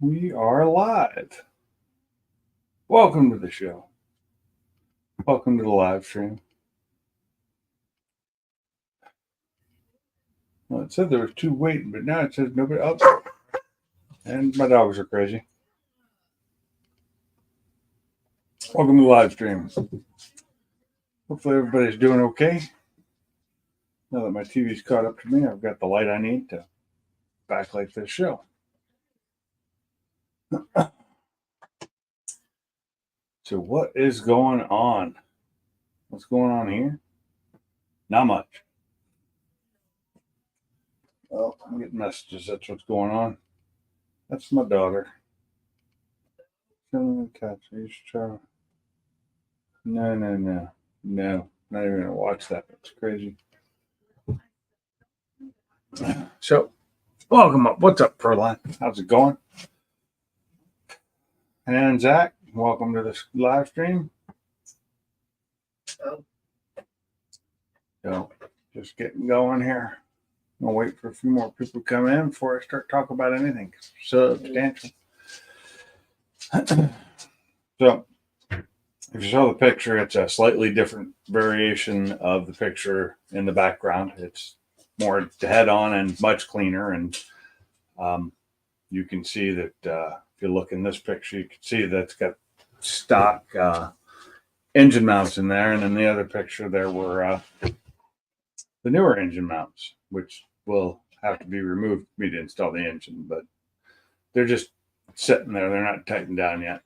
We are live. Welcome to the show. Welcome to the live stream. Well, it said there was two waiting, but now it says nobody up. And my dogs are crazy. Welcome to the live stream. Hopefully everybody's doing okay. Now that my TV's caught up to me, I've got the light I need to backlight this show. So what is going on? What's going on here? Not much. Well, I'm getting messages. That's what's going on. That's my daughter. No, not even gonna watch that. That's crazy. So, welcome up. What's up, Perline? How's it going? And Zach, welcome to this live stream. So, just getting going here. I'm gonna wait for a few more people to come in before I start talking about anything substantial. So, if you saw the picture, it's a slightly different variation of the picture in the background. It's more head on and much cleaner. And you can see that if you look in this picture, you can see that it's got stock engine mounts in there. And in the other picture, there were the newer engine mounts, which will have to be removed for me to install the engine. But they're just sitting there. They're not tightened down yet.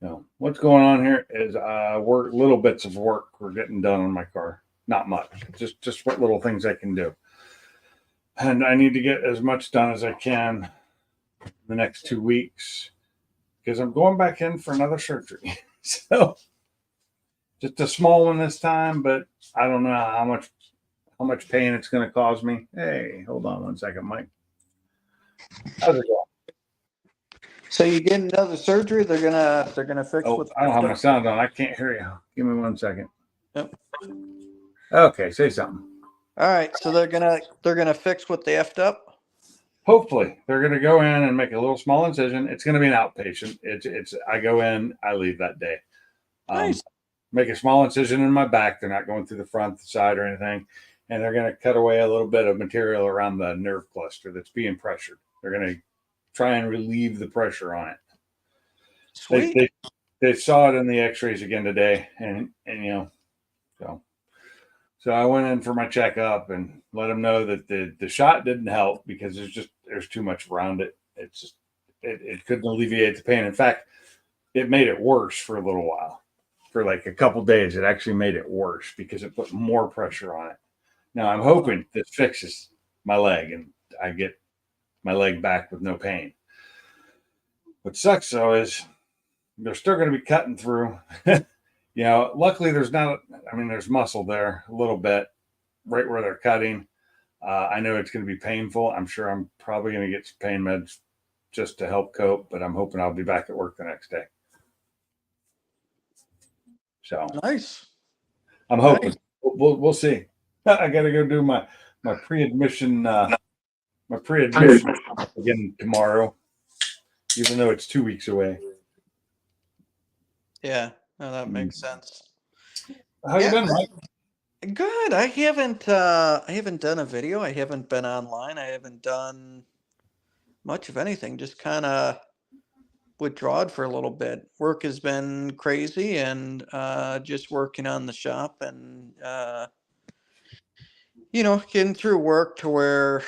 So what's going on here is little bits of work we're getting done on my car. Not much, just what little things I can do. And I need to get as much done as I can in the next 2 weeks because I'm going back in for another surgery. So just a small one this time, but I don't know how much pain it's going to cause me. Hey, hold on one second, Mike. How's it going? So you get another surgery? They're gonna fix. Oh, I don't have my sound on. I can't hear you. Give me 1 second. Yep. Okay, say something. All right. So they're gonna fix what they effed up. Hopefully, they're going to go in and make a little small incision. It's going to be an outpatient. It's I go in, I leave that day. Nice. Make a small incision in my back. They're not going through the front, the side, or anything. And they're going to cut away a little bit of material around the nerve cluster that's being pressured. They're going to try and relieve the pressure on it. Sweet. They saw it in the X-rays again today, and so I went in for my checkup and let them know that the shot didn't help because there's too much around it. It's just it couldn't alleviate the pain. In fact, it made it worse for a little while. For like a couple days, it actually made it worse because it put more pressure on it. Now I'm hoping this fixes my leg and I get my leg back with no pain. What sucks though is they're still going to be cutting through. Luckily there's there's muscle there a little bit right where they're cutting. I know it's going to be painful. I'm sure I'm probably going to get some pain meds just to help cope, but I'm hoping I'll be back at work the next day. So nice. I'm hoping. Nice. We'll see. I got to go do my pre-admission again tomorrow, even though it's 2 weeks away. Yeah, no, that makes sense. How you been, Mike? Good. I haven't done a video. I haven't been online. I haven't done much of anything. Just kind of withdrawn for a little bit. Work has been crazy, and just working on the shop and getting through work to where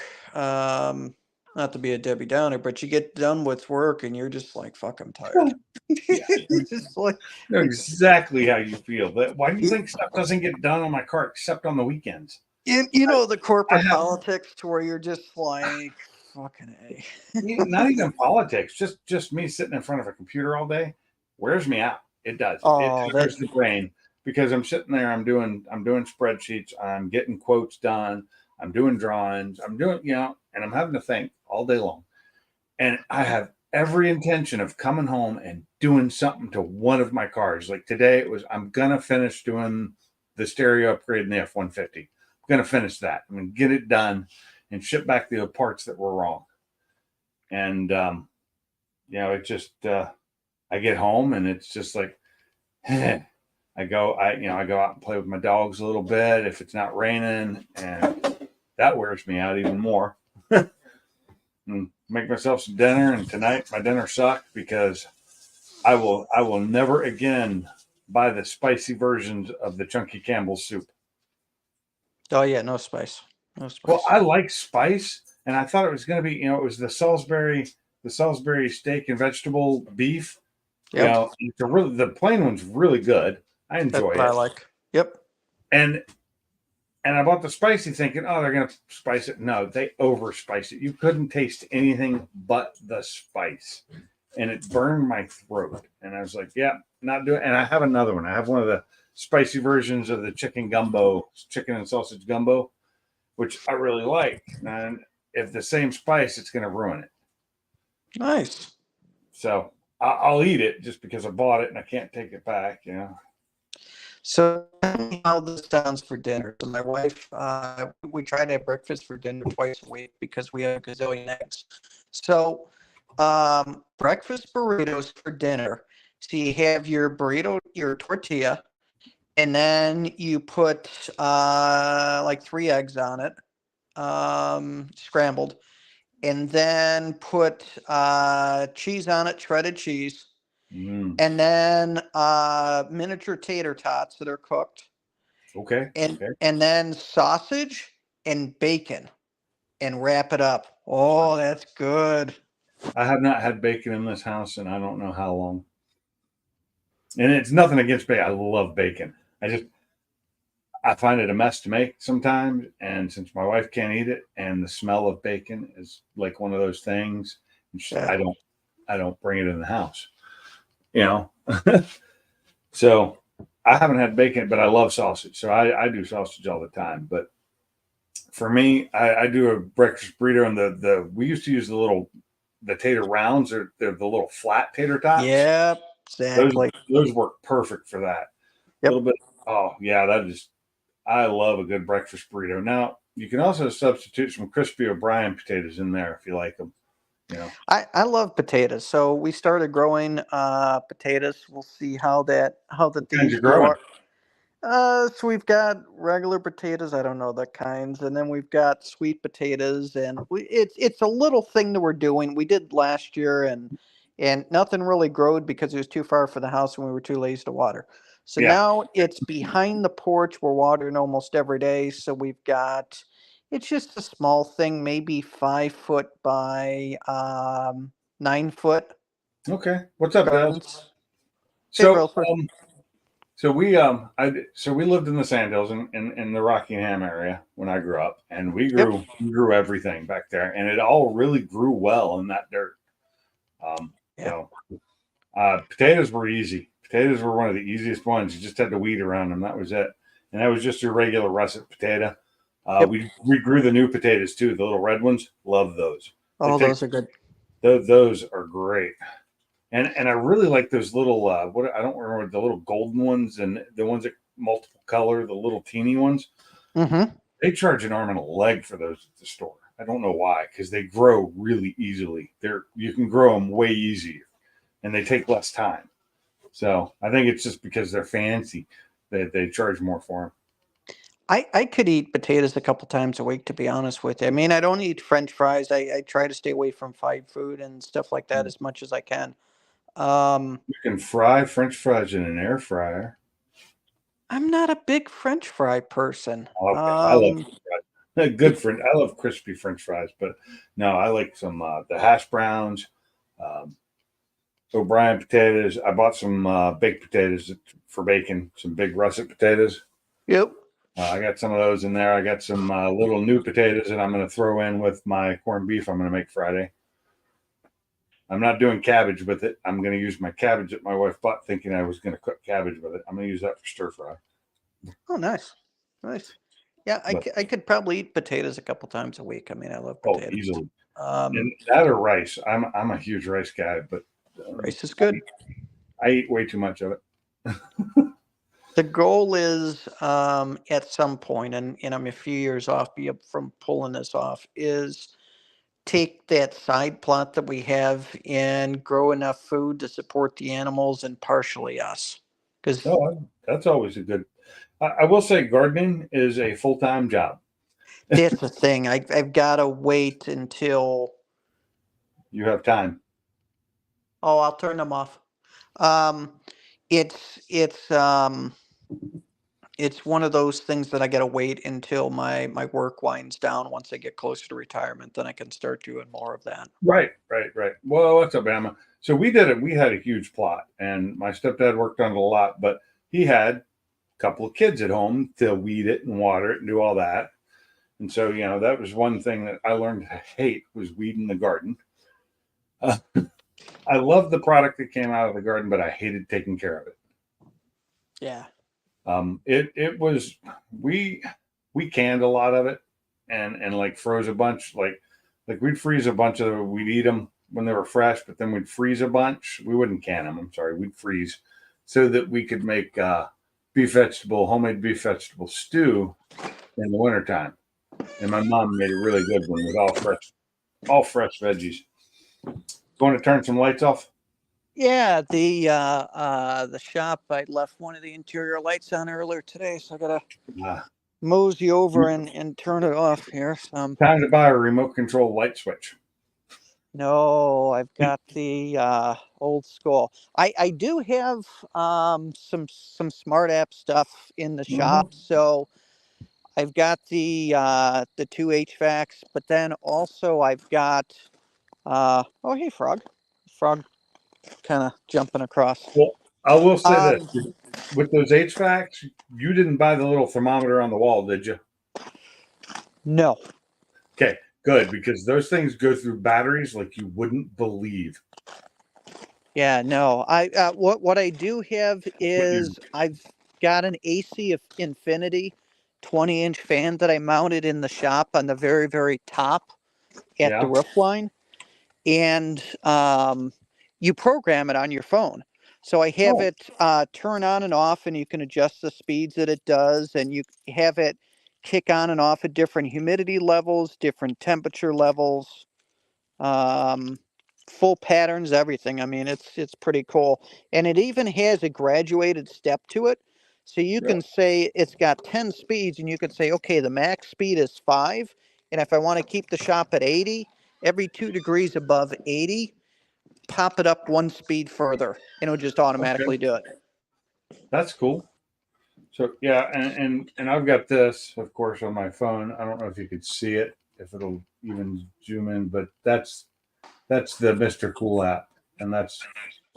not to be a Debbie Downer, but you get done with work and you're just like, fuck, I'm tired. It's just like, I know exactly how you feel. But why do you think stuff doesn't get done on my car except on the weekends? The corporate politics to where you're just like, fucking A. Not even politics, just me sitting in front of a computer all day wears me out. It does. Oh, it hurts the brain because I'm sitting there, I'm doing spreadsheets, I'm getting quotes done, I'm doing drawings, I'm doing, and I'm having to think all day long. And I have every intention of coming home and doing something to one of my cars. Like today I'm going to finish doing the stereo upgrade in the F-150. I'm going to finish that. I'm going to get it done and ship back the parts that were wrong. And it just I get home and it's just like I go out and play with my dogs a little bit if it's not raining, and that wears me out even more. And make myself some dinner, and tonight my dinner sucked because I will never again buy the spicy versions of the Chunky Campbell soup. Oh yeah, no spice. No Well, spice. I like spice, and I thought it was going to be, it was the Salisbury steak and vegetable beef. Yep. The plain one's really good. I That's enjoy what I it, like. Yep. and I bought the spicy thinking, oh, they're going to spice it. No, they over spice it. You couldn't taste anything but the spice, and it burned my throat. And I was like, yeah, not doing. And I have another one. I have one of the spicy versions of the chicken and sausage gumbo, which I really like. And if the same spice, it's going to ruin it. Nice. So I'll eat it just because I bought it and I can't take it back. So tell me how this sounds for dinner. So my wife, we try to have breakfast for dinner twice a week because we have a gazillion eggs. So breakfast burritos for dinner. So you have your burrito, your tortilla, and then you put like 3 eggs on it, scrambled, and then put cheese on it, shredded cheese, Mm, and then miniature tater tots that are cooked, okay. and Okay. and then sausage and bacon, and wrap it up. Oh, that's good. I have not had bacon in this house and I don't know how long. And it's nothing against bacon. I love bacon. I find it a mess to make sometimes, and since my wife can't eat it, and the smell of bacon is like one of those things, Yeah. I don't bring it in the house, you know. So I haven't had bacon, but I love sausage, so I do sausage all the time. But for me, I do a breakfast burrito, and the we used to use the tater rounds, or they're the little flat tater tots. Yep. Those Exactly. those work perfect for that. A little Yep. bit. Oh yeah, that is. I love a good breakfast burrito. Now you can also substitute some crispy O'Brien potatoes in there if you like them. You know, I love potatoes. So we started growing potatoes. We'll see how that what kinds these you grow. growing? So we've got regular potatoes. I don't know the kinds, and then we've got sweet potatoes, and it's a little thing that we're doing. We did last year, and nothing really growed because it was too far from the house, and we were too lazy to water. So Yeah. now it's behind the porch. We're watering almost every day. So we've got it's just a small thing, maybe 5 foot by 9 foot Okay. What's up, Dale? gardens. Hey, So, Grocer. so we lived in the Sandhills in the Rockingham area when I grew up, and Yep. we grew everything back there, and it all really grew well in that dirt. Um, Yeah. so potatoes were easy. Potatoes were one of the easiest ones. You just had to weed around them. That was it, and that was just your regular russet potato. Yep. We grew the new potatoes too, the little red ones. Love those. They Oh, take those are good. those are great. And I really like those little what I don't remember the little golden ones and the ones that multiple color, the little teeny ones. Mm-hmm. They charge an arm and a leg for those at the store. I don't know why, because they grow really easily. You can grow them way easier, and they take less time. So I think it's just because they're fancy that they charge more for them. I could eat potatoes a couple times a week, to be honest with you. I mean, I don't eat French fries. I try to stay away from fried food and stuff like that as much as I can. Um, You can fry French fries in an air fryer. I'm not a big French fry person. Okay, I love French fries. Good French. I love crispy French fries, but no, I like some the hash browns, um, O'Brien potatoes. I bought some baked potatoes for bacon, some big russet potatoes. Yep. I got some of those in there. I got some little new potatoes that I'm going to throw in with my corned beef I'm going to make Friday. I'm not doing cabbage with it. I'm going to use my cabbage that my wife bought, thinking I was going to cook cabbage with it. I'm going to use that for stir fry. Oh, nice. Nice. Yeah, But I could probably eat potatoes a couple times a week. I mean, I love oh, potatoes. easily. Um, And that or rice. I'm a huge rice guy, but Rice is good. I eat way too much of it. The goal is at some point, and I'm a few years off from pulling this off, is take that side plot that we have and grow enough food to support the animals and partially us. Because No, that's always a good. I will say gardening is a full-time job. that's the thing. I've got to wait until. You have time. Oh, I'll turn them off. Um, it's it's one of those things that I got to wait until my work winds down. Once I get closer to retirement, then I can start doing more of that. Right, right, right. Well, that's Alabama. So we did it. We had a huge plot, and my stepdad worked on it a lot, but he had a couple of kids at home to weed it and water it and do all that. And so, that was one thing that I learned to hate was weeding the garden. Uh, I loved the product that came out of the garden, but I hated taking care of it. Yeah. It was we canned a lot of it and like froze a bunch like we'd freeze a bunch of them. We'd eat them when they were fresh, but then we'd freeze a bunch. We wouldn't can them. I'm sorry, we'd freeze so that we could make homemade beef vegetable stew in the wintertime. And my mom made a really good one with all fresh veggies. Going to turn some lights off? Yeah, the shop, I left one of the interior lights on earlier today, so I gotta Uh, mosey over and turn it off here. Time to buy a remote control light switch. No, I've got the old school. I do have some smart app stuff in the shop, so I've got the two HVACs, but then also I've got oh hey frog kind of jumping across. Well, I will say this. Um, With those HVACs, you didn't buy the little thermometer on the wall, did you? no. Okay, good, because those things go through batteries like you wouldn't believe. Yeah, no. I what I do have But is I've got an AC of Infinity 20-inch fan that I mounted in the shop on the very, very top at the yeah, roof line. And you program it on your phone. So I have oh, it turn on and off, and you can adjust the speeds that it does, and you have it kick on and off at different humidity levels, different temperature levels, um, full patterns, everything. I mean, it's pretty cool, and it even has a graduated step to it. So you yeah, can say it's got 10 speeds, and you can say, okay, the max speed is 5, and if I want to keep the shop at 80, every 2 degrees above 80, pop it up one speed further, and it'll just okay, automatically do it. that's cool. So yeah, and I've got this, of course, on my phone. I don't know if you could see it, if it'll even zoom in, but that's the Mr. Cool app, and that's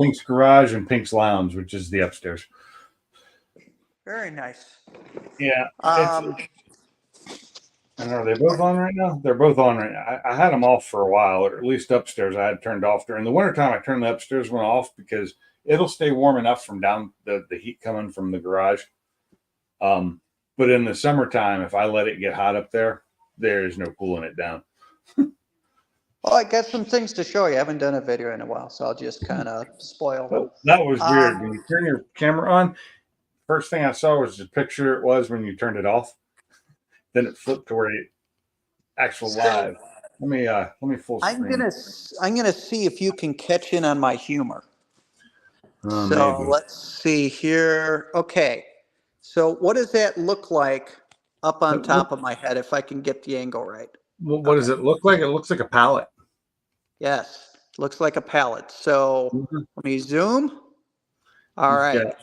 Pink's Garage and Pink's Lounge, which is the upstairs. Very nice. Yeah, it's Um, and are they both on right now? They're both on right now. I had them off for a while, or at least upstairs. I had turned off during the wintertime. I turned the upstairs one off because it'll stay warm enough from down the heat coming from the garage. But in the summertime, if I let it get hot up there, there is no cooling it down. well, I got some things to show you. I haven't done a video in a while, so I'll just kind of spoil them. Oh, that was weird. Um, When you turn your camera on, first thing I saw was the picture it was when you turned it off. Then it flipped to where you actual live. Let me full screen. I'm gonna see if you can catch in on my humor. So Maybe. let's see here. Okay. So what does that look like up on top of my head if I can get the angle right? What Okay. does it look like? It looks like a palette. Yes. Looks like a palette. So Mhm. let me zoom. All You've right. got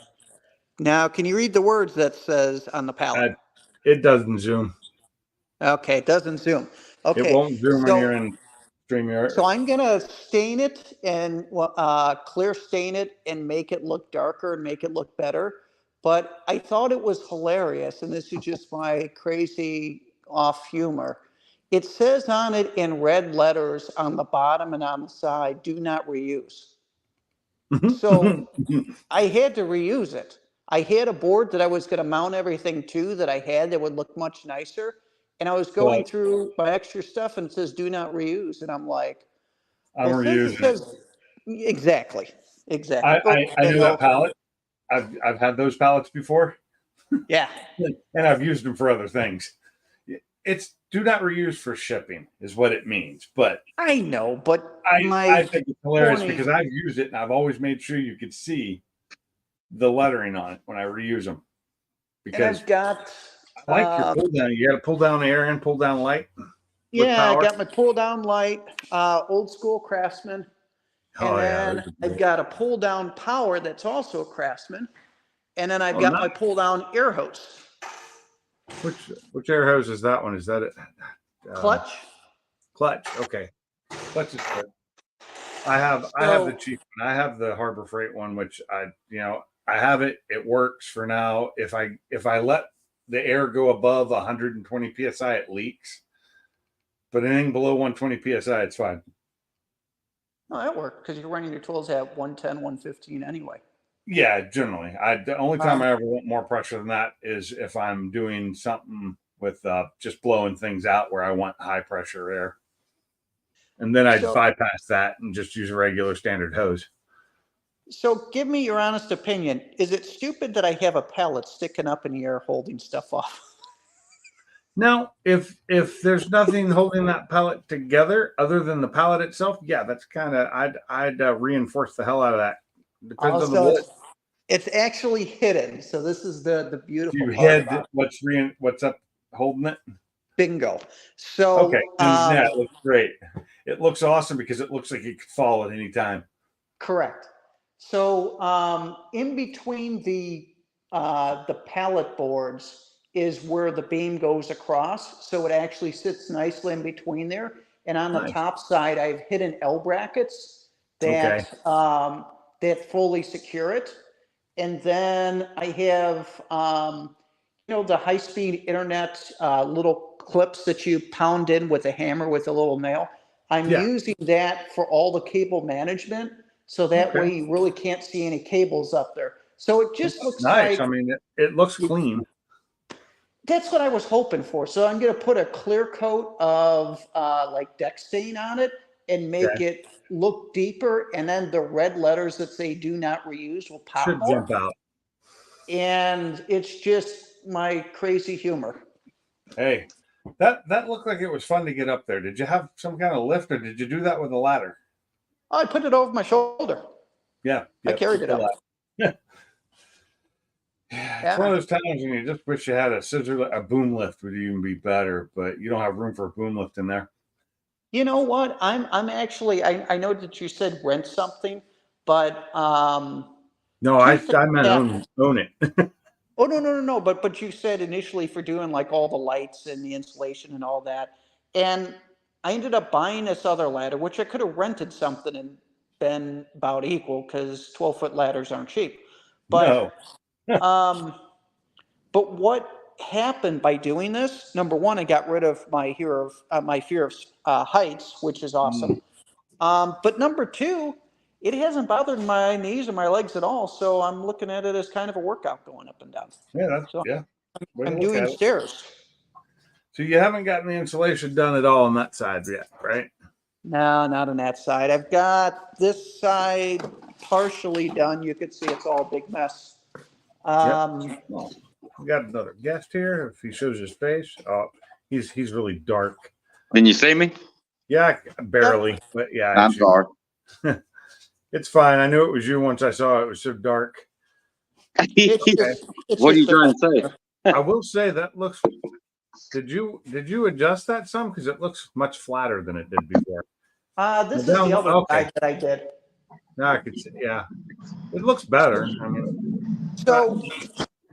Now, can you read the words that says on the palette? uh, it doesn't zoom. Okay, it doesn't zoom. It Okay. won't zoom when So you're in StreamYard. So I'm gonna stain it and clear stain it and make it look darker and make it look better. But I thought it was hilarious, and this is just my crazy off humor. It says on it in red letters on the bottom and on the side, "Do not reuse." So I had to reuse it. I had a board that I was going to mount everything to that I had that would look much nicer. And I was going But through my extra stuff and it says do not reuse. And I'm like, I'm well, since it reusing it. says exactly, I, exactly. I, I Okay, knew that well, palette. I've had those palettes before, yeah. and I've used them for other things. it's do not reuse for shipping is what it means. But I know, but I my think it's hilarious point because is, I've used it and I've always made sure you could see the lettering on it when I reuse them and because I've got, I like your pull down. You got to pull down air and pull down light with yeah, I power. got my pull down light, old school Craftsman. And Oh yeah, those then are I've great. got a pull down power that's also a Craftsman. And then I've Oh, got nice. my pull down air hose. Which air hose is that one? Is that it? Clutch. Clutch. Okay, clutch is good. I have the So cheap one. I have the Harbor Freight one, which I have it. It works for now. If I let the air go above 120 psi, it leaks. But anything below 120 psi, it's fine. no, that worked because you're running your tools at 110, 115 anyway. Yeah, generally. The only time Um, I ever want more pressure than that is if I'm doing something with just blowing things out where I want high pressure air. And then I'd so, bypass that and just use a regular standard hose. so give me your honest opinion. Is it stupid that I have a pallet sticking up in the air holding stuff off? Now, if there's nothing holding that pallet together other than the pallet itself, yeah, that's kind of I'd reinforce the hell out of that. Depends on the Also, wood. it's actually hidden. So this is the Do beautiful you part hid about it. what's up holding it? Bingo. Okay, So, and yeah, it looks great. It looks awesome because it looks like it could fall at any time. correct. So, in between the pallet boards is where the beam goes across. So it actually sits nicely in between there. And on the Nice. top side, I've hidden L brackets Okay. that fully secure it. And then I have, the high speed internet little clips that you pound in with a hammer with a little nail. I'm Yeah. using that for all the cable management. So that Okay. way you really can't see any cables up there. So it just looks Nice. like I mean, it looks clean. that's what I was hoping for. So I'm going to put a clear coat of like deck stain on it and make Okay. it look deeper. And then the red letters that say do not reuse will pop Should more. jump out. And it's just my crazy humor. Hey, that looked like it was fun to get up there. Did you have some kind of lift or did you do that with a ladder? I put it over my shoulder. Yeah. I Yep. carried it up. It's one Yeah. of those times when you just wish you had a boom lift would even be better, but you don't have room for a boom lift in there. You know what? I'm actually, I know that you said rent something, but No, two I things meant happened. own it. Oh, no. But you said initially for doing like all the lights and the insulation and all that. And I ended up buying this other ladder, which I could have rented something and been about equal because 12-foot ladders aren't cheap. But No. um, but what happened by doing this? Number one, I got rid of my fear of heights, which is awesome. Mm. But number two, it hasn't bothered my knees or my legs at all. So I'm looking at it as kind of a workout going up and down. So Yeah. Way to I'm look doing at it. stairs. So you haven't gotten the insulation done at all on that side yet, right? No, not on that side. I've got this side partially done. You could see it's all a big mess. Yep. Um, Well, we got another guest here. If he shows his face, oh, he's really dark. Can you see me? Yeah, barely, but yeah, I'm sorry. it's fine. I knew it was you once I saw it. It was so dark. it's just, it's What are you just trying to say? I will say that looks. Did you adjust that some because it looks much flatter than it did before? this is the other side that I did. Now I could see. Yeah, it looks better. I mean, So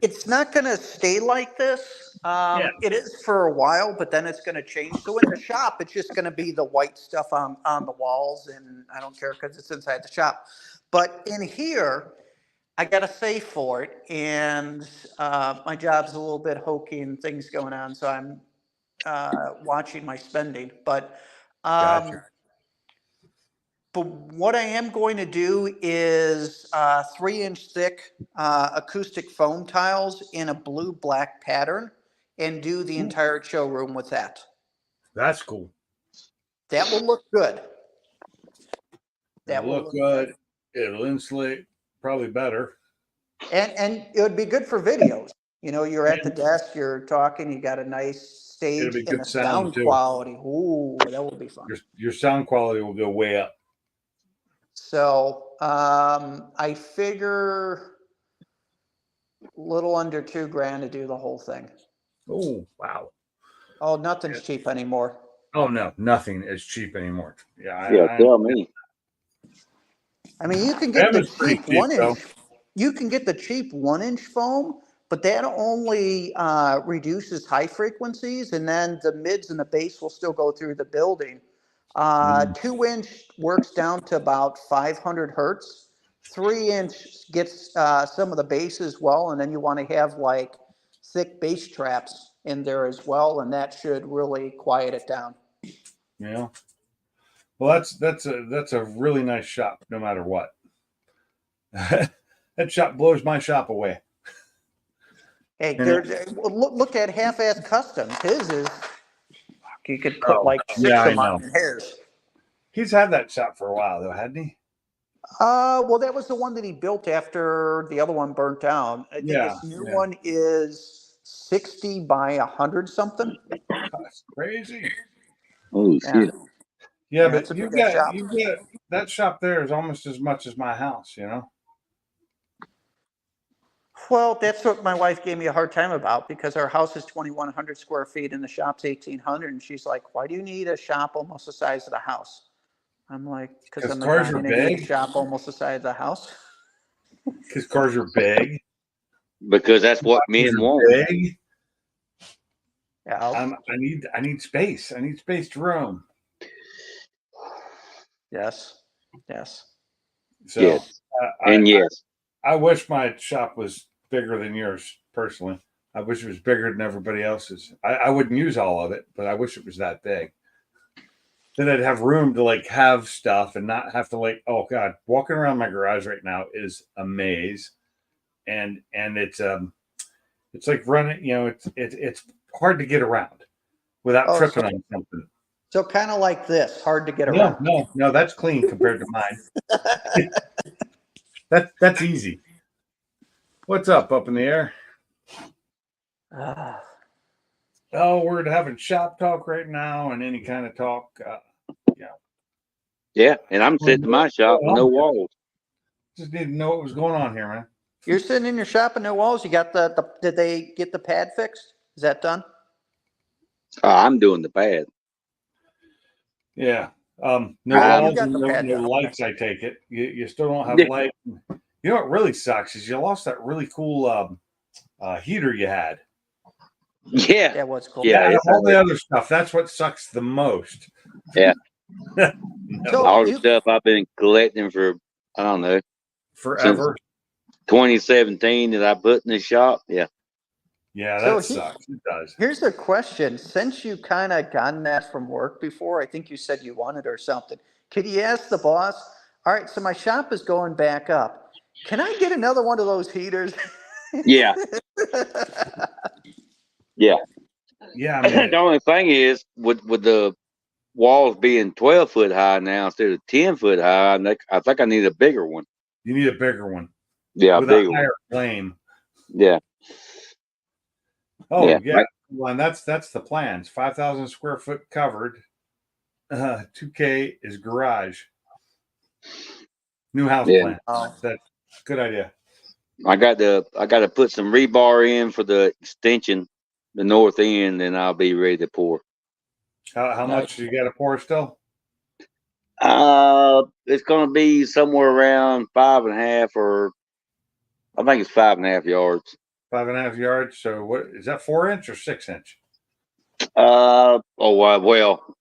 it's not going to stay like this. Yeah. It is for a while, but then it's going to change. So in the shop, it's just going to be the white stuff on the walls, and I don't care because it's inside the shop. But in here, I got a safe for it, and my job's a little bit hokey and things going on, so I'm watching my spending. But Gotcha. but what I am going to do is 3-inch thick acoustic foam tiles in a blue-black pattern and do the entire showroom with that. That's cool. That will look good. It'll look good. It'll insulate probably better. And it would be good for videos. You know, you're at the desk, you're talking, you got a nice stage be and good the sound sound too. quality. Ooh, that would be fun. Your sound quality will go way up. So I figure a little under $2,000 to do the whole thing. Oh, wow. Oh, nothing's cheap anymore. Oh no, nothing is cheap anymore. Yeah, Yeah, tell me. I mean, you can get Them the is pretty cheap cheap though. You can get the cheap 1-inch foam, but that only reduces high frequencies, and then the mids and the bass will still go through the building. 2-inch works down to about 500 hertz. 3-inch gets some of the bass as well, and then you want to have like thick bass traps in there as well, and that should really quiet it down. Yeah. Well, that's a really nice shop, no matter what. That shop blows my shop away. Hey, And look at Half-Ass Customs. His is, you could put oh, like yeah, 6 I of them know. on your hairs. He's had that shop for a while though, hadn't he? Well, that was the one that he built after the other one burnt down. I think Yeah, his new yeah. one is 60 by 100 something. That's crazy. Oh Yeah, shit. Yeah, yeah, it's but a big shop. you get that shop there is almost as much as my house, you know? Well, that's what my wife gave me a hard time about because our house is 2,100 square feet and the shop's 1,800. And she's like, why do you need a shop almost the size of the house? I'm like, because Because I'm cars not are going to need a big. shop almost the size of the house. Because cars are big. Because that's what men Cars are want. big. Yeah. I need space. I need space to roam. Yes. Yes. So Yes. I, And yes. I wish my shop was bigger than yours, personally. I wish it was bigger than everybody else's. I wouldn't use all of it, but I wish it was that big. Then I'd have room to like have stuff and not have to like, oh God, walking around my garage right now is a maze. And it's like running, you know, it's hard to get around without Oh, tripping on something. so kind of like this, hard to get No, around. no, that's clean compared to mine. That's easy. What's up in the air? Ah. Oh, we're having shop talk right now and any kind of talk. Yeah. Yeah. And I'm sitting in my shop with no walls. Just need to know what was going on here, man. You're sitting in your shop and no walls. You got did they get the pad fixed? Is that done? I'm doing the pad. Yeah. No You walls got and the no, pad no down. lights, I take it. You still don't have Yeah. light. You know what really sucks is you lost that really cool heater you had. Yeah. That was cool. Yeah. Out of It's all the other stuff, that's what sucks the most. Yeah. No, So all the stuff I've been collecting for, I don't know, forever. 2017 that I put in the shop. Yeah. Yeah, So that sucks. It does. here's a question. Since you kind of gotten that from work before, I think you said you wanted or something. Could you ask the boss, all right, so my shop is going back up. Can I get another one of those heaters? Yeah. Yeah. Yeah, I mean, The only thing is with the walls being 12 foot high now instead of 10 foot high, I think I need a bigger one. you need a bigger one Yeah, with a a bigger one. higher flame. Yeah. Oh Yeah. yeah, well, and that's the plans. 5,000 square foot covered. 2K is garage. New house Yeah. plan. Oh. That's a good idea. I got to put some rebar in for the extension, the north end, and I'll be ready to pour. How much you got to pour still? It's gonna be somewhere around 5.5, or I think it's 5.5 yards. 5.5 yards. So what is that? 4-inch or 6-inch? Well,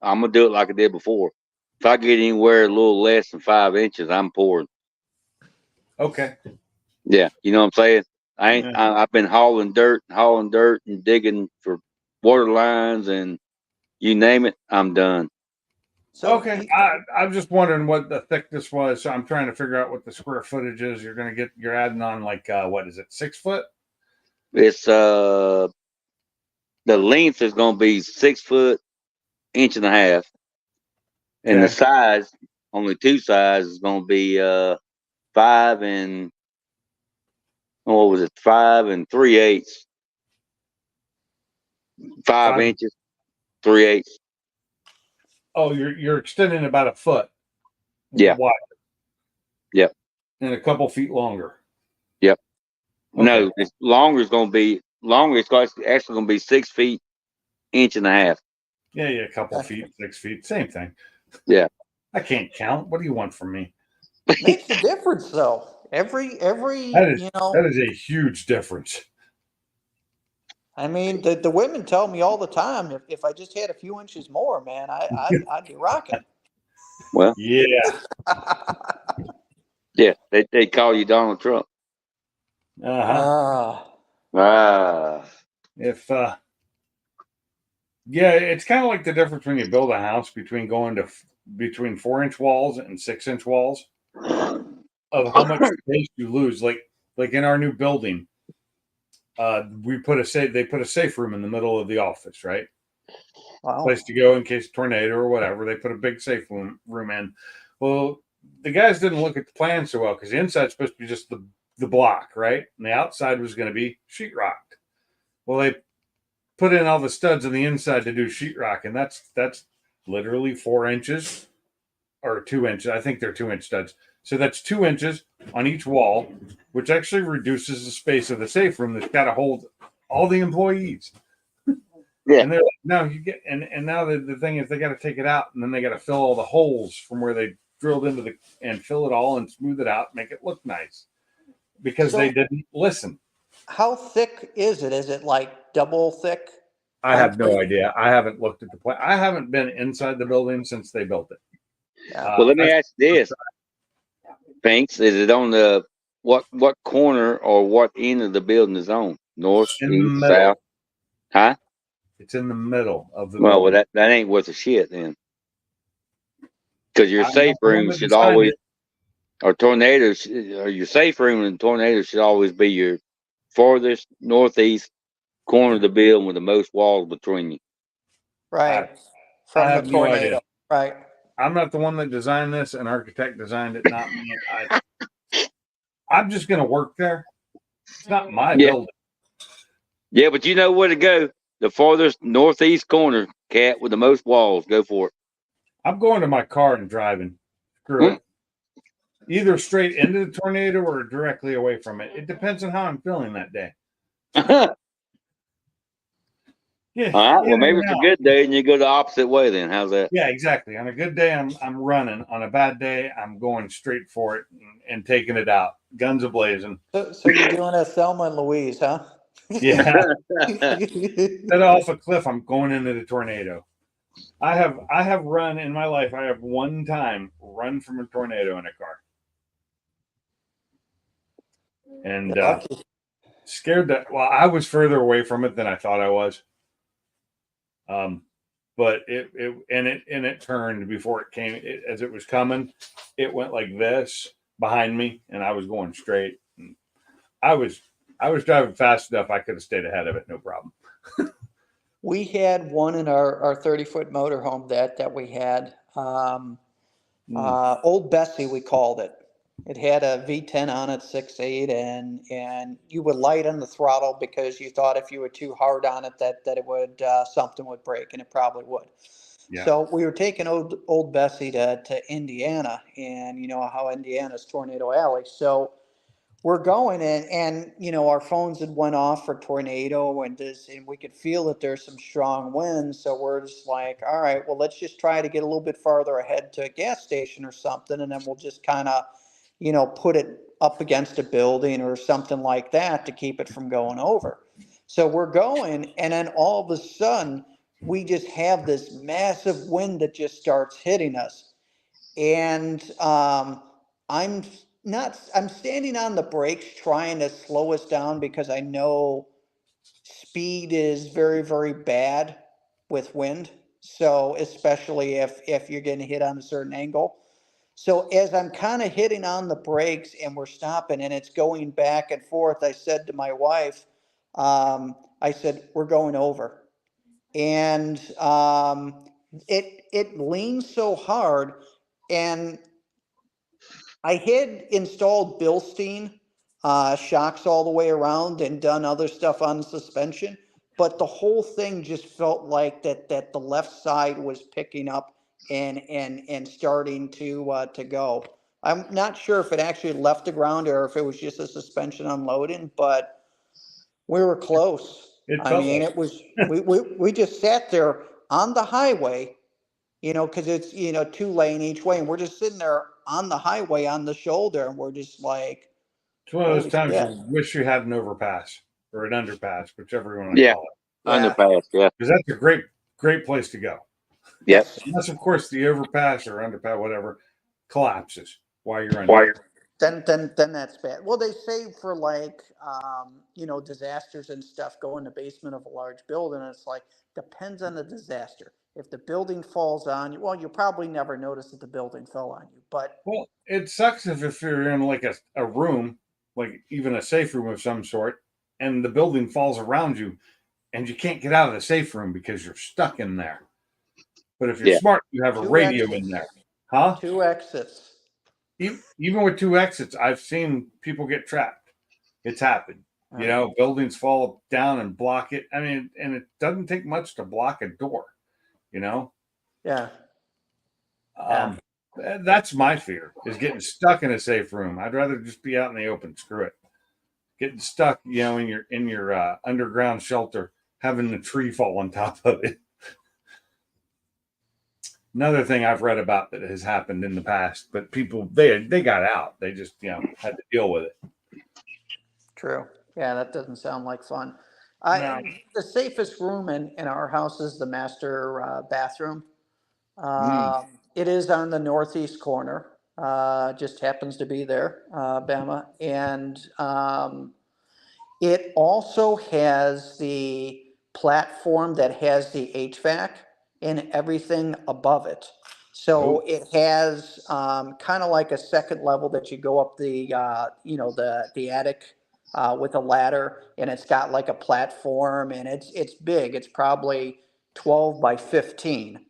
I'm gonna do it like I did before. If I get anywhere a little less than 5 inches, I'm pouring. Okay. Yeah, you know what I'm saying. Yeah. I've been hauling dirt and digging for water lines and you name it. I'm done. So Okay. I'm just wondering what the thickness was. So I'm trying to figure out what the square footage is. You're gonna get. You're adding on like what is it? 6 foot? It's the length is gonna be 6 foot, 1.5 inches, and the Okay. size, only two sizes, is gonna be 5 and what was it? 5 3/8. 5 5 inches. 3/8. Oh, you're extending about a foot. Yeah. Wide. Yep. And a couple feet longer. Yep. Okay. No, it's longer. It's going to be longer. It's actually going to be 6 feet, 1.5 inches. Yeah, a couple feet, 6 feet, same thing. Yeah. I can't count. What do you want from me? Makes a difference though. Every That is a huge difference. I mean, the women tell me all the time if I just had a few inches more, man, I'd be rocking. Well, Yeah. yeah, they call you Donald Trump. Uh-huh. Ah. If yeah, it's kind of like the difference when you build a house between going to between 4-inch walls and 6-inch walls, of how much space you lose. Like in our new building, they put a safe room in the middle of the office, right? Wow. Place to go in case of tornado or whatever. They put a big safe room in. Well, the guys didn't look at the plan so well because the inside's supposed to be just the block, right? And the outside was going to be sheetrocked. Well, they put in all the studs on the inside to do sheetrock, and that's literally 4 inches or 2 inches. I think they're 2-inch studs. So that's 2 inches on each wall, which actually reduces the space of the safe room that's got to hold all the employees. Yeah. And they're like, no, you get, and now the thing is they got to take it out, and then they got to fill all the holes from where they drilled into and fill it all and smooth it out, make it look nice, because they didn't listen. How thick is it? Is it like double thick? I have no idea. I haven't looked at the plan. I haven't been inside the building since they built it. Well, let me ask you this, Pinks. Is it on the what corner or what end of the building is on? North, In the east, middle. south? Huh? It's in the middle of the Well, building. that ain't worth a shit then. Because your I'm safe not the one room that should designed always, it. or your safe room and tornado should always be your farthest northeast corner of the building with the most walls between you. Right. I From the have no tornado. idea. Right. I'm not the one that designed this. An architect designed it, not me. I'm just going to work there. It's not my building. Yeah, but you know where to go. The farthest northeast corner, cat, with the most walls. Go for it. I'm going to my car and driving. Screw it. Either straight into the tornado or directly away from it. It depends on how I'm feeling that day. Yeah. All right. Well, maybe it's a good day and you go the opposite way then. How's that? Yeah, exactly. On a good day, I'm running. On a bad day, I'm going straight for it and taking it out. Guns a-blazing. So you're doing a Thelma and Louise, huh? Yeah. Instead off a cliff, I'm going into the tornado. I have run in my life. I have one time run from a tornado in a car. And scared that, well, I was further away from it than I thought I was. But it turned before it came. As it was coming, it went like this behind me, and I was going straight. And I was driving fast enough. I could have stayed ahead of it, no problem. We had one in our 30-foot motorhome that we had. Old Bessie, we called it. It had a V10 on it, 6.8, and you would light on the throttle because you thought if you were too hard on it that it would something would break, and it probably would. Yeah. So we were taking old Bessie to Indiana, and you know how Indiana's Tornado Alley. So we're going and you know our phones had went off for tornado and we could feel that there's some strong winds. So we're just like, all right, well, let's just try to get a little bit farther ahead to a gas station or something, and then we'll just kind of, you know, put it up against a building or something like that to keep it from going over. So we're going, and then all of a sudden we just have this massive wind that just starts hitting us, and I'm standing on the brakes trying to slow us down because I know speed is very, very bad with wind. So especially if you're getting hit on a certain angle. So as I'm kind of hitting on the brakes and we're stopping and it's going back and forth, I said to my wife, I said, we're going over. And it leans so hard, and I had installed Bilstein shocks all the way around and done other stuff on the suspension, but the whole thing just felt like that the left side was picking up and starting to go. I'm not sure if it actually left the ground or if it was just a suspension unloading, but we were close. It I felt mean, like it was we just sat there on the highway, because it's 2 lane each way, and we're just sitting there on the highway on the shoulder, and we're just like, it's one of those holy times shit. you wish you had an overpass or an underpass, whichever you want to Yeah. call it. Yeah. Underpass. Yeah. Because that's a great place to go. Yep. Unless, of course, the overpass or underpass, whatever, collapses while you're Why? under. Then that's bad. Well, they say for like disasters and stuff, go in the basement of a large building, and it's like depends on the disaster. If the building falls on you, well, you'll probably never notice that the building fell on you. But Well, it sucks if you're in like a room, like even a safe room of some sort, and the building falls around you and you can't get out of the safe room because you're stuck in there. But if you're Yeah. smart, you have a 2 radio exits. in there. Huh? 2 exits. Even with 2 exits, I've seen people get trapped. It's happened. Buildings fall down and block it. I mean, and it doesn't take much to block a door, Yeah. That's my fear, is getting stuck in a safe room. I'd rather just be out in the open. Screw it. Getting stuck, in your underground shelter, having the tree fall on top of it. Another thing I've read about that has happened in the past, but people they got out. They just had to deal with it. True. Yeah, that doesn't sound like fun. No. The safest room in our house is the master bathroom. It is on the northeast corner. Just happens to be there, Bama, and it also has the platform that has the HVAC and everything above it. So it has kind of like a second level that you go up the attic with a ladder, and it's got like a platform, and it's big. It's probably 12 by 15,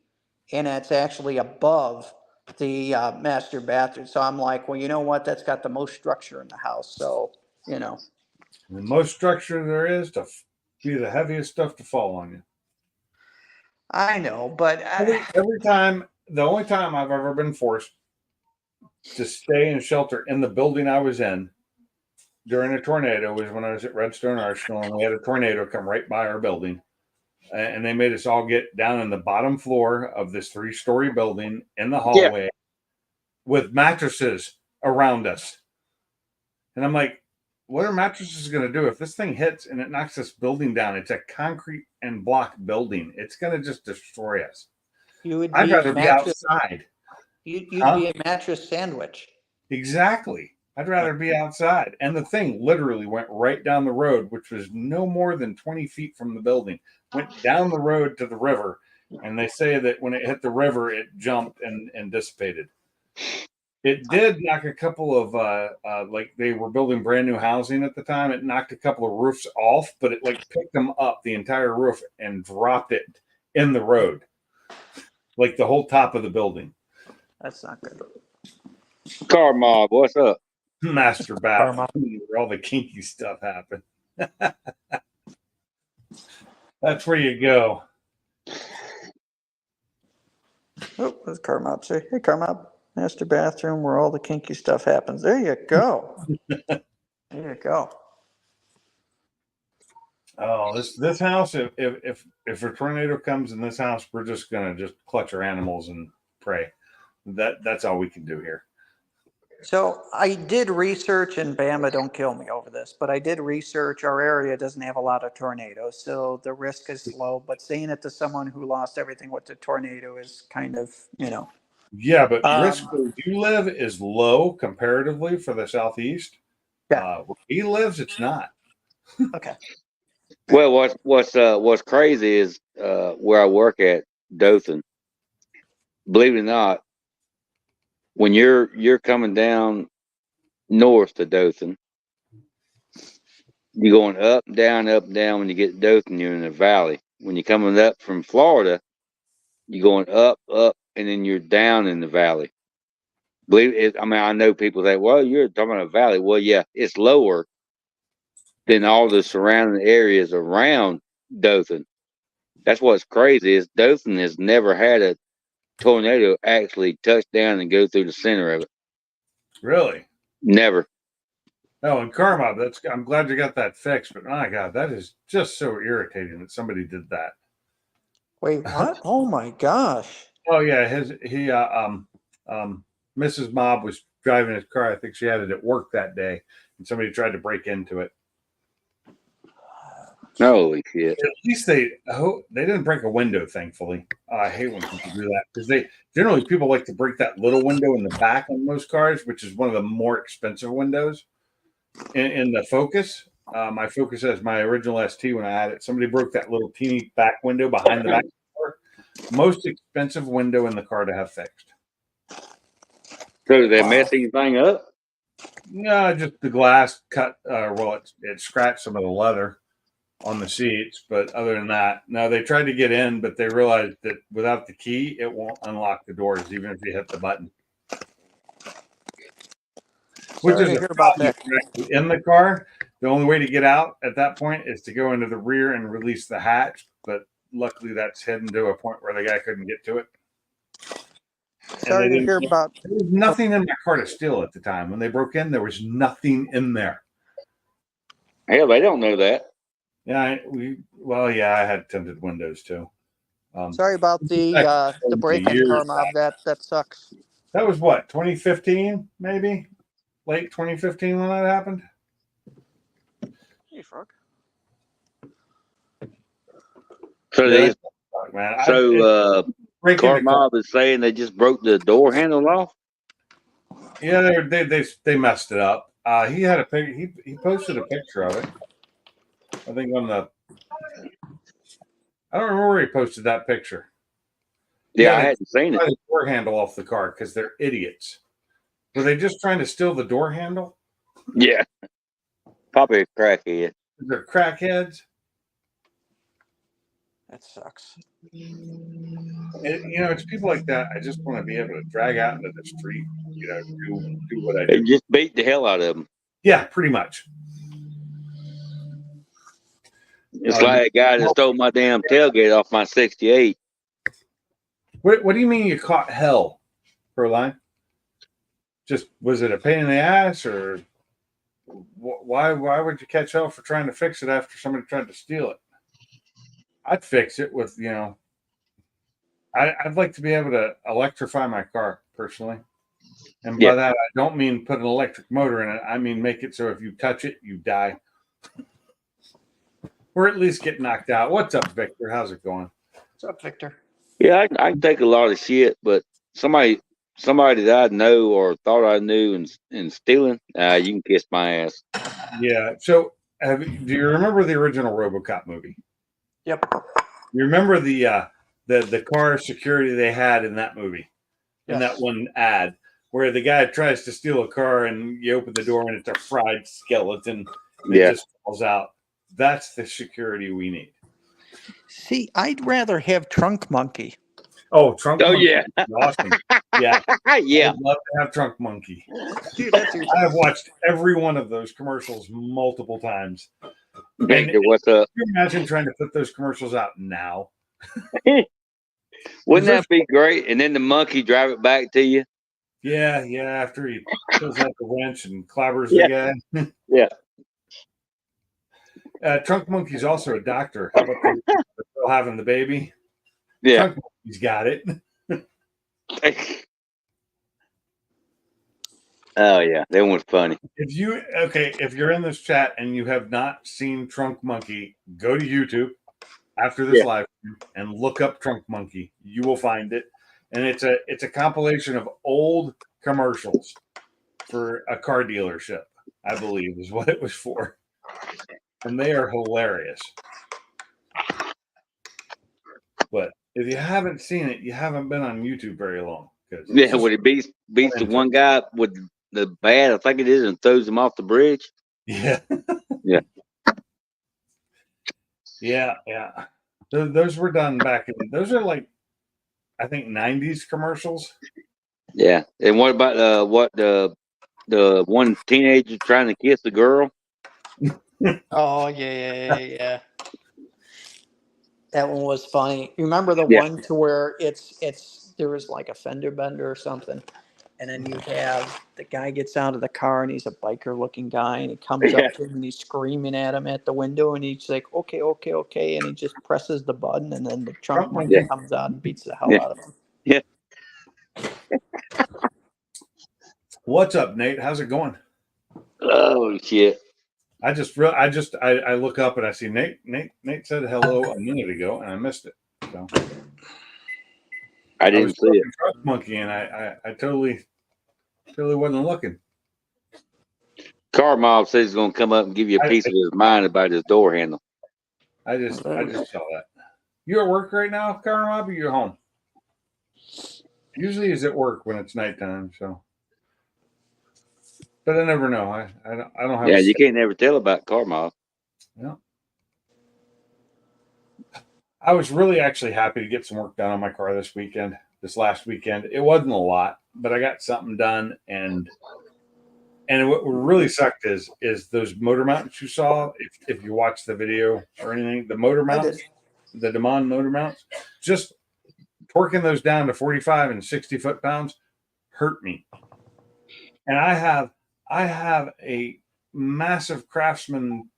and it's actually above the master bathroom. So I'm like, well, you know what? That's got the most structure in the house. So The most structure there is to be the heaviest stuff to fall on you. I know, but Every time, the only time I've ever been forced to stay in shelter in the building I was in during a tornado was when I was at Redstone Arsenal, and we had a tornado come right by our building. And they made us all get down in the bottom floor of this 3-story building in the hallway with mattresses around us. And I'm like, what are mattresses going to do if this thing hits and it knocks this building down? It's a concrete and block building. It's going to just destroy us. I'd rather be outside. You'd be a mattress sandwich. Exactly. I'd rather be outside. And the thing literally went right down the road, which was no more than 20 feet from the building. Went down the road to the river. And they say that when it hit the river, it jumped and dissipated. It did knock a couple of, like they were building brand new housing at the time. It knocked a couple of roofs off, but it like picked them up, the entire roof, and dropped it in the road. Like the whole top of the building. That's not good. Car mob, what's up? Master bathroom, where all the kinky stuff happened. That's where you go. Oh, there's Carmob. Say, hey, Carmob, master bathroom where all the kinky stuff happens. There you go. There you go. Oh, this house, if a tornado comes in this house, we're just gonna just clutch our animals and pray. That's all we can do here. So I did research, and Bama, don't kill me over this, but I did research. Our area doesn't have a lot of tornadoes, so the risk is low. But saying it to someone who lost everything with the tornado is kind of, Yeah, but risk where you live is low comparatively for the southeast. Yeah. Where he lives, it's not. Okay. Well, what's crazy is where I work at Dothan. Believe it or not, when you're coming down north to Dothan, you're going up, down. When you get to Dothan, you're in the valley. When you're coming up from Florida, you're going up, and then you're down in the valley. Believe it. I mean, I know people say, "Well, you're talking about a valley." Well, yeah, it's lower than all the surrounding areas around Dothan. That's what's crazy is Dothan has never had a tornado actually touch down and go through the center of it. Really? Never. Oh, and Carmob, I'm glad you got that fixed, but my God, that is just so irritating that somebody did that. Wait, what? Oh my gosh. Oh yeah, Mrs. Mob was driving his car. I think she had it at work that day, and somebody tried to break into it. Holy shit. At least they didn't break a window, thankfully. I hate when people do that because people like to break that little window in the back on most cars, which is one of the more expensive windows. In the Focus, my Focus has my original ST when I had it. Somebody broke that little teeny back window behind the back door. Most expensive window in the car to have fixed. So did they mess anything up? No, just the glass cut. It scratched some of the leather on the seats, but other than that, no. They tried to get in, but they realized that without the key, it won't unlock the doors, even if you hit the button. Which Sorry is to hear about that. in the car. The only way to get out at that point is to go into the rear and release the hatch. But luckily, that's hidden to a point where the guy couldn't get to it. Sorry to hear about. There was nothing in my car to steal at the time. When they broke in, there was nothing in there. Hell, they don't know that. Yeah, I had tinted windows too. Sorry about the break-in, Carmob. That sucks. That was what, 2015, maybe? Late 2015 when that happened? Hey, Frog. So Yeah, they Car Mob is saying they just broke the door handle off. Yeah, they messed it up. He had he posted a picture of it. I think I don't remember where he posted that picture. Yeah, I hadn't seen it. The door handle off the car because they're idiots. Were they just trying to steal the door handle? Yeah, probably a crackhead. They're crackheads. That sucks. It's people like that. I just want to be able to drag out into the street. Do what I do. They just beat the hell out of them. Yeah, pretty much. It's like a guy that stole my damn tailgate off my 68. What do you mean you caught hell, Proline? Just was it a pain in the ass, or why would you catch hell for trying to fix it after somebody tried to steal it? I'd fix it with I'd like to be able to electrify my car personally, and by that I don't mean put an electric motor in it. I mean make it so if you touch it, you die, or at least get knocked out. What's up, Victor? How's it going? What's up, Victor? Yeah, I can take a lot of shit, but somebody that I know or thought I knew and stealing, you can kiss my ass. Yeah. So, do you remember the original RoboCop movie? Yep. You remember the car security they had in that movie, in that one ad, where the guy tries to steal a car and you open the door and it's a fried skeleton. And it just falls out. That's the security we need. See, I'd rather have Trunk Monkey. Oh, Trunk Monkey. Yeah. Awesome. Yeah. Yeah. I'd love to have Trunk Monkey. Dude, I have watched every one of those commercials multiple times. Victor, what's up? Can you imagine trying to put those commercials out now? Wouldn't that be great? And then the monkey drive it back to you? Yeah, after he pulls out the wrench and clobbers the guy. Yeah. Trunk Monkey's also a doctor. How about still having the baby? Yeah. Trunk Monkey's got it. Oh yeah, that one's funny. If you're in this chat and you have not seen Trunk Monkey, go to YouTube after this live stream and look up Trunk Monkey. You will find it, and it's a compilation of old commercials for a car dealership, I believe, is what it was for, and they are hilarious. But if you haven't seen it, you haven't been on YouTube very long. Yeah, when he beats the one guy with the bat, I think it is, and throws him off the bridge. Yeah. Yeah. Yeah. Those were done back in. Those are like, I think, 90s commercials. Yeah. And what about the one teenager trying to kiss the girl? Oh yeah. That one was funny. You remember the Yeah. one to where it's there was like a fender bender or something, and then you have the guy gets out of the car and he's a biker looking guy and he comes Yeah. up to him and he's screaming at him at the window and he's like, okay, okay, okay, and he just presses the button and then the trunk Trunk monkey monkey. comes out and beats the hell Yeah. out of him. What's up, Nate? How's it going? Oh shit. I look up and I see Nate said hello a minute ago and I missed it. So I I didn't was see it. looking Trunk Monkey and I totally wasn't looking. Car mob says he's gonna come up and give you a piece of his mind about his door handle. I just saw that. You at work right now, Car Mob, or you at home? Usually he's at work when it's nighttime, so. But I never know. I don't have. Yeah, you can't never tell about car mob. Yeah. I was really actually happy to get some work done on my car this last weekend. It wasn't a lot, but I got something done, and what really sucked is those motor mounts you saw. If you watch the video or anything, the motor mounts, the Demond motor mounts, just torquing those down to 45 and 60 foot-pounds hurt me. And I have a massive Craftsman,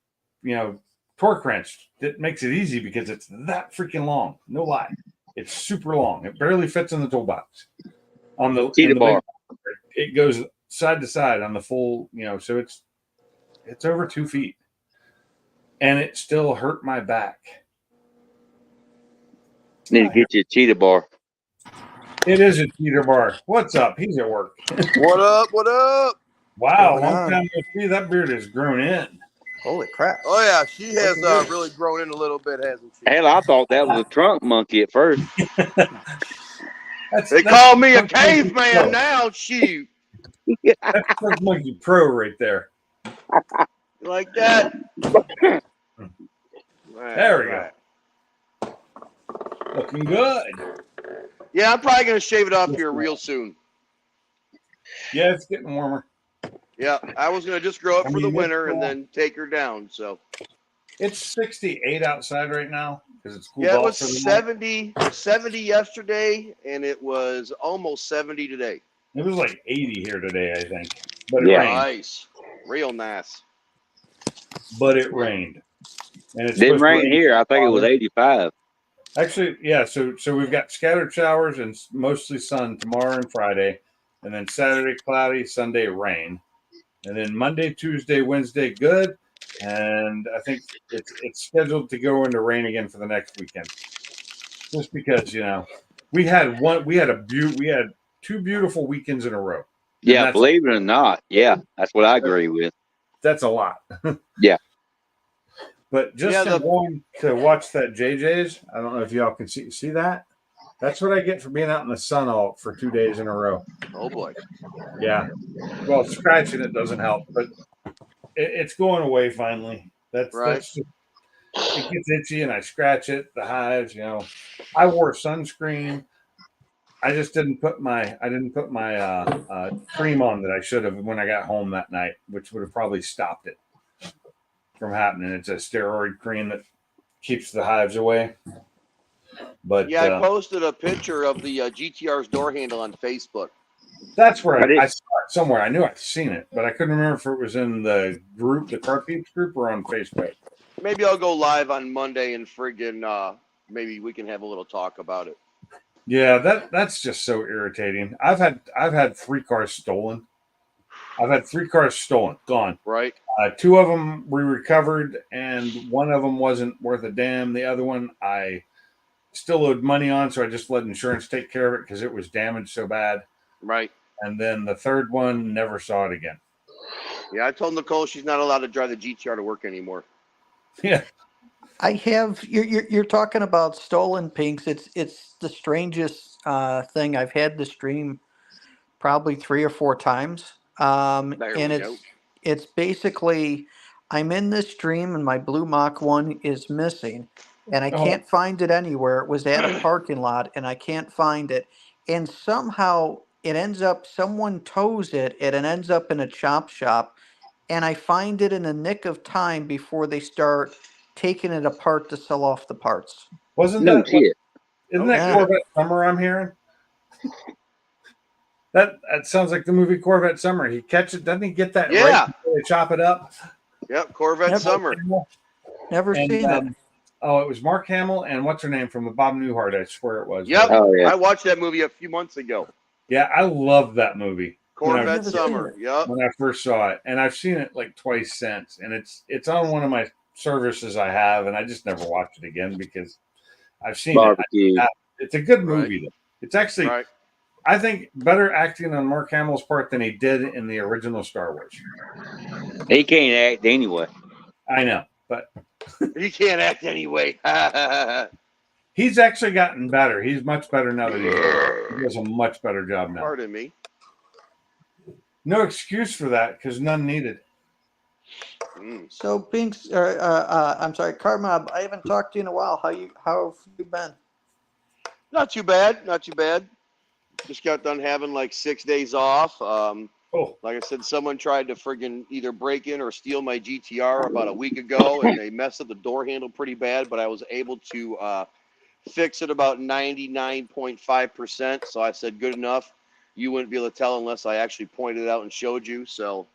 torque wrench that makes it easy because it's that freaking long. No lie. It's super long. It barely fits in the toolbox. On the Cheetah bar. It goes side to side on the full, so it's over 2 feet. And it still hurt my back. Need to get you a cheetah bar. It is a cheater bar. What's up? He's at work. What up? What up? Wow, Going long on? time no see. That beard has grown in. Holy crap. Oh yeah, she has Looking good. really grown in a little bit, hasn't she? Hell, I thought that was a trunk monkey at first. They call me a caveman now. Shoot, That's Trunk Monkey Pro right there. you like that? There we go. Looking good. Yeah, I'm probably gonna shave it off here real soon. Yeah, it's getting warmer. Yeah, I was gonna just grow it I for the mean, winter it's and then take her down. So It's 68 outside right now because it's cooled yeah, it off was for the night. 70 yesterday, and it was almost 70 today. It was like 80 here today, I think. But it Yeah. rained. Nice, real nice. But it rained. And it's Didn't supposed to rain here. I think it was 85. Actually, yeah. So we've got scattered showers and mostly sun tomorrow and Friday, and then Saturday cloudy, Sunday rain, and then Monday, Tuesday, Wednesday good, and I think it's scheduled to go into rain again for the next weekend. Just because we had 2 beautiful weekends in a row. Yeah, that's- believe it or not. Yeah, that's what I agree with. That's a lot. Yeah. But just Yeah, from going to watch that JJ's, I don't know if y'all can see that. That's what I get for being out in the sun for 2 days in a row. Oh boy. Yeah. Well, scratching it doesn't help, but it's going away finally. That's just, it gets itchy and I scratch it. The hives, I wore sunscreen. I just didn't put my cream on that I should have when I got home that night, which would have probably stopped it from happening. It's a steroid cream that keeps the hives away. But Yeah, I posted a picture of the GTR's door handle on Facebook. that's where I I saw it somewhere. I knew I'd seen it, but I couldn't remember if it was in the group, the Car Peeps group, or on Facebook. Maybe I'll go live on Monday and friggin' maybe we can have a little talk about it. Yeah, that's just so irritating. I've had 3 cars stolen. I've had 3 cars stolen, gone. Right? 2 of them we recovered, and one of them wasn't worth a damn. The other one I still owed money on, so I just let insurance take care of it because it was damaged so bad. Right. And then the third one, never saw it again. Yeah, I told Nicole she's not allowed to drive the GTR to work anymore. Yeah. I have you're talking about stolen pinks. It's the strangest thing. I've had the stream probably 3 or 4 times. There And we go. it's basically I'm in this stream and my blue Mach 1 is missing and I Oh. can't find it anywhere. It was at a parking lot and I can't find it. And somehow it ends up someone tows it and it ends up in a chop shop and I find it in a nick of time before they start taking it apart to sell off the parts. Wasn't No that shit. isn't Oh, that yeah. Corvette Summer I'm hearing? That sounds like the movie Corvette Summer. He catches it, doesn't he get that right Yeah. before they chop it up? Yep. Corvette Yep. Summer. Never And seen it. oh, it was Mark Hamill and what's her name from the Bob Newhart? I swear it was. Yep. Oh yeah. I watched that movie a few months ago. Yeah, I love that movie Corvette never seen Summer. it. Yep. when I first saw it, and I've seen it like twice since, and it's on one of my services I have, and I just never watched it again because I've seen Barbecue. it. It's a good Right. movie. Though. It's actually, Right. I think, better acting on Mark Hamill's part than he did in the original Star Wars. He can't act anyway. I know, but He can't act anyway. he's actually gotten better. He's much better now that he's older. He does a much better job now. Pardon me. No excuse for that because none needed. Mm. So, Binks, I'm sorry, Carmob, I haven't talked to you in a while. How have you been? Not too bad. Not too bad. Just got done having like 6 days off. Oh, Like I said, someone tried to friggin' either break in or steal my GTR about a week ago, and they messed up the door handle pretty bad, but I was able to fix it about 99.5%. So I said, good enough. You wouldn't be able to tell unless I actually pointed it out and showed you. So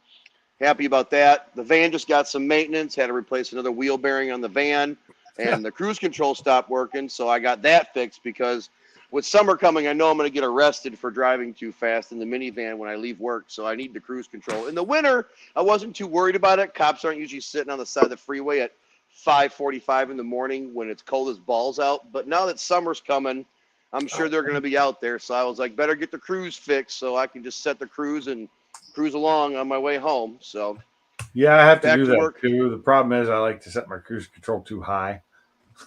happy about that. The van just got some maintenance, had to replace another wheel bearing on the van, and the cruise control stopped working. So I got that fixed because with summer coming, I know I'm going to get arrested for driving too fast in the minivan when I leave work. So I need the cruise control. In the winter, I wasn't too worried about it. Cops aren't usually sitting on the side of the freeway at 5:45 in the morning when it's cold as balls out. But now that summer's coming, I'm sure they're going to be out there. So I was like, better get the cruise fixed so I can just set the cruise and cruise along on my way home. So yeah, I have to Back do to that work. too. The problem is I like to set my cruise control too high.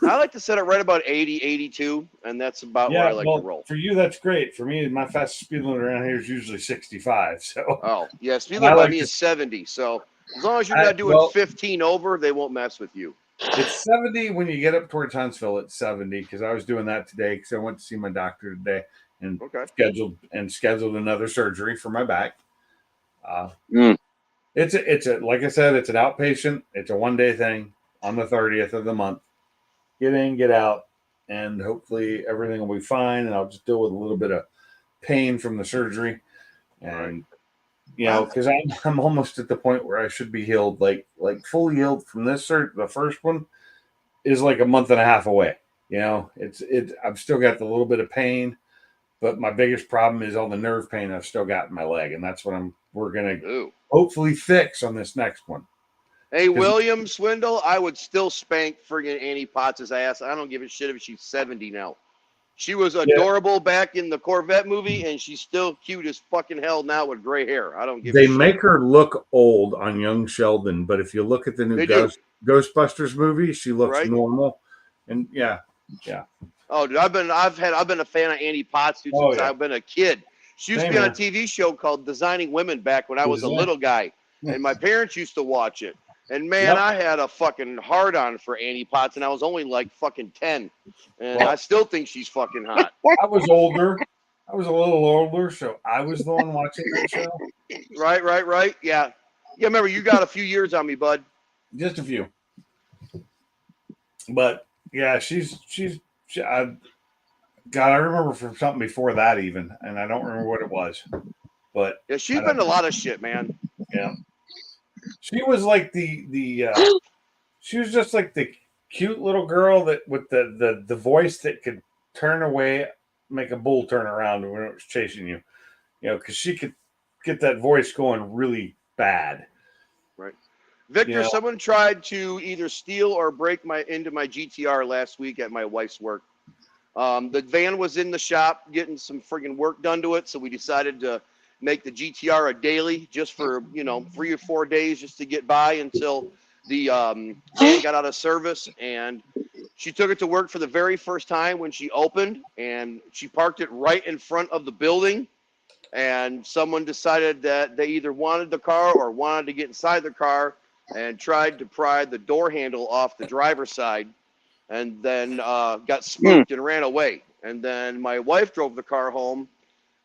I like to set it right about 80, 82, and that's about where I like to roll. For you, that's great. For me, my fastest speed limit around here is usually 65. So Oh, yeah, speed I limit by like me to- is 70. So as long as you're I- not doing well- 15 over, they won't mess with you. it's 70 when you get up towards Huntsville. It's 70 because I was doing that today because I went to see my doctor today and Okay. scheduled another surgery for my back. Mm. It's a like I said, it's an outpatient. It's a 1-day thing on the 30th of the month. Get in, get out, and hopefully everything will be fine. And I'll just deal with a little bit of pain from the surgery, and you know, because I'm almost at the point where I should be healed, like fully healed from this the first one is like a month and a half away. You know, I've still got the little bit of pain, but my biggest problem is all the nerve pain I've still got in my leg, and that's what we're gonna Ooh. hopefully fix on this next one. Hey, William Swindle, I would still spank friggin' Annie Potts' ass. I don't give a shit if she's 70 now. She was adorable back in the Corvette movie, and she's still cute as fucking hell now with gray hair. I don't give a They shit. make her look old on Young Sheldon, but if you look at the new They do. Ghostbusters movie, she looks Right. normal. And yeah. Oh, dude, I've been a fan of Annie Potts dude, since I've been a kid. She used to be on a TV show called Designing Women back when I was a little guy, and my parents used to watch it. And man, I had a fucking hard on for Annie Potts, and I was only like fucking 10, and I still think she's fucking hot. I was older. I was a little older, so I was the one watching that show. Right. Yeah. Remember, you got a few years on me, bud. Just a few. But yeah, God, I remember from something before that even, and I don't remember what it was. But yeah, she's been a lot of shit, man. Yeah, she was like she was just like the cute little girl that with the voice that could turn away, make a bull turn around when it was chasing you. You know, because she could get that voice going really bad. Right. Victor, someone tried to either steal or break into my GTR last week at my wife's work. The van was in the shop getting some friggin' work done to it, so we decided to make the GTR a daily just for 3 or 4 days just to get by until the van got out of service. And she took it to work for the very first time when she opened, and she parked it right in front of the building. And someone decided that they either wanted the car or wanted to get inside the car and tried to pry the door handle off the driver's side, and then got spooked and ran away. And then my wife drove the car home,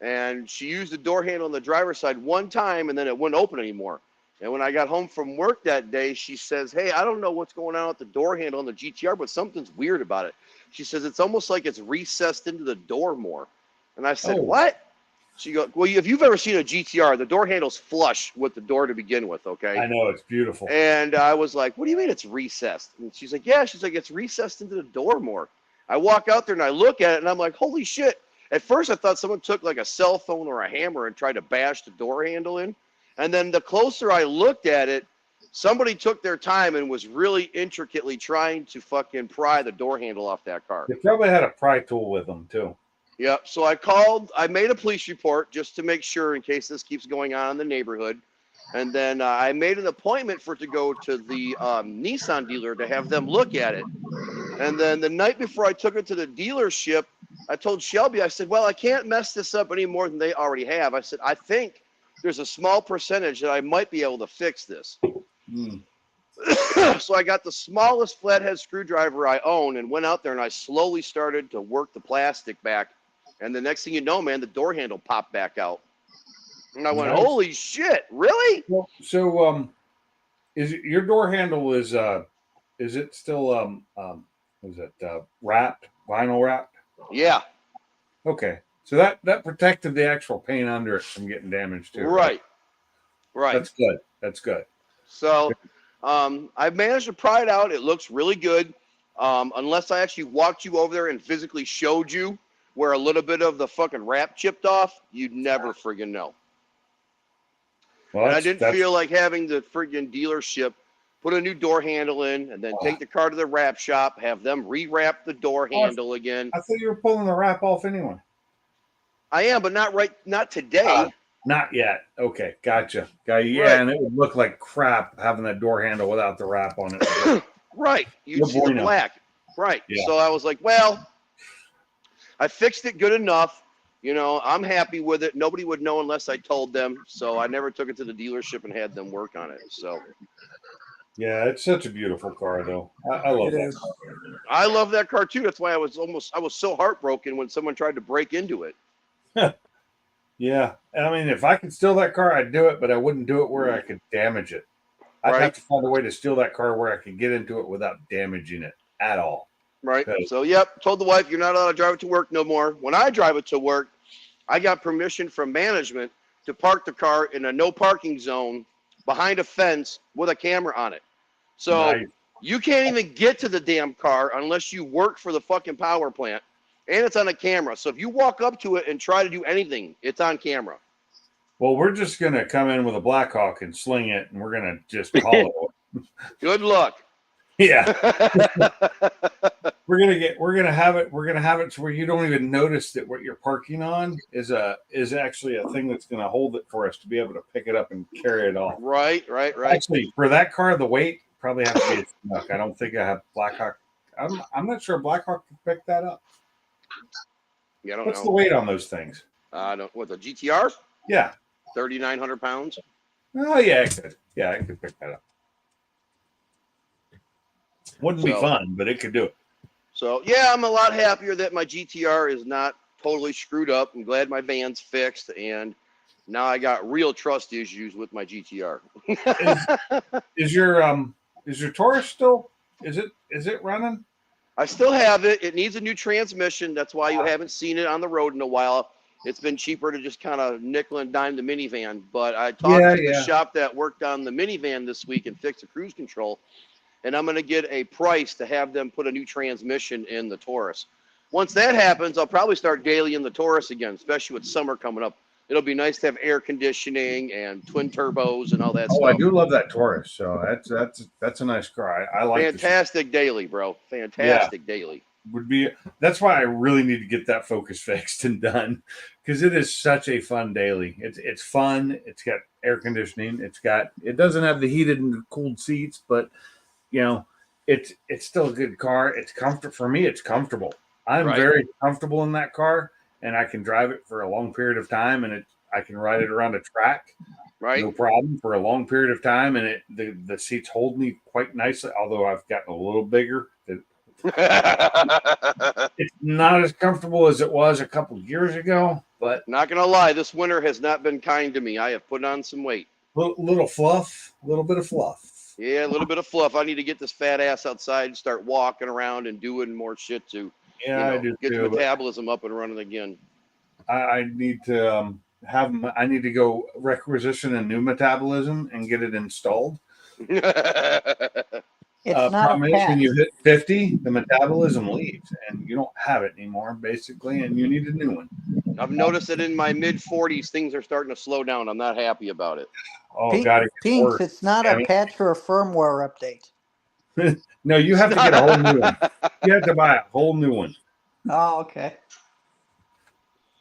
and she used the door handle on the driver's side one time, and then it wouldn't open anymore. And when I got home from work that day, she says, "Hey, I don't know what's going on with the door handle on the GTR, but something's weird about it." She says, "It's almost like it's recessed into the door more." And I said, Oh. "What?" She goes, "Well, if you've ever seen a GTR, the door handle's flush with the door to begin with, okay?" I know, it's beautiful. And I was like, "What do you mean it's recessed?" And she's like, "Yeah." She's like, "It's recessed into the door more." I walk out there and I look at it and I'm like, "Holy shit." At first I thought someone took like a cell phone or a hammer and tried to bash the door handle in. And then the closer I looked at it, somebody took their time and was really intricately trying to fucking pry the door handle off that car. They probably had a pry tool with them too. Yep. So I made a police report just to make sure in case this keeps going on in the neighborhood. And then I made an appointment for it to go to the Nissan dealer to have them look at it. And then the night before I took it to the dealership, I told Shelby, I said, "Well, I can't mess this up any more than they already have." I said, "I think there's a small percentage that I might be able to fix this." Mm. So I got the smallest flathead screwdriver I own and went out there and I slowly started to work the plastic back. And the next thing you know, man, the door handle popped back out. And I went, Nice. "Holy shit, really?" Well, so is it, your door handle is it still is it wrapped, vinyl wrapped? Yeah, Okay. So that protected the actual paint under it from getting damaged too. right. That's good. That's good. So I've managed to pry it out. It looks really good. Unless I actually walked you over there and physically showed you where a little bit of the fucking wrap chipped off, you'd never friggin' know. Well, And I didn't feel like having the friggin' dealership put a new door handle in and then take the car to the wrap shop, have them rewrap the door handle again. I thought you were pulling the wrap off anyway. I am, but not today. Not yet. Okay, gotcha. Yeah, Right. and it would look like crap having that door handle without the wrap on it. Right. You No see the bueno. black. Right. Yeah. So I was like, well, I fixed it good enough. You know, I'm happy with it. Nobody would know unless I told them. So I never took it to the delership and had them work on it. So Yeah, it's such a beautiful car, though. I love It that. is. I love that car too. That's why I was so heartbroken when someone tried to break into it. Yeah, I mean, if I could steal that car, I'd do it, but I wouldn't do it where I could damage it. I'd Right. have to find a way to steal that car where I could get into it without damaging it at all. Right. Okay. So, yep. Told the wife, "You're not allowed to drive it to work no more." When I drive it to work, I got permission from management to park the car in a no parking zone behind a fence with a camera on it. So Nice. you can't even get to the damn car unless you work for the fucking power plant. And it's on a camera. So if you walk up to it and try to do anything, it's on camera. Well, we're just gonna come in with a Blackhawk and sling it, and we're gonna just call it. Good luck. Yeah, we're gonna have it to where you don't even notice that what you're parking on is actually a thing that's gonna hold it for us to be able to pick it up and carry it off. Right. Actually, for that car, the weight probably has to be a Chinook. I don't think I have Blackhawk. I'm not sure Blackhawk can pick that up. Yeah, I don't What's the know. weight on those things? What, the GTR? Yeah. 3,900 pounds. Oh yeah, it could. Yeah, it could pick that up. Wouldn't be So- fun, but it could do it. So yeah, I'm a lot happier that my GTR is not totally screwed up. I'm glad my van's fixed, and now I got real trust issues with my GTR. Is your Taurus still? Is it running? I still have it. It needs a new transmission. That's why you haven't seen it on the road in a while. It's been cheaper to just kind of nickel and dime the minivan. But I talked to the shop that worked on the minivan this week and fixed the cruise control. And I'm going to get a price to have them put a new transmission in the Taurus. Once that happens, I'll probably start daily in the Taurus again, especially with summer coming up. It'll be nice to have air conditioning and twin turbos and all that Oh, stuff. I do love that Taurus. So that's a nice car. I like this. Fantastic daily, bro. Fantastic daily. That's why I really need to get that Focus fixed and done, because it is such a fun daily. It's fun. It's got air conditioning. It doesn't have the heated and cooled seats, but you know, it's still a good car. It's comfortable for me. It's comfortable. I'm Right. very comfortable in that car, and I can drive it for a long period of time, and I can ride it around a track, Right? no problem, for a long period of time, and the seats hold me quite nicely. Although I've gotten a little bigger, it's not as comfortable as it was a couple years ago. But Not gonna lie, this winter has not been kind to me. I have put on some weight. Little fluff, a little bit of fluff. Yeah, a little bit of fluff. I need to get this fat ass outside and start walking around and doing more shit to, Yeah, I do get the too. But metabolism up and running again. I need to I need to go requisition a new metabolism and get it installed. It's not a Problem is, when patch. you hit 50, the metabolism leaves and you don't have it anymore, basically, and you need a new one. I've noticed that in my mid 40s, things are starting to slow down. I'm not happy about it. Oh, God, it gets Pinks, worse. it's not a Damn it. patch or a firmware update. No, you have to get a whole new one. You have to buy a whole new one. Oh, okay.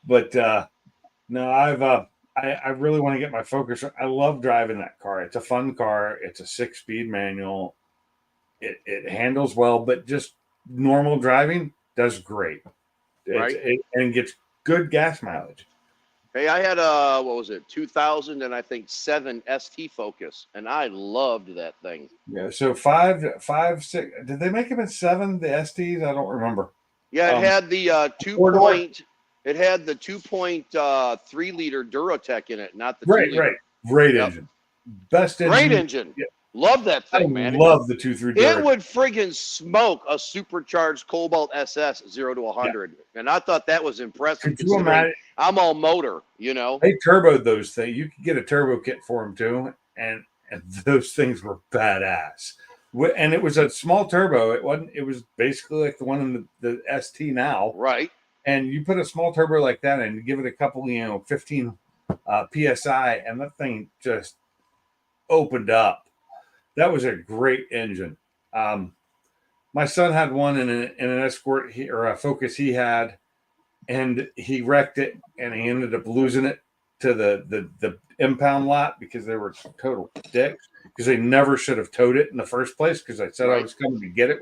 But no, I really want to get my Focus. I love driving that car. It's a fun car. It's a 6-speed manual. It handles well, but just normal driving does great. Right. And gets good gas mileage. Hey, I had what was it, 2000 and I think 7 ST Focus, and I loved that thing. Yeah. So 5, 6. Did they make them in 7? The STs? I don't remember. Yeah, it had the 2 4-door. point. It had the 2.3 liter Duratec in it, not the 2 liter. Right. Great Yep. engine. Best engine. Great engine. Yeah. Love that I thing, man. love the 2.3 It Duracell. would friggin' smoke a supercharged Cobalt SS 0 to 100, and I thought that was impressive. Could you Considering imagine? I'm all motor, you know. They turboed those things. You could get a turbo kit for them too, and those things were badass. And it was a small turbo. It wasn't. It was basically like the one in the ST now. Right. And you put a small turbo like that and give it a couple, 15 psi, and that thing just opened up. That was a great engine. My son had one in an Escort or a Focus he had, and he wrecked it, and he ended up losing it to the impound lot because they were total dicks, because they never should have towed it in the first place, because I said I was coming to get it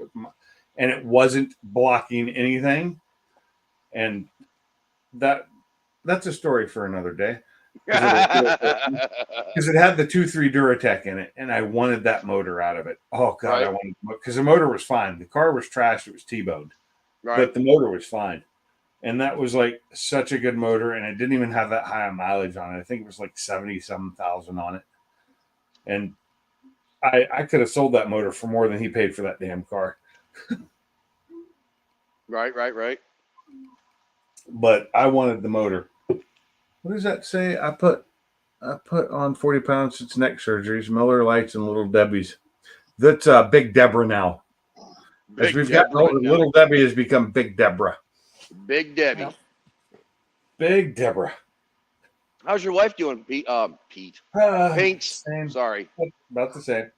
and it wasn't blocking anything. And that's a story for another day. Because it had the 2.3 Duratec in it, and I wanted that motor out of it. Oh God, Right. I wanted, because the motor was fine. The car was trashed; it was T-boned, Right. but the motor was fine, and that was like such a good motor, and it didn't even have that high a mileage on it. I think it was like 70,000 on it, and I could have sold that motor for more than he paid for that damn car. Right. But I wanted the motor. What does that say? I put on 40 pounds since neck surgeries, Miller Lights, and Little Debbie's. That's Big Deborah now. As Big we've Deborah gotten older, now. Little Debbie has become Big Deborah. Big Debbie. Yep. Big Deborah. How's your wife doing, Pete? Pete. Pinks. Same. Sorry. About the same.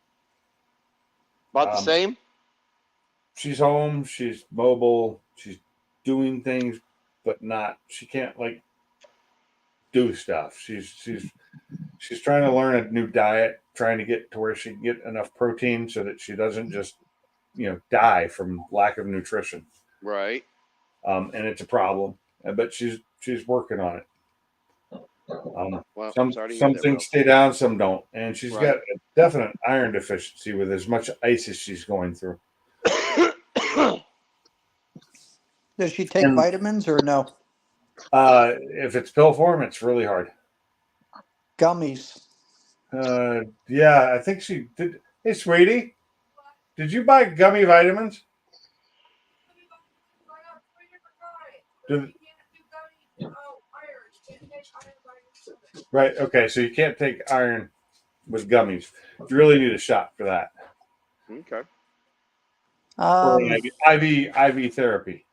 About the same? She's home. She's mobile. She's doing things, but she can't like do stuff. She's trying to learn a new diet, trying to get to where she can get enough protein so that she doesn't just, die from lack of nutrition. Right. And it's a problem, but she's working on it. Well, Some sorry to hear that, things stay down, some don't, and she's Right. got a definite iron deficiency with as much ice as she's going through. Does she take And- vitamins or no? If it's pill form, it's really hard. Gummies. Yeah, I think she did. Hey, sweetie, did you buy gummy vitamins? Right. Okay. So you can't take iron with gummies. You really need a shot for that. Okay. Or an IV therapy.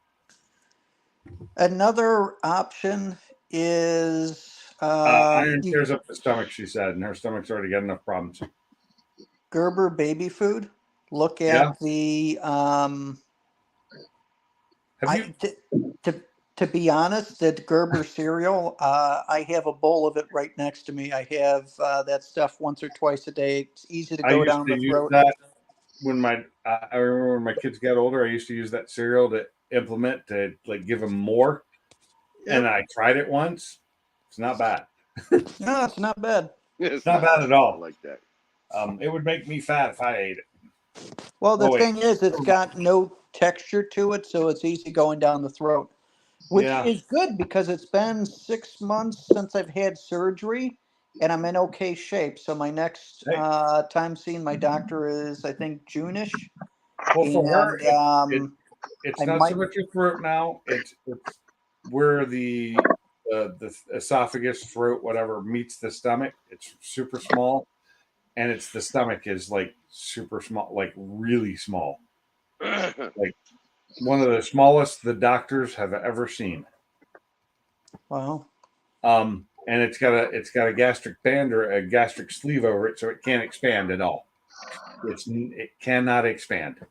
Another option is Iron tears up the stomach, she said, and her stomach's already got enough problems. Gerber baby food. Look at the Have you? to be honest, that Gerber cereal, I have a bowl of it right next to me. I have that stuff once or twice a day. It's easy to I go used down to the use throat. that when I remember when my kids got older. I used to use that cereal to implement to like give them more, and I tried it once. It's not bad. No, it's not bad. It's not bad at all. I like that. It would make me fat if I ate it. Well, the Oh, wait. thing is, it's got no texture to it, so it's easy going down the throat, which Yeah. is good because it's been 6 months since I've had surgery, and I'm in okay shape. So my next Hey. time seeing my doctor is, I think, June-ish. Well, for her, And it's I not so might- much your throat now. It's where the esophagus, throat, whatever meets the stomach. It's super small, and it's the stomach is like super small, like really small, like one of the smallest the doctors have ever seen. Wow. And it's got a gastric band or a gastric sleeve over it, so it can't expand at all. It cannot expand.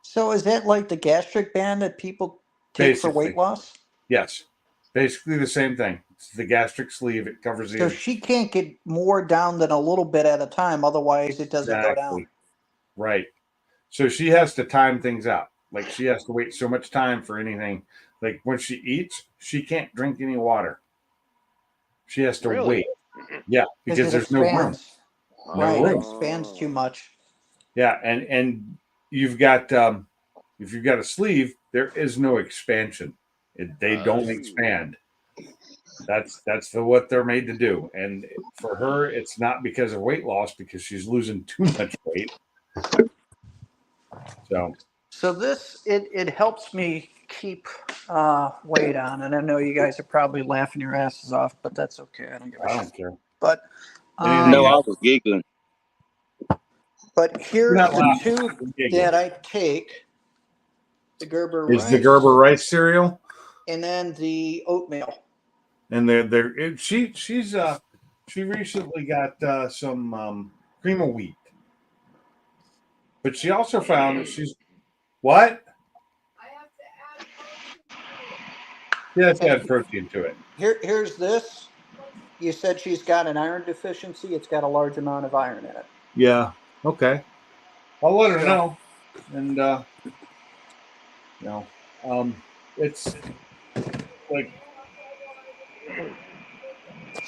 So is that like the gastric band that people take for weight Basically. loss? Yes, basically the same thing. It's the gastric sleeve. It covers the So she can't get more down than a little bit at a time, otherwise it doesn't go down. Right. So she has to time things out. Like she has to wait so much time for anything. Like when she eats, she can't drink any water. She has to Really? wait. Yeah, because it there's no room. expands. Right, room. it expands too much. Yeah, and you've got if you've got a sleeve, there is no expansion. They don't expand. That's what they're made to do. And for her, it's not because of weight loss, because she's losing too much weight. So this it helps me keep weight on, and I know you guys are probably laughing your asses off, but that's okay. I don't give a I shit. don't care. But Anything No, else? I was giggling. but here's Not the laughing, tube I'm giggling. that I take: the Gerber Is rice, the Gerber rice cereal, and then the oatmeal. and she recently got some cream of wheat, but she also found that she's what? She has to add protein to it. Here's this. You said she's got an iron deficiency. It's got a large amount of iron in it. Yeah. Okay. I'll let her So- know, and it's like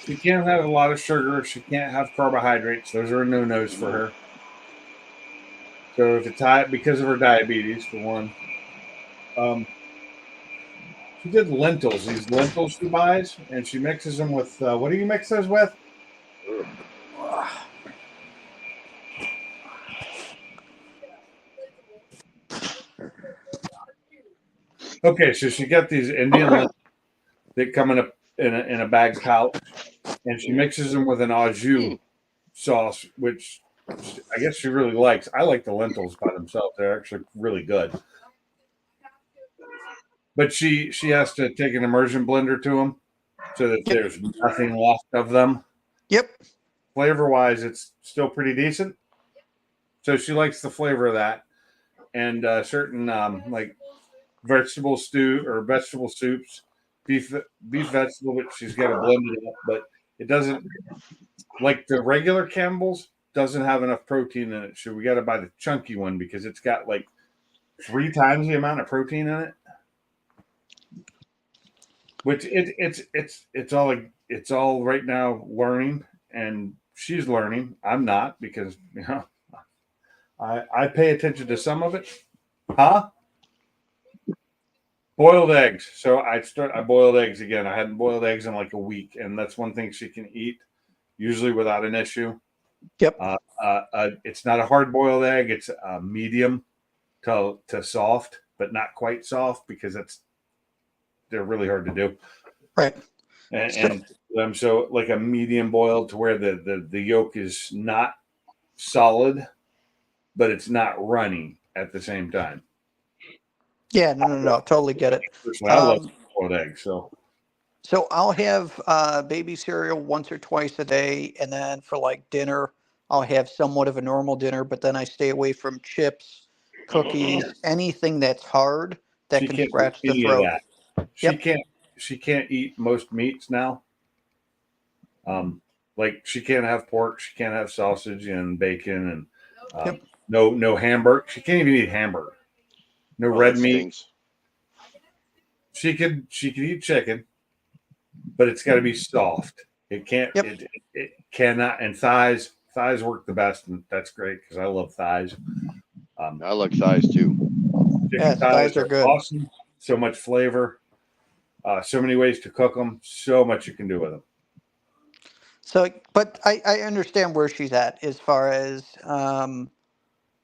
she can't have a lot of sugar. She can't have carbohydrates. Those are no-nos for her. So if it's high because of her diabetes, for one. She did lentils. These lentils she buys, and she mixes them with what do you mix those with? Okay, so she got these Indian lentils that come in a bag pouch, and she mixes them with an au jus sauce, which I guess she really likes. I like the lentils by themselves; they're actually really good. But she has to take an immersion blender to them, so that there's nothing left of them. Yep. Flavor wise, it's still pretty decent. So she likes the flavor of that, and certain like vegetable stew or vegetable soups, beef vegetable, which she's got to blend it up, but it doesn't like the regular Campbell's doesn't have enough protein in it. So we got to buy the chunky one because it's got like 3 times the amount of protein in it. Which it's all right now learning, and she's learning. I'm not, because I pay attention to some of it. Huh? Boiled eggs. So I boiled eggs again. I hadn't boiled eggs in like a week, and that's one thing she can eat, usually without an issue. Yep. It's not a hard boiled egg. It's medium to soft, but not quite soft, because they're really hard to do. Right. And so like a medium boiled to where the yolk is not solid, but it's not runny at the same time. Yeah. No. Totally get it. Personally, I love boiled eggs. So I'll have baby cereal once or twice a day, and then for like dinner, I'll have somewhat of a normal dinner, but then I stay away from chips, cookies, anything that's hard that She can can't scratch do the any of throat. that. Yep. She can't eat most meats now. Like she can't have pork, she can't have sausage and bacon, and no hamburger. She can't even eat hamburger. No red meat. Stinks. She could eat chicken, but it's got to be soft. It can't. Yep. It cannot. And thighs work the best, and that's great because I love thighs. I like thighs too. Chicken thighs are good. Awesome. So much flavor. So many ways to cook them. So much you can do with them. So, but I understand where she's at as far as,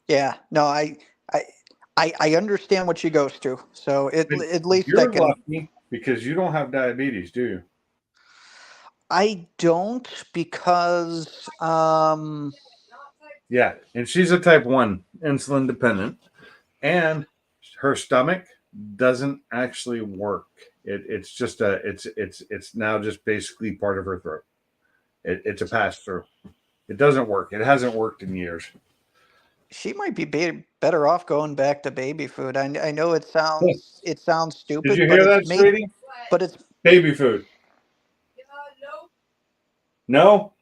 yeah, no, I, I understand what she goes through. So But at least I you're can, lucky because you don't have diabetes, do you? I don't because, Yeah, and she's a type 1 insulin dependent, and her stomach doesn't actually work. It's just it's now just basically part of her throat. It's a pass through. It doesn't work. It hasn't worked in years. she might be better off going back to baby food. I know it Did sounds stupid, you but hear it's that, made, sweetie? but it's, Baby food. No,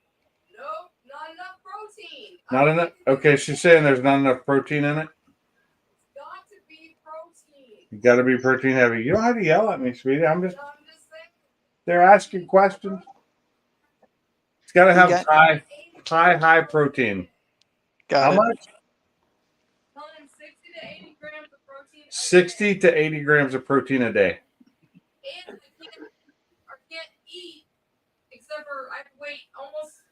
Not enough protein. not enough. Okay, she's saying there's not enough protein in it. It's got to be protein. You got to be protein heavy. You don't have to yell at me, sweetie. I'm just saying. They're asking questions. It's got to You have got- high protein. got How it. much? Telling him 60 to 80 grams of protein. 60 to 80 grams of protein a day. And I can't eat except for I have to wait almost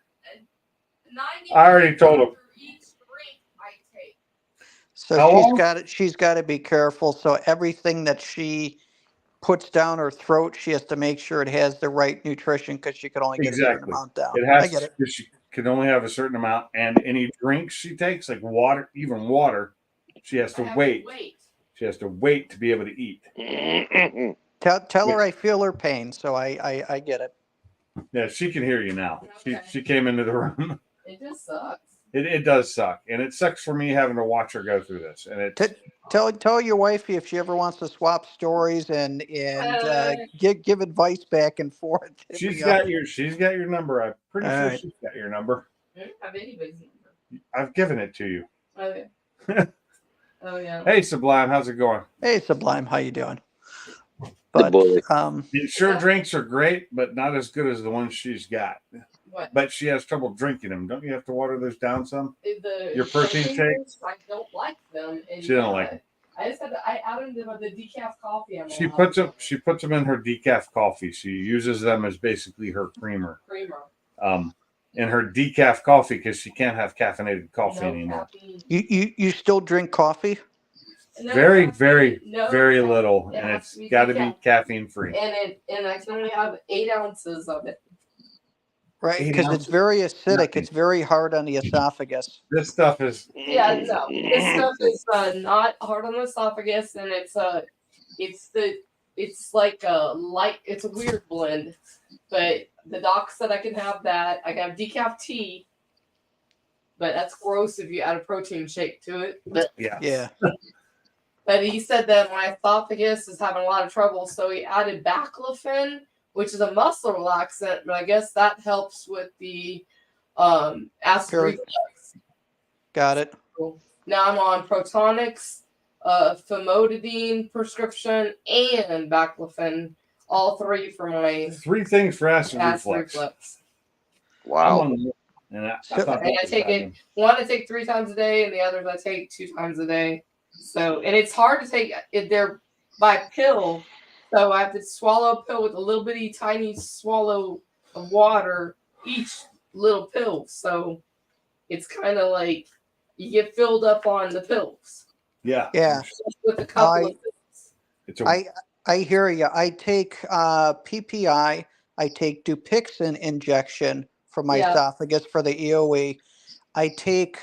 90 I already minutes told him. for each drink I take. So How long? she's got to be careful. So everything that she puts down her throat, she has to make sure it has the right nutrition because she can only get a certain Exactly. amount down. It I has. get it. She can only have a certain amount, and any drinks she takes, like water, even water, she has I to have wait. to wait. She has to wait to be able to eat. Tell her I feel her pain, so I get it. Yeah, she can hear you now. Okay. She came into the room. It just sucks. It does suck, and it sucks for me having to watch her go through this. And it's Tell your wifey if she ever wants to swap stories and give advice back and forth. hit she's me got up. your number. I'm pretty All sure right. she's got your number. I don't have anybody's number. I've given it to you. Okay. Oh yeah. Hey, Sublime, how's it going? Hey Sublime, how you doing? But bully. The Sure drinks are great, but not as good as the ones she's got. What? But she has trouble drinking them. Don't you have to water those down some? Your protein shakes, shakes? I don't like them. And She don't like them. I just had to, I added them with the decaf coffee. She puts them in her decaf coffee. She uses them as basically her creamer. In her decaf coffee because she can't have caffeinated coffee anymore. Caffeine. you still drink coffee? No Very, caffeine. very, No very caffeine. little, It and has it's to be got to be decaf. caffeine free. And I can only have 8 ounces of it. Right, 8 because it's ounces? very acidic. Nothing. It's very hard on the esophagus. This stuff is Yeah, no. This stuff is not hard on the esophagus, and it's like a light. It's a weird blend, but the doc said I can have that. I can have decaf tea, but that's gross if you add a protein shake to it. Yeah. But he said that my esophagus is having a lot of trouble, so he added baclofen, which is a muscle relaxant, but I guess that helps with the acid Very- reflux. Got it. Now I'm on Protonix, famotidine prescription, and baclofen, all 3 for my 3 things for acid acid reflux. reflux. I'm Wow. on- and I So- thought And that I was take it. happening. One I take 3 times a day, and the others I take 2 times a day. So, and it's hard to take it. They're by pill, so I have to swallow a pill with a little bitty tiny swallow of water each little pill. So it's kind of like you get filled up on the pills Yeah. Yeah. with a couple of pills. It's a, I hear you. I take PPI. I take Dupixent injection for my Yeah. esophagus for the EOE. I take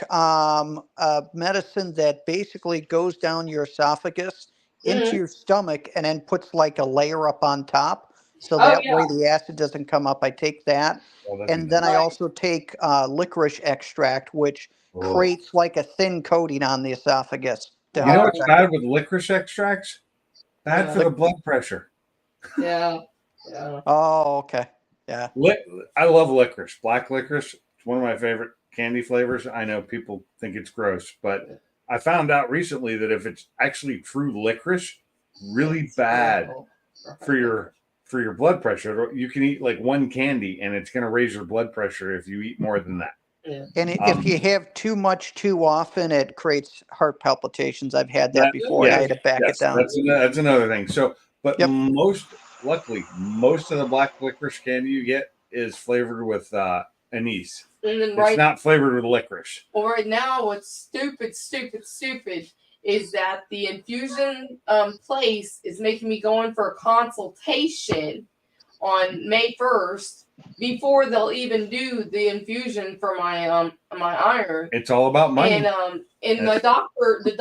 medicine that basically goes down your esophagus into Mhm. your stomach and then puts like a layer up on top. So Oh, that yeah. way the acid doesn't come up. I take that. well, that's And then I Right. also take licorice extract, which Oh. creates like a thin coating on the esophagus. To You help know what's protect bad it. with licorice extracts? Bad for Yeah. the blood pressure. Yeah. Yeah. Oh, okay. Yeah. I love licorice. Black licorice. It's one of my favorite candy flavors. I know people think it's gross, but I found out recently that if it's actually true licorice, really bad for your blood pressure. You can eat like 1 candy and it's going to raise your blood pressure if you eat more than that. And if you have too much too often, it creates heart palpitations. I've had that That- before. And I yes, had to back Yes, it down. that's another thing. So, but Yep. luckily, most of the black licorice candy you get is flavored with anise. And then It's not flavored with licorice. well, right now, what's stupid is that the infusion place is making me go in for a consultation on May 1st before they'll even do the infusion for my my iron. It's all about money. And the doctor did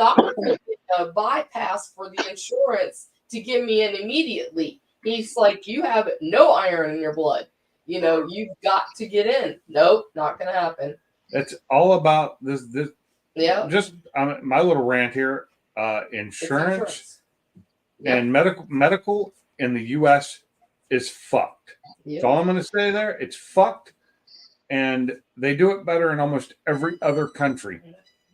a bypass for the insurance to get me in immediately. He's like, you have no iron in your blood. You know, you've got to get in. Nope, not gonna happen. It's all about this. Yeah, Just my little rant here. it's Insurance Yep. and medical in the U.S. is fucked. Yep. That's all I'm going to say there. It's fucked, and they do it better in almost every other country.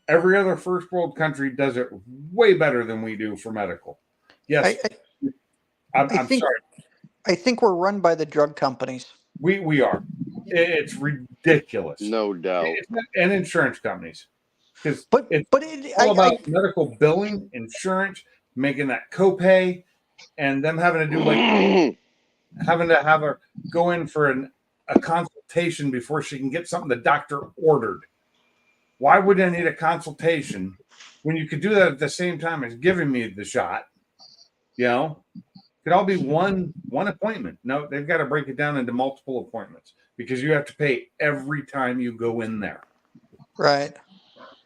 Every other first world country does it way better than we do for medical. Yes, I'm think- sorry. I think we're run by the drug companies. We are. It's ridiculous. No doubt. And insurance companies, because But it's it, all about medical billing, insurance, making that copay, and them having to do like having to have her go in for a consultation before she can get something the doctor ordered. Why would I need a consultation when you could do that at the same time as giving me the shot? You know, it could all be one appointment. No, they've got to break it down into multiple appointments because you have to pay every time you go in there. right.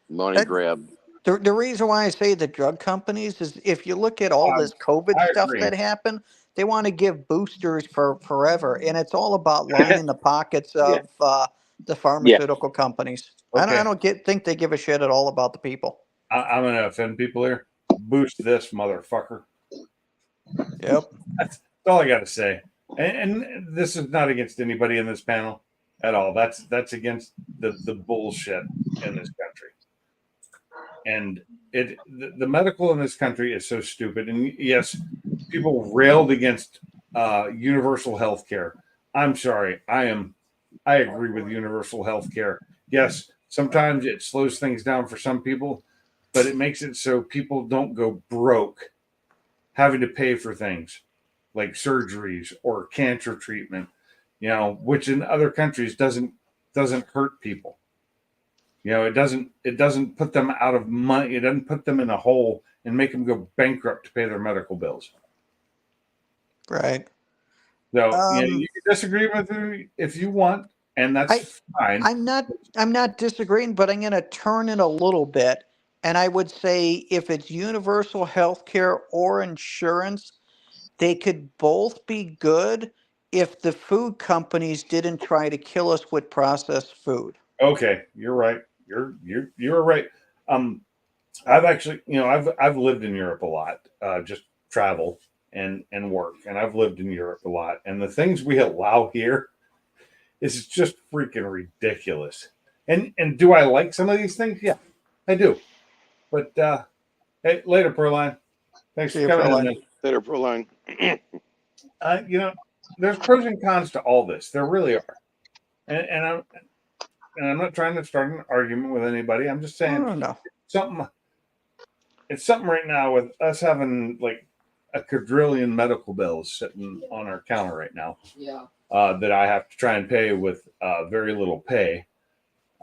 Money That- grab. The reason why I say the drug companies is if you look at all this COVID I stuff agree. that happened, they want to give boosters for forever, and it's all about lining the pockets of the pharmaceutical companies. Okay. I don't think they give a shit at all about the people. I'm going to offend people here. Boost this motherfucker. Yep. That's all I got to say. And this is not against anybody in this panel at all. That's against the bullshit in this country. And the medical in this country is so stupid. And yes, people railed against universal health care. I'm sorry. I agree with universal health care. Yes, sometimes it slows things down for some people, but it makes it so people don't go broke having to pay for things like surgeries or cancer treatment, you know, which in other countries doesn't hurt people. You know, it doesn't put them out of money. It doesn't put them in a hole and make them go bankrupt to pay their medical bills. Right. So you can disagree with me if you want, and that's fine. I'm not disagreeing, but I'm going to turn it a little bit, and I would say if it's universal health care or insurance, they could both be good if the food companies didn't try to kill us with processed food. Okay, you're right. You're right. I've actually, I've lived in Europe a lot, just travel and work, and I've lived in Europe a lot. And the things we allow here is just freaking ridiculous. And do I like some of these things? Yeah, I do. But hey, later, Perline. Thanks See for you, coming in. Perline. man. Better Proline. There's pros and cons to all this. There really are. And I'm not trying to start an argument with anybody. I'm just saying No. it's something right now with us having like a quadrillion medical bills sitting on our counter right now. Yeah. That I have to try and pay with very little pay.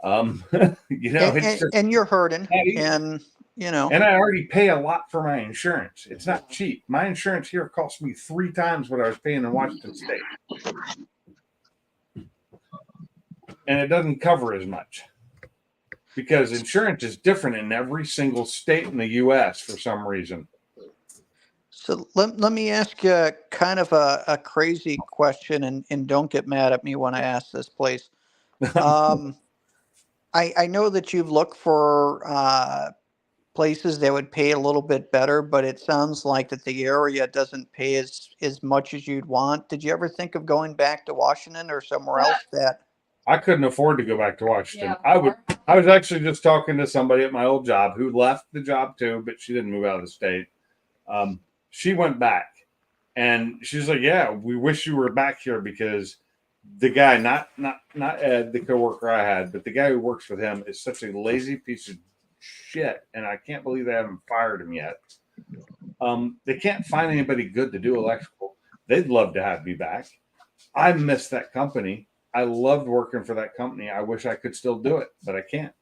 It's just, And you're hurting, Yeah, and and I already pay a lot for my insurance. It's not cheap. My insurance here cost me 3 times what I was paying in Washington State. And it doesn't cover as much because insurance is different in every single state in the U.S. for some reason. So let me ask you kind of a crazy question, and don't get mad at me when I ask this, please. I know that you've looked for places that would pay a little bit better, but it sounds like that the area doesn't pay as much as you'd want. Did you ever think of going back to Washington or somewhere else that? I couldn't afford to go back to Washington. Yeah. I was actually just talking to somebody at my old job who left the job too, but she didn't move out of the state. She went back, and she's like, "Yeah, we wish you were back here because the guy, not Ed, the coworker I had, but the guy who works with him is such a lazy piece of shit, and I can't believe they haven't fired him yet. They can't find anybody good to do electrical. They'd love to have me back. I miss that company. I loved working for that company. I wish I could still do it, but I can't.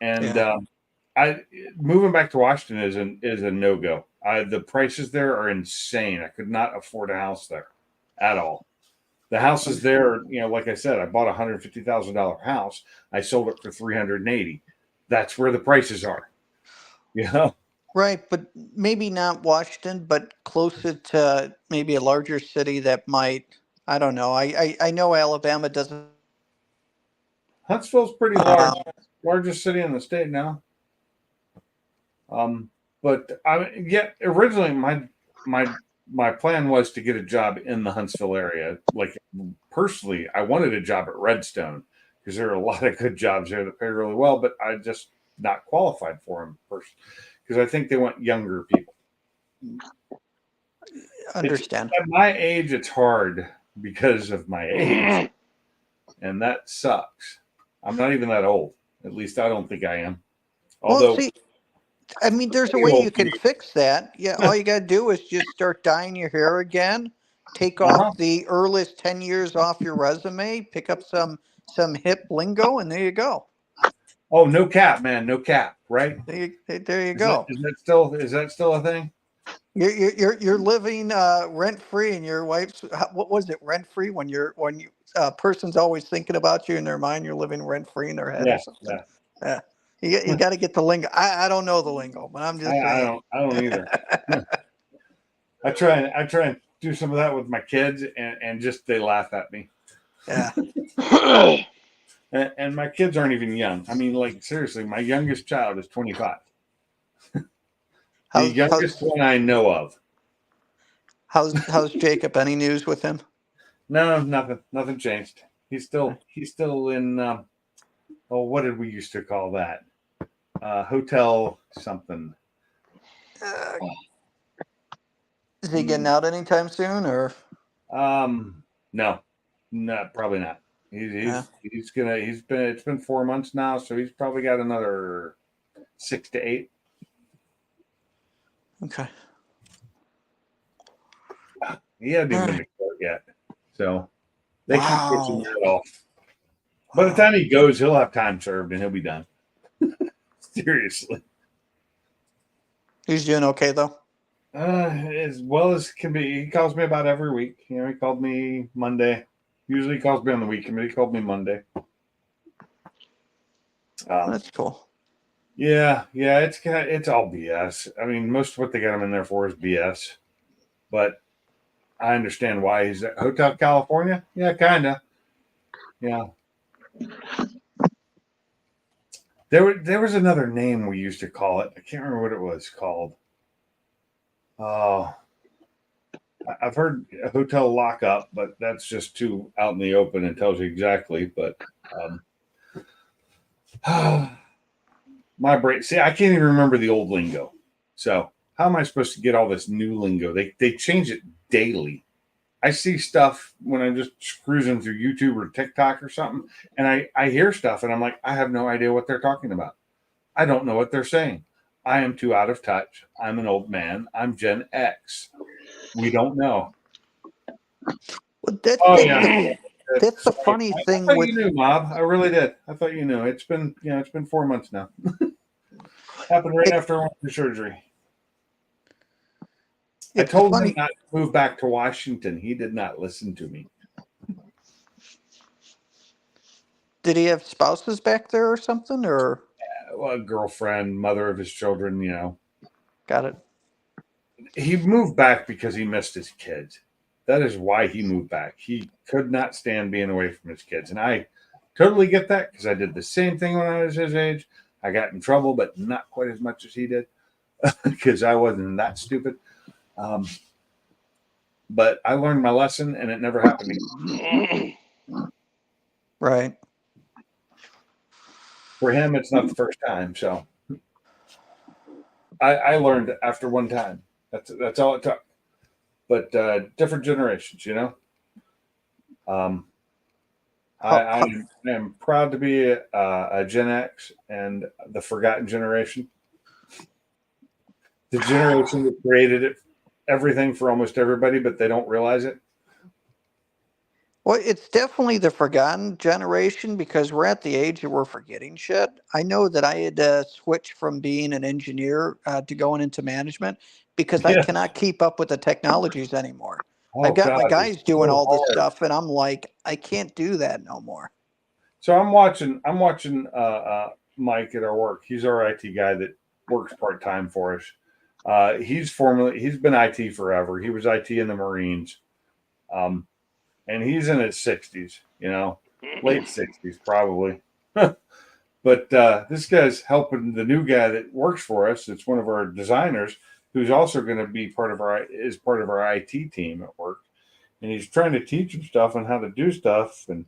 And Yeah. I moving back to Washington is a no go. The prices there are insane. I could not afford a house there at all. The houses there, like I said, I bought $150,000 house. I sold it for 380. That's where the prices are. Right, but maybe not Washington, but closer to maybe a larger city that might. I don't know. I know Alabama doesn't. Huntsville's pretty large, largest city in the state now. But originally my plan was to get a job in the Huntsville area. Like personally, I wanted a job at Redstone because there are a lot of good jobs there that pay really well, but I just not qualified for them first because I think they want younger people. Understand. At my age, it's hard because of my age, and that sucks. I'm not even that old. At least I don't think I am. Although, Well, see, I mean, there's a way you can fix that. Yeah, all you got to do is just start dyeing your hair again. Take off the earliest 10 years off your resume. Pick up some hip lingo, and there you go. oh, no cap, man, no cap, right? There you go. Is that still a thing? You're living rent free, and your wife's what was it, rent free? When you person's always thinking about you in their mind, you're living rent free in their head or something. Yeah. You got to get the lingo. I don't know the lingo, but I'm just saying. I don't either. I try and do some of that with my kids, and just they laugh at me. Yeah. And my kids aren't even young. I mean, like seriously, my youngest child is 25. The youngest one I know of. How's Jacob? Any news with him? No, nothing changed. He's still in. What did we used to call that? Hotel something. Is he getting out anytime soon, or? No, probably not. It's been 4 months now, so he's probably got another 6 to 8. Okay. He hadn't even been to court yet, so they can push him that off. By the time he goes, he'll have time served and he'll be done. Seriously. He's doing okay though. As well as can be. He calls me about every week. He called me Monday. Usually he calls me on the weekend, but he called me Monday. That's cool. Yeah, it's all BS. I mean, most of what they got him in there for is BS. But I understand why he's at Hotel California. Yeah, kinda. Yeah. There was another name we used to call it. I can't remember what it was called. Oh, I've heard a hotel lockup, but that's just too out in the open and tells you exactly. But my brain. See, I can't even remember the old lingo. So how am I supposed to get all this new lingo? They change it daily. I see stuff when I'm just cruising through YouTube or TikTok or something, and I hear stuff, and I'm like, I have no idea what they're talking about. I don't know what they're saying. I am too out of touch. I'm an old man. I'm Gen X. We don't know. Well, that's the funny thing. I thought you knew, Mob. I really did. I thought you knew. It's been 4 months now. Happened right after I went through surgery. I told him not to move back to Washington. He did not listen to me. Did he have spouses back there or something, or a girlfriend, mother of his children? Got it. He moved back because he missed his kids. That is why he moved back. He could not stand being away from his kids, and I totally get that because I did the same thing when I was his age. I got in trouble, but not quite as much as he did because I wasn't that stupid. But I learned my lesson, and it never happened again. Right. For him, it's not the first time. So I learned after one time. That's all it took. But different generations, I am proud to be a Gen X and the forgotten generation. The generation that created everything for almost everybody, but they don't realize it. Well, it's definitely the forgotten generation because we're at the age that we're forgetting shit. I know that I had to switch from being an engineer to going into management because I Yeah. cannot keep up with the technologies anymore. Oh I've got my God, it's guys doing so all this hard. stuff, and I'm like, I can't do that no more. So I'm watching Mike at our work. He's our IT guy that works part time for us. He's been IT forever. He was IT in the Marines. And he's in his 60s, late 60s probably. But this guy's helping the new guy that works for us. It's one of our designers who's also going to be part of our IT team at work, and he's trying to teach him stuff on how to do stuff, and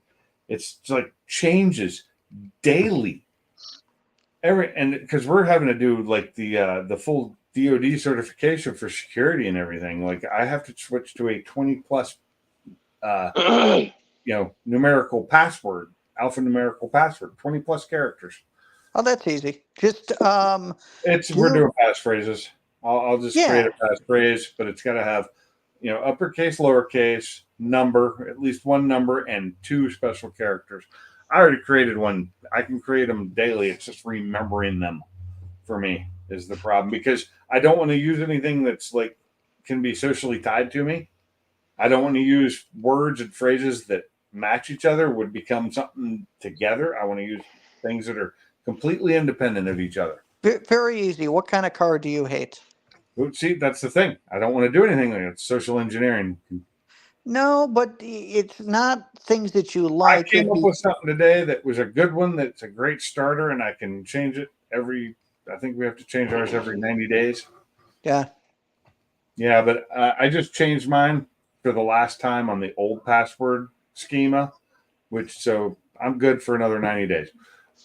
it's like changes daily. And because we're having to do like the full DoD certification for security and everything, like I have to switch to a 20 plus numerical password, alphanumerical password, 20 plus characters. Oh, that's easy. Just We're doing passphrases. I'll just create yeah. a passphrase, but it's got to have, uppercase, lowercase, number, at least one number, and 2 special characters. I already created one. I can create them daily. It's just remembering them for me is the problem because I don't want to use anything that's like can be socially tied to me. I don't want to use words and phrases that match each other would become something together. I want to use things that are completely independent of each other. Very easy. What kind of car do you hate? See, that's the thing. I don't want to do anything like it's social engineering. No, but it's not things that you I like. came up with something today that was a good one. That's a great starter, and I can change it I think we have to change ours every 90 days. Yeah. Yeah, but I just changed mine for the last time on the old password schema, so I'm good for another 90 days.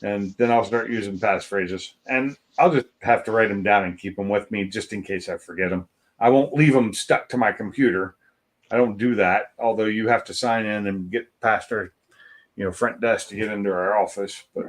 And then I'll start using passphrases. And I'll just have to write them down and keep them with me just in case I forget them. I won't leave them stuck to my computer. I don't do that, although you have to sign in and get past our front desk to get into our office. But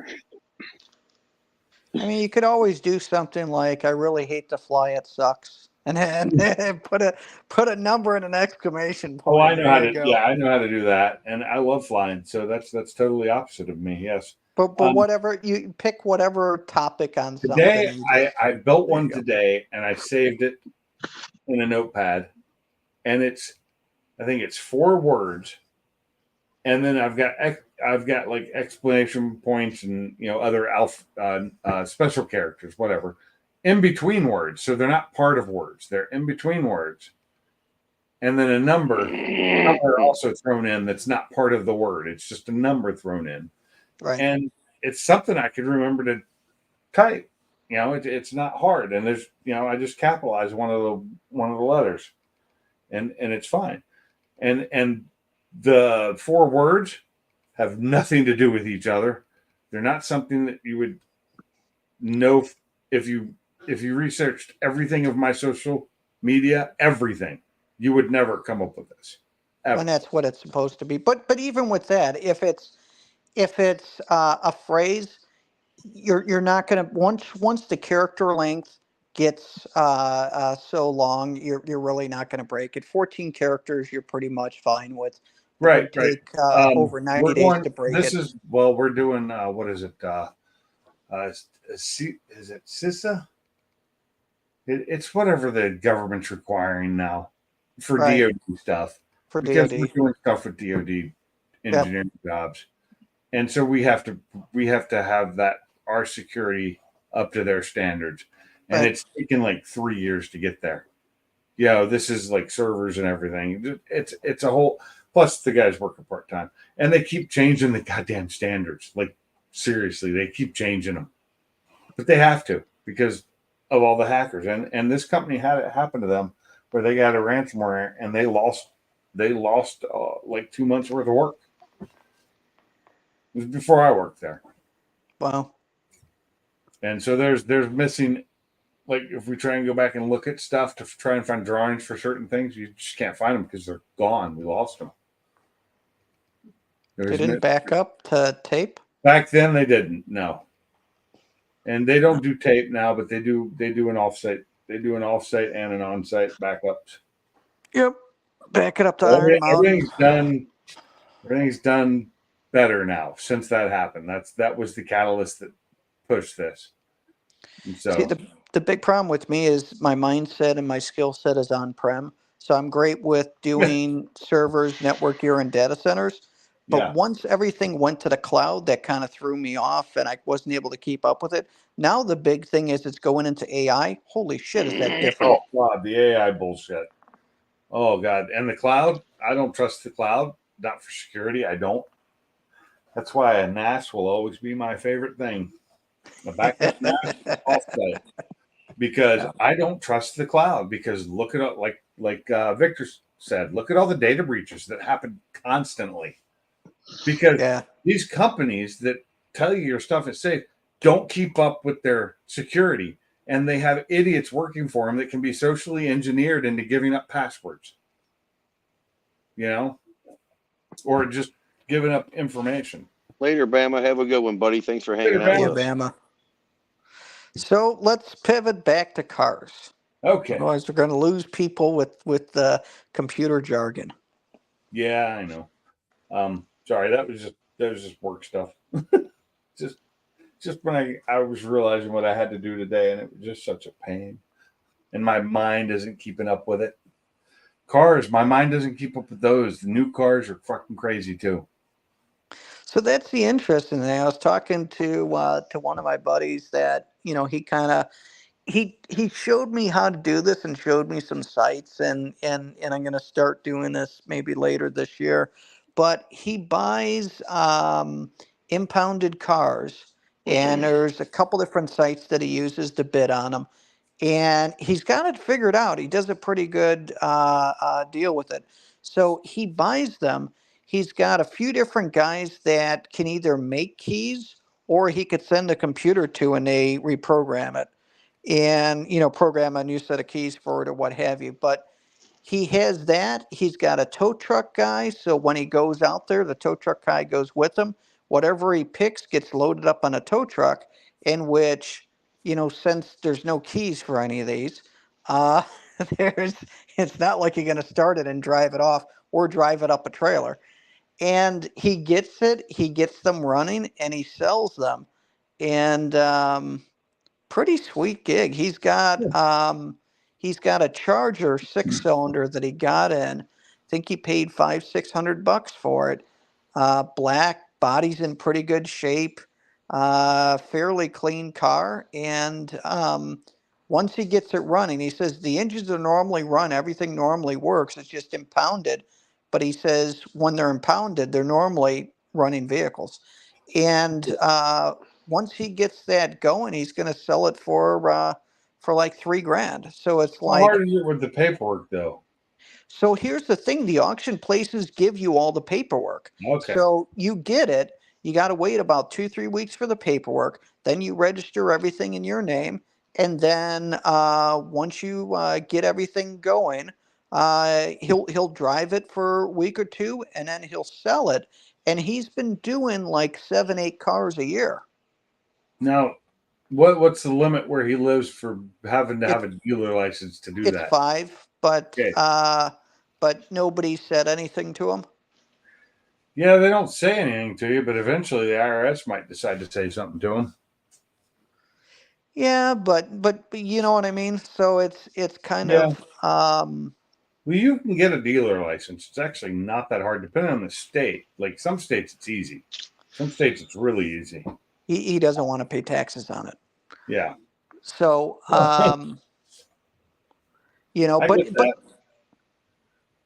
I mean, you could always do something like, "I really hate to fly. It sucks," and then put a number and an exclamation point. I know how There you to. go. Yeah, I know how to do that, and I love flying. So that's totally opposite of me. Yes. But whatever you pick, whatever topic on something. Today, and just- I built there you one go. today, and I saved it in a notepad, and I think it's 4 words, and then I've got like explanation points and other special characters, whatever, in between words. So they're not part of words; they're in between words, and then a number also thrown in that's not part of the word. It's just a number thrown in, Right. and it's something I could remember to type. It's not hard, and there's I just capitalize one of the letters, and it's fine, and the 4 words have nothing to do with each other. They're not something that you would know if you researched everything of my social media, everything. You would never come up with this. Ever. And that's what it's supposed to be. But even with that, if it's a phrase, you're not going to once the character length gets so long, you're really not going to break it. 14 characters, you're pretty much fine with. It Right. would take over 90 days to break it. We're doing what is it? Is it CISA? It's whatever the government's requiring now for Right. DoD stuff. For Because DoD. we're doing stuff with DoD engineering jobs, and so we have to have that our security up to their standards, and Right. it's taken like 3 years to get there. This is like servers and everything. It's a whole. Plus, the guys working part time, and they keep changing the goddamn standards. Like seriously, they keep changing them, but they have to because of all the hackers. And this company had it happen to them where they got a ransomware and they lost like 2 months worth of work. It was before I worked there. Wow. And so there's missing, like if we try and go back and look at stuff to try and find drawings for certain things, you just can't find them because they're gone. We lost them. They didn't back up to tape? Back then they didn't, no. And they don't do tape now, but they do an offsite. They do an offsite and an onsite backups. Yep. Back it up to Iron Mountain. Everything's done Everything's done better now since that happened. That was the catalyst that pushed this. And See, so the big problem with me is my mindset and my skill set is on-prem. So I'm great with doing servers, network gear, and data centers. But yeah. once everything went to the cloud, that kind of threw me off and I wasn't able to keep up with it. Now the big thing is it's going into AI. Holy shit, is that different? Oh God, the AI bullshit. Oh God, and the cloud. I don't trust the cloud. Not for security. I don't. That's why a NAS will always be my favorite thing. A backup NAS offsite. Because I don't trust the cloud. Because look at like Victor said, look at all the data breaches that happen constantly. Because Yeah. these companies that tell you your stuff is safe don't keep up with their security, and they have idiots working for them that can be socially engineered into giving up passwords. You know, or just giving up information. Later, Bama. Have a good one, buddy. Thanks for hanging Later, out Yeah, with us. Bama. So let's pivot back to cars. Okay. Otherwise, we're going to lose people with the computer jargon. Yeah, I know. Sorry, that was just work stuff. just when I was realizing what I had to do today, and it was just such a pain. And my mind isn't keeping up with it. Cars, my mind doesn't keep up with those. The new cars are fucking crazy too. So that's the interesting thing. I was talking to one of my buddies that he showed me how to do this and showed me some sites and I'm going to start doing this maybe later this year. But he buys impounded cars, and there's a couple different sites that he uses to bid on them, and he's got it figured out. He does a pretty good deal with it. So he buys them. He's got a few different guys that can either make keys or he could send a computer to and they reprogram it and program a new set of keys for it or what have you. But he has that. He's got a tow truck guy, so when he goes out there, the tow truck guy goes with him. Whatever he picks gets loaded up on a tow truck, in which, since there's no keys for any of these, uh, there's it's not like you're going to start it and drive it off or drive it up a trailer. And he gets them running, and he sells them. And pretty sweet gig. He's got a Charger 6-cylinder that he got in. I think he paid $500-600 for it. Black, body's in pretty good shape. Fairly clean car. And once he gets it running, he says the engines are normally run, everything normally works. It's just impounded. But he says when they're impounded, they're normally running vehicles. And once he gets that going, he's going to sell it for like $3,000. So it's How like, hard is it with the paperwork though? so here's the thing: the auction places give you all the paperwork. Okay. So you get it. You got to wait about 2-3 weeks for the paperwork. Then you register everything in your name, and then once you get everything going, he'll drive it for a week or two, and then he'll sell it. And he's been doing like 7-8 cars a year. Now, what's the limit where he lives for having to have a dealer license to do It's that? 5, but Okay. but nobody said anything to him. Yeah, they don't say anything to you, but eventually the IRS might decide to say something to him. Yeah, but you know what I mean. So it's kind Yeah. of Well, you can get a dealer license. It's actually not that hard, depending on the state. Like some states, it's easy. Some states, it's really easy. he doesn't want to pay taxes on it. Yeah. So I get that.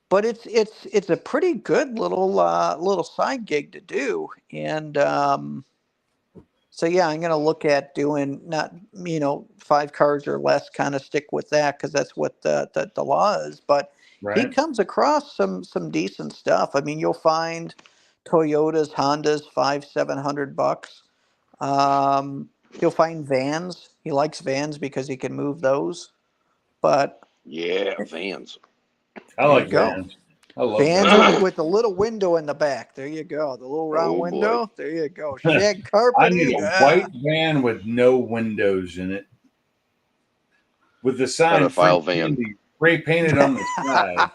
but it's a pretty good little side gig to do. And so yeah, I'm gonna look at doing not 5 cars or less, kind of stick with that because that's what the law is. But he Right. comes across some decent stuff. I mean, you'll find Toyotas, Hondas, $500-700. He'll find vans. He likes vans because he can move those. But Yeah, vans. I there you like go. vans. I love Vans vans. with a little window in the back. There you go. The little round Oh, boy. window. There you go. Shag I carpeting. need a white van with no windows in it, with the sign Pedophile van. spray painted on the side.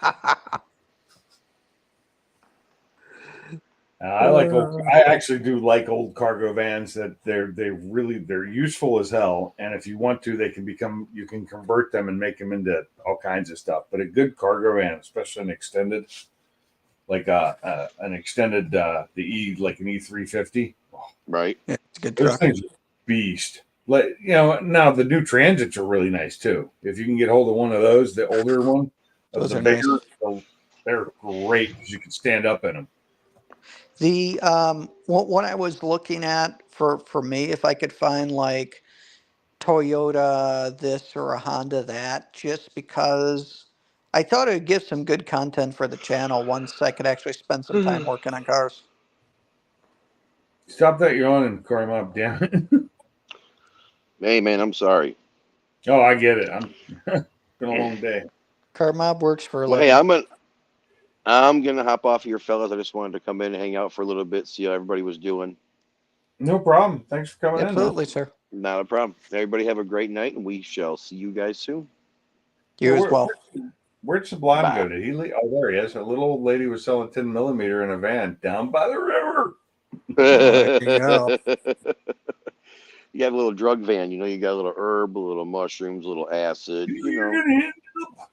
I like old. I actually do like old cargo vans. That they're useful as hell. And if you want to, you can convert them and make them into all kinds of stuff. But a good cargo van, especially an extended, like the like an E350. Right. Yeah, it's a good Those truck. things are beast. Like now the new Transits are really nice too. If you can get hold of one of those, the older one, Those the are nice. bigger, they're great because you can stand up in them. The what I was looking at for me, if I could find like Toyota this or a Honda that, just because I thought it would give some good content for the channel once I could actually spend some time working on cars. Stop that yawn and climb up, damn it. Hey, man, I'm sorry. Oh, I get it. It's been a long day. Car Mob works for a Well, living. hey, I'm gonna hop off here, fellas. I just wanted to come in and hang out for a little bit, see how everybody was doing. No problem. Thanks for coming Absolutely, sir. Not a problem. Everybody have a great night, and we shall see you guys soon. You in. as well. Where'd Sublime Bye. go? Did he leave? Oh, there he is. A little old lady was selling 10mm in a van down by the river. There you go. You have a little drug van, you got a little herb, a little mushrooms, a little acid, You're gonna end up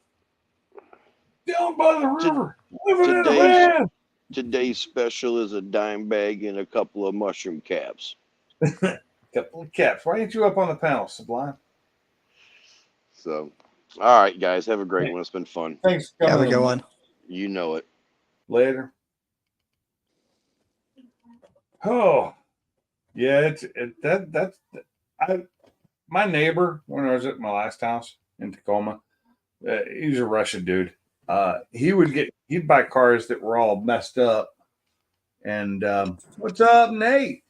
down by the river, living in a today's- van. Today's special is a dime bag and a couple of mushroom caps. Couple of caps. Why ain't you up on the panel, Sublime? So, all right, guys, have a great one. It's been fun. Thanks for Have coming a good in. one. You know it. Later. Oh, yeah. My neighbor, when I was at my last house in Tacoma, he's a Russian dude. He'd buy cars that were all messed up. And what's up, Nate?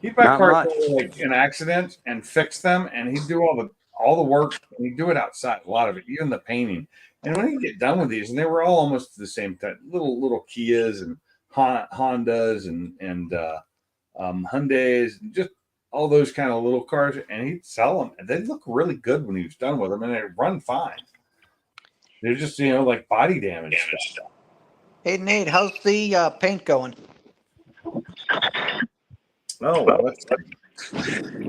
He'd buy Not cars much. that were like in accidents and fix them, and he'd do all the work, and he'd do it outside, a lot of it, even the painting. And when he'd get done with these, and they were all almost the same type, little Kias and Hondas and Hyundais, and just all those kind of little cars, and he'd sell them, and they'd look really good when he was done with them, and they'd run fine. They're just like body damage stuff. Hey Nate, how's the paint going? Oh, let's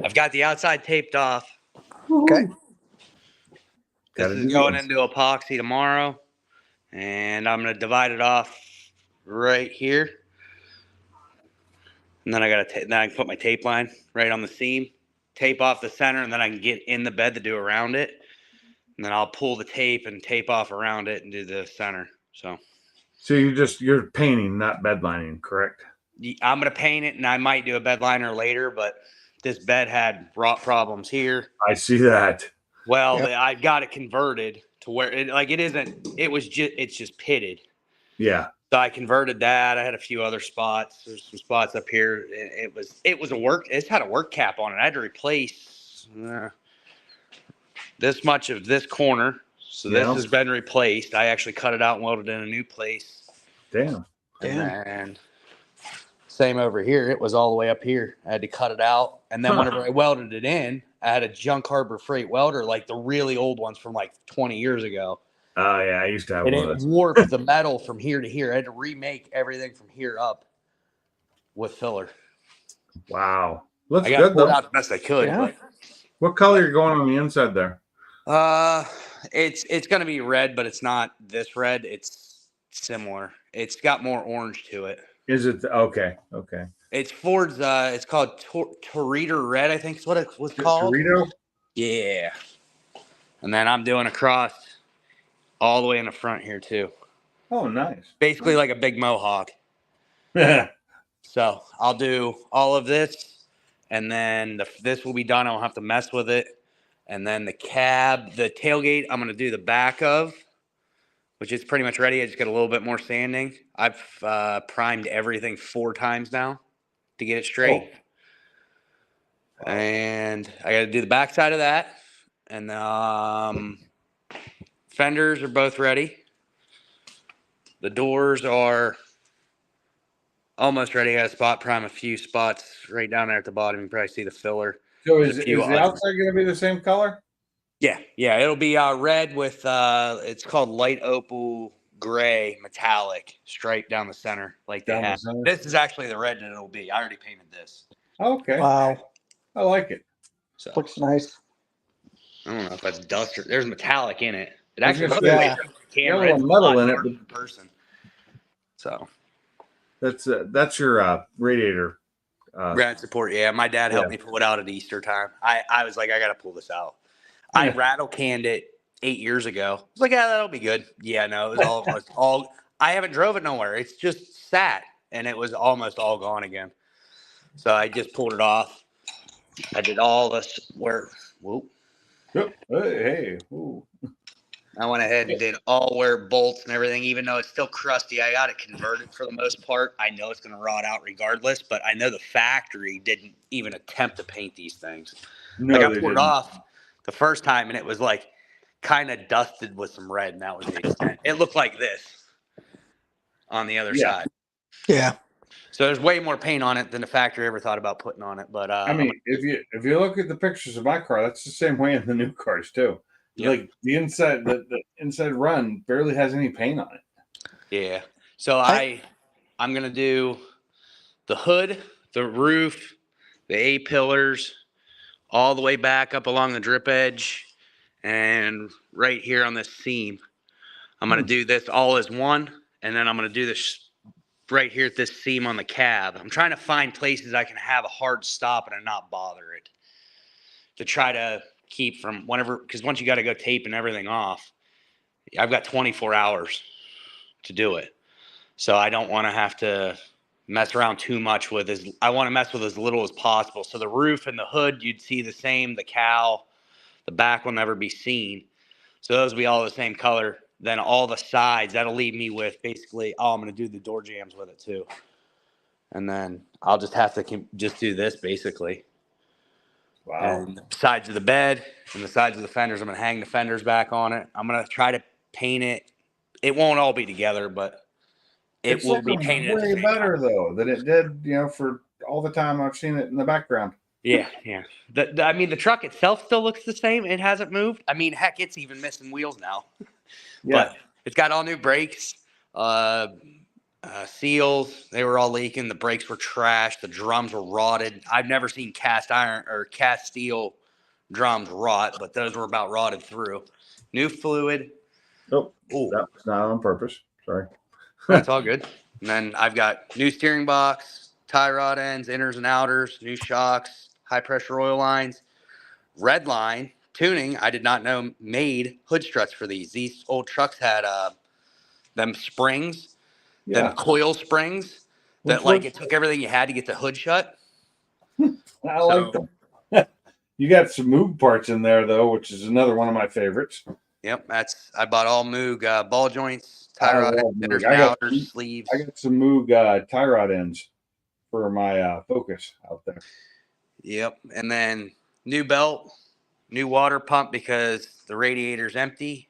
I've got the outside taped off. Okay. This Gotta is do going this. into epoxy tomorrow, and I'm gonna divide it off right here. And then I can put my tape line right on the seam, tape off the center, and then I can get in the bed to do around it. And then I'll pull the tape and tape off around it and do the center. So you're painting, not bedlining, correct? I'm gonna paint it, and I might do a bed liner later, but this bed had rot problems here. I see that. Well, Yep. I've got it converted to where it's just pitted. Yeah. So I converted that. I had a few other spots. There's some spots up here. It's had a work cap on it. I had to replace this much of this corner. So this Yeah. has been replaced. I actually cut it out and welded in a new place. Damn. And same over here. It was all the way up here. I had to cut it out. And then whenever I welded it in, I had a Junk Harbor Freight welder, like the really old ones from like 20 years ago. Oh yeah, I used to have And one of it those. warped the metal from here to here. I had to remake everything from here up with filler. Wow. Looks I got good to pull it though. out the best I could. Yeah. What color are you going on the inside there? But it's gonna be red, but it's not this red. It's similar. It's got more orange to it. Is it okay? Okay. It's Ford's. It's called Torita Red, I think is what it was called. Torito? Yeah. And then I'm doing across all the way in the front here too. Oh, nice. Basically like a big mohawk. Yeah. So I'll do all of this, and then this will be done. I won't have to mess with it. And then the cab, the tailgate, I'm going to do the back of, which is pretty much ready. I just got a little bit more sanding. I've primed everything 4 times now to get it straight. Oh. And I got to do the back side of that. And fenders are both ready. The doors are almost ready. I got to spot prime a few spots right down there at the bottom. You can probably see the filler. So There's is a few the odds. outside going to be the same color? Yeah. It'll be red with it's called light opal gray metallic stripe down the center like they Down the have. center? This is actually the red that it'll be. I already painted this. Okay. Wow, I like it. So looks nice. I don't know if that's dust or there's metallic in it. It I was actually gonna looks say, like yeah. the camera. Yellow It's and a lot metal in it, darker but- in person. So That's your radiator. ground support. Yeah, my dad helped Yeah. me pull it out at Easter time. I was like, I got to pull this out. I Yeah. rattle canned it 8 years ago. I was like, yeah, that'll be good. Yeah, no, it was almost all. I haven't drove it nowhere. It's just sat, and it was almost all gone again. So I just pulled it off. I did all this where. Whoop. Yep. Hey. Ooh. I went ahead and did all wear bolts and everything, even though it's still crusty. I got it converted for the most part. I know it's going to rot out regardless, but I know the factory didn't even attempt to paint these things. No, Like I they poured didn't. off the first time, and it was like kind of dusted with some red, and that was the extent. It looked like this on the other Yeah. side. Yeah. So there's way more paint on it than the factory ever thought about putting on it. But I mean, if you look at the pictures of my car, that's the same way in the new cars too. Yep. Like the inside run barely has any paint on it. yeah. So I'm gonna do the hood, the roof, the A pillars, all the way back up along the drip edge, and right here on this seam. I'm gonna do this all as one, and then I'm gonna do this right here at this seam on the cab. I'm trying to find places I can have a hard stop and not bother it, to try to keep from whenever, because once you got to go taping everything off, I've got 24 hours to do it. So I don't want to have to mess around too much with I want to mess with as little as possible. So the roof and the hood, you'd see the same, the cowl, the back will never be seen. So those will be all the same color. Then all the sides, that'll leave me with basically, I'm going to do the door jambs with it too. And then I'll just have to just do this basically. Wow. And the sides of the bed and the sides of the fenders, I'm going to hang the fenders back on it. I'm going to try to paint it. It won't all be together, but it will be painted at the way same better time. though than it did, for all the time I've seen it in the background. Yeah, yeah. I mean, the truck itself still looks the same. It hasn't moved. I mean, heck, it's even missing wheels now. Yeah. But it's got all new brakes, seals. They were all leaking. The brakes were trashed. The drums were rotted. I've never seen cast iron or cast steel drums rot, but those were about rotted through. New fluid. Nope. Ooh, That was not on purpose. Sorry. that's all good. And then I've got new steering box, tie rod ends, inners and outers, new shocks, high pressure oil lines, red line tuning. I did not know made hood struts for these. These old trucks had them springs, Yeah. them coil springs that Which like ones? it took everything you had to get the hood shut. I like them. You got some Moog parts in there though, which is another one of my favorites. Yep, I bought all Moog ball joints, tie I rod, love inners Moog. and I got- outers, sleeves. I got some Moog tie rod ends for my Focus out there. Yep, and then new belt, new water pump because the radiator's empty.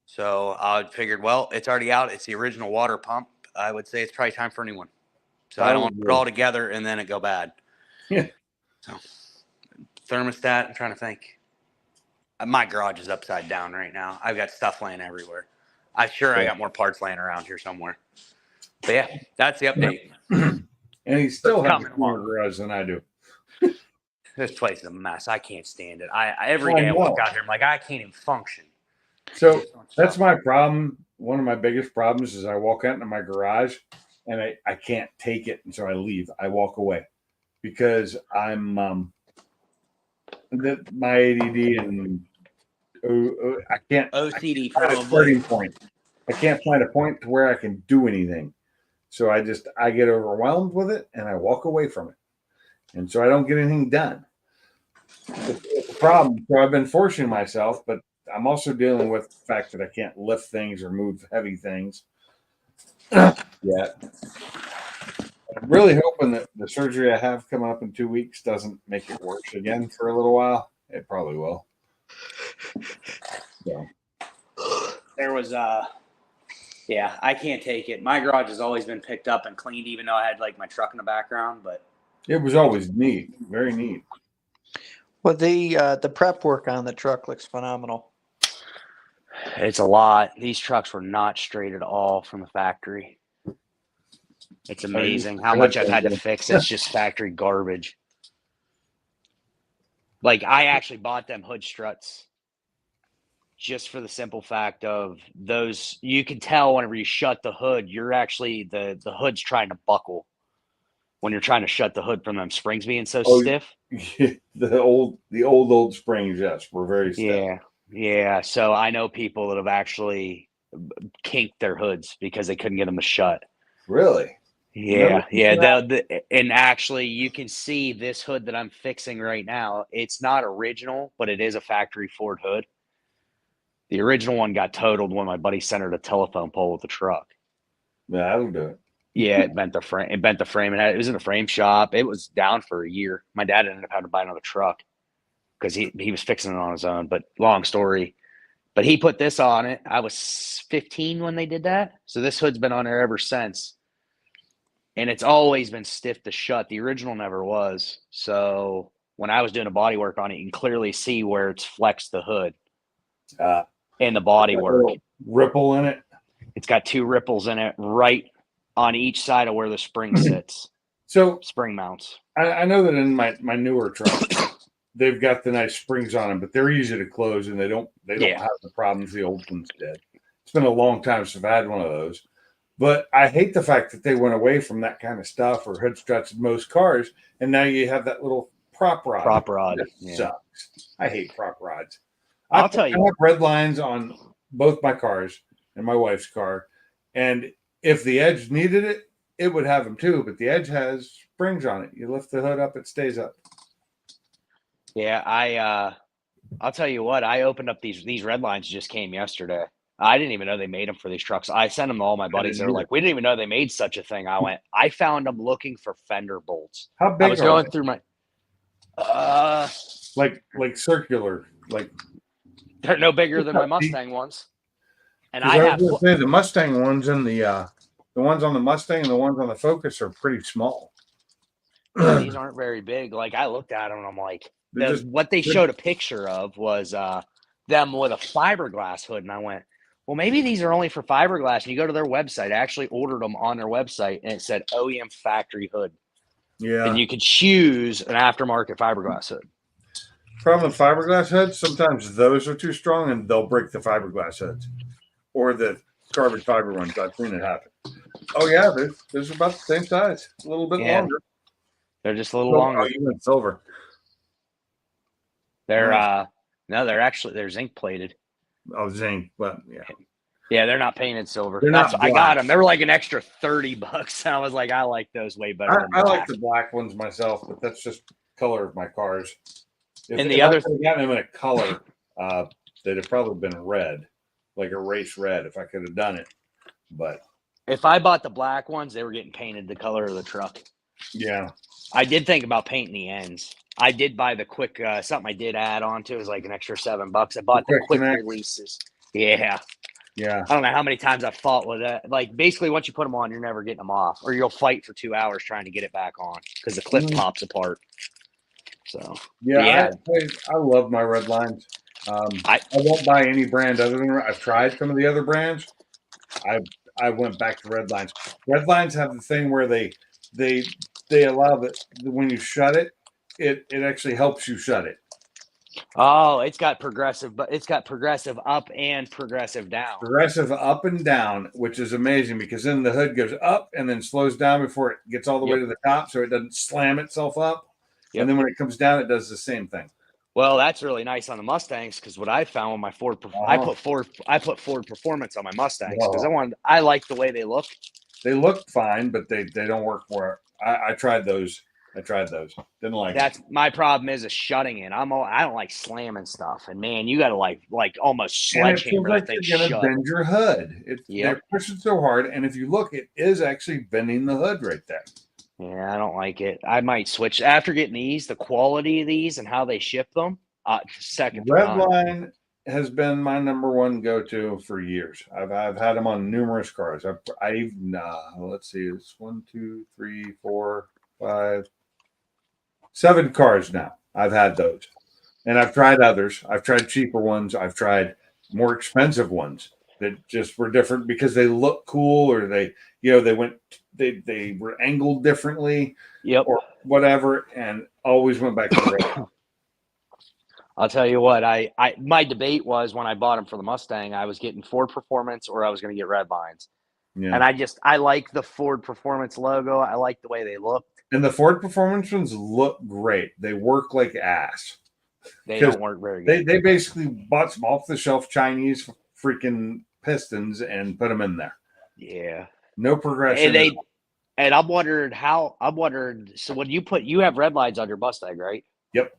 So I figured, well, it's already out. It's the original water pump. I would say it's probably time for a new one. So I don't want to put it all together and then it go bad. Yeah. So thermostat, I'm trying to think. My garage is upside down right now. I've got stuff laying everywhere. I got more parts laying around here somewhere. But yeah, that's the update. And he still has a coming cooler along. garage than I do. This place is a mess. I can't stand it. Every day I walk out here, I'm like, I can't even function. So that's my problem. One of my biggest problems is I walk out into my garage and I can't take it. And so I leave. I walk away because I'm my ADD and I can't OCD find a probably. starting point. I can't find a point to where I can do anything. So I get overwhelmed with it and I walk away from it. And so I don't get anything done. It's a problem. So I've been forcing myself, but I'm also dealing with the fact that I can't lift things or move heavy things yet. I'm really hoping that the surgery I have coming up in 2 weeks doesn't make it worse again for a little while. It probably will. So. There was yeah, I can't take it. My garage has always been picked up and cleaned, even though I had like my truck in the background. But It was always neat, very neat. Well, the prep work on the truck looks phenomenal. It's a lot. These trucks were not straight at all from the factory. It's amazing how much I've had to fix. It's just factory garbage. Like, I actually bought them hood struts just for the simple fact of those. You can tell whenever you shut the hood, you're actually the hood's trying to buckle when you're trying to shut the hood from them springs being so Oh, stiff. the old springs, yes, were very stiff. Yeah. So I know people that have actually kinked their hoods because they couldn't get them to shut. Really? Yeah. Never And actually, you can see this hood that I'm fixing right now. It's not original, but it is a factory Ford hood. The original one got totaled when my buddy centered a telephone pole with the truck. Yeah, that'll do it. Yeah, it bent the frame. It was in the frame shop. It was down for a year. My dad ended up having to buy another truck because he was fixing it on his own. But long story. But he put this on it. I was 15 when they did that. So this hood's been on there ever since. And it's always been stiff to shut. The original never was. So when I was doing a body work on it, you can clearly see where it's flexed the hood in the body work. Ripple in it. It's got 2 ripples in it right on each side of where the spring sits. So Spring mounts. I know that in my newer trucks, they've got the nice springs on them, but they're easy to close and they don't have the problems the old ones did. It's been a long time since I've had one of those. But I hate the fact that they went away from that kind of stuff or hood struts in most cars, and now you have that little prop rod. Prop rod. That Yeah. sucks. I hate prop rods. I'll tell you. I have red lines on both my cars and my wife's car, and if the Edge needed it, it would have them too. But the Edge has springs on it. You lift the hood up, it stays up. Yeah, I'll tell you what. I opened up these red lines just came yesterday. I didn't even know they made them for these trucks. I sent them to all my buddies. They're like, we didn't even know they made such a thing. I found them looking for fender bolts. How big I was are going they? through my. Like circular, like. They're no bigger than my Mustang ones. And 'Cause I I have. was gonna say, the Mustang ones and the ones on the Mustang and the ones on the Focus are pretty small. These aren't very big. Like, I looked at them and I'm like, what they showed a picture of was them with a fiberglass hood, and I went, well, maybe these are only for fiberglass. And you go to their website. I actually ordered them on their website, and it said OEM factory hood, Yeah. and you could choose an aftermarket fiberglass hood. Problem with fiberglass hoods, sometimes those are too strong and they'll break the fiberglass hoods or the carbon fiber ones. I've seen it happen. Oh yeah, they're about the same size, a little bit Yeah. longer. They're just a little Oh, longer. you went silver. They're Nice. no, they're zinc plated. Oh, zinc, but yeah. Yeah, they're not painted silver. They're not I got black. them. They were like an extra $30. I was like, I like those way better than I like black. the black ones myself, but that's just color of my cars. And the other I could have gotten them in a color, they'd have probably been red, like a race red, if I could have done it. But If I bought the black ones, they were getting painted the color of the truck. yeah, I did think about painting the ends. I did buy the quick something I did add on to. It was like an extra $7. I bought the Quick quick Connect. releases. Yeah. yeah. I don't know how many times I fought with that. Like, basically, once you put them on, you're never getting them off, or you'll fight for 2 hours trying to get it back on because the clip pops apart. So Yeah. I love my red lines. I won't buy any brand other than I've tried some of the other brands. I went back to red lines. Red lines have the thing where they allow that when you shut it, it actually helps you shut it. oh, it's got progressive, but it's got progressive up and progressive down. Progressive up and down, which is amazing because then the hood goes up and then slows down before it gets all the way to the top, so it doesn't slam itself up. Yep. And then when it comes down, it does the same thing. Well, that's really nice on the Mustangs because what I found with my Ford, I put Ford Performance on my Mustangs because I like the way they look. They look fine, but they don't work for it. I tried those. Didn't like That's my problem is shutting it. I don't like slamming stuff, and man, you got to like almost it. And it feels sledgehammer like that thing you're gonna shut. bend your hood. They're pushing so hard, and if you look, it is actually bending the hood right there. Yeah, I don't like it. I might switch after getting these. The quality of these and how they ship them. Second to none. Redline has been my number one go-to for years. I've had them on numerous cars. I even let's see, it's 1, 2, 3, 4, 5, 7 cars now. I've had those, and I've tried others. I've tried cheaper ones. I've tried more expensive ones that just were different because they look cool or they were angled differently Yep. or whatever, and always went back to the red. I'll tell you what, my debate was when I bought them for the Mustang, I was getting Ford Performance or I was going to get Red Lines. Yeah. And I like the Ford Performance logo. I like the way they look. And the Ford Performance ones look great. They work like ass. They 'Cause don't work very good. They basically bought some off the shelf Chinese freaking pistons and put them in there. Yeah. No progression. And I'm wondering so when you have red lines on your Mustang, right? Yep.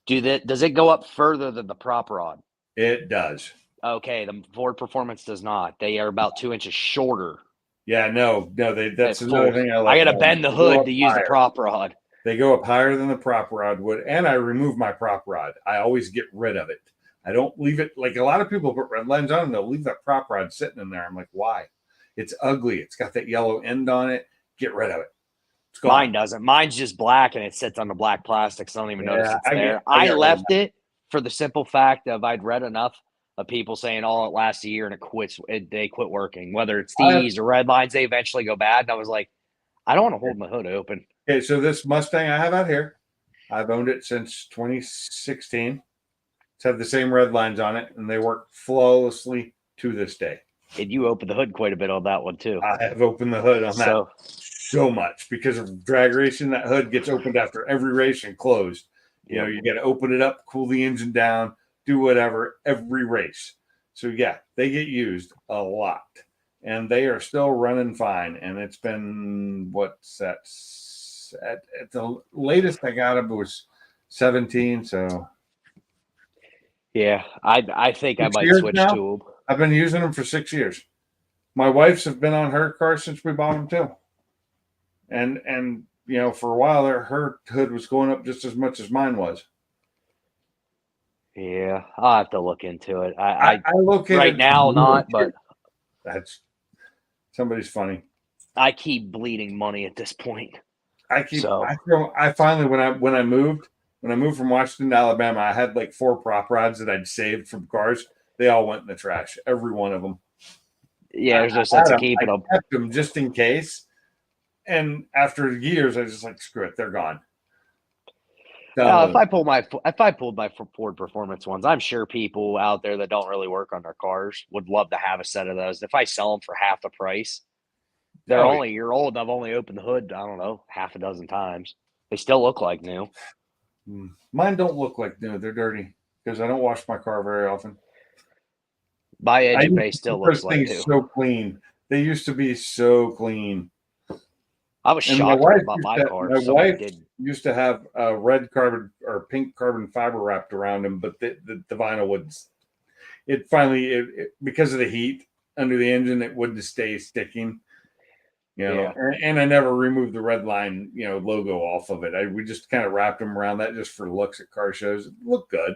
Does it go up further than the prop rod? It does. Okay, the Ford Performance does not. They are about 2 inches shorter. Yeah, no. That's At another full. thing I like. I got to bend the They go hood up to use the higher. prop rod. They go up higher than the prop rod would, and I remove my prop rod. I always get rid of it. I don't leave it like a lot of people put red lines on and they'll leave that prop rod sitting in there. I'm like, why? It's ugly. It's got that yellow end on it. Get rid of it. It's gone. Mine doesn't. Mine's just black and it sits on the black plastic, so I don't even notice Yeah, it's I get- there. I I get rid of left it for the simple fact of I'd read enough of people saying, "Oh, it lasts a year and they quit working." Whether it's these or red lines, they eventually go bad. And I was like, I don't want to hold my hood open. Okay, so this Mustang I have out here, I've owned it since 2016. It's had the same red lines on it, and they work flawlessly to this day. And you opened the hood quite a bit on that one too. I have opened the hood on So that so much because of drag racing. That hood gets opened after every race and closed. You know, you got to open it up, cool the engine down, do whatever every race. So yeah, they get used a lot, and they are still running fine. And it's been what's that? At the latest I got it was 17. So yeah, I think I 6 might years switch now? to them. I've been using them for 6 years. My wife's have been on her car since we bought them too. And you know, for a while there, her hood was going up just as much as mine was. Yeah, I'll have to look into it. I located right now not, but that's somebody's funny. I keep bleeding money at this point. So- I finally when I moved from Washington to Alabama, I had like 4 prop rods that I'd saved from cars. They all went in the trash, every one of them. Yeah, there's no I sense had of keeping them. I kept them just in case. And after years, I just like screw it, they're gone. Done If with I pulled my Ford Performance ones, I'm sure people out there that don't really work on their cars would love to have a set of those. If I sell them for half the price, they're Oh, only a year old. I've only opened the hood, I don't know, half a dozen times. They still look like new. it. Mine don't look like new; they're dirty because I don't wash my car very often. My I engine used bay to still keep looks those like things new. so clean. They used to be so clean. I was And my shocked when I wife bought used my to- car. my Somebody wife- did. Used to have a red carbon or pink carbon fiber wrapped around them, but the vinyl would. It finally because of the heat under the engine, it wouldn't stay sticking. You know, Yeah. and I never removed the red line, logo off of it. We just kind of wrapped them around that just for looks at car shows. It looked good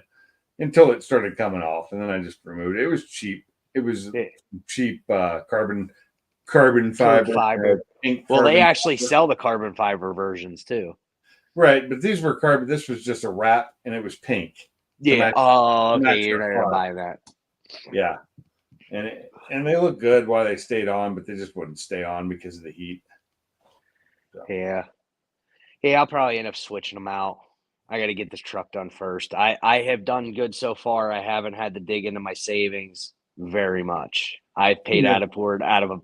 until it started coming off, and then I just removed it. It was cheap. It was Yeah. cheap carbon fiber. Pink Well, they carbon actually fiber. sell the carbon fiber versions too. Right, but these were carbon. This was just a wrap, and it was pink. Yeah. match- Oh, match okay. You're your not gonna car. buy that. Yeah, and they look good while they stayed on, but they just wouldn't stay on because of the heat. Yeah. Yeah, I'll probably end up switching them out. I got to get this truck done first. I have done good so far. I haven't had to dig into my savings very much. I've paid Yeah.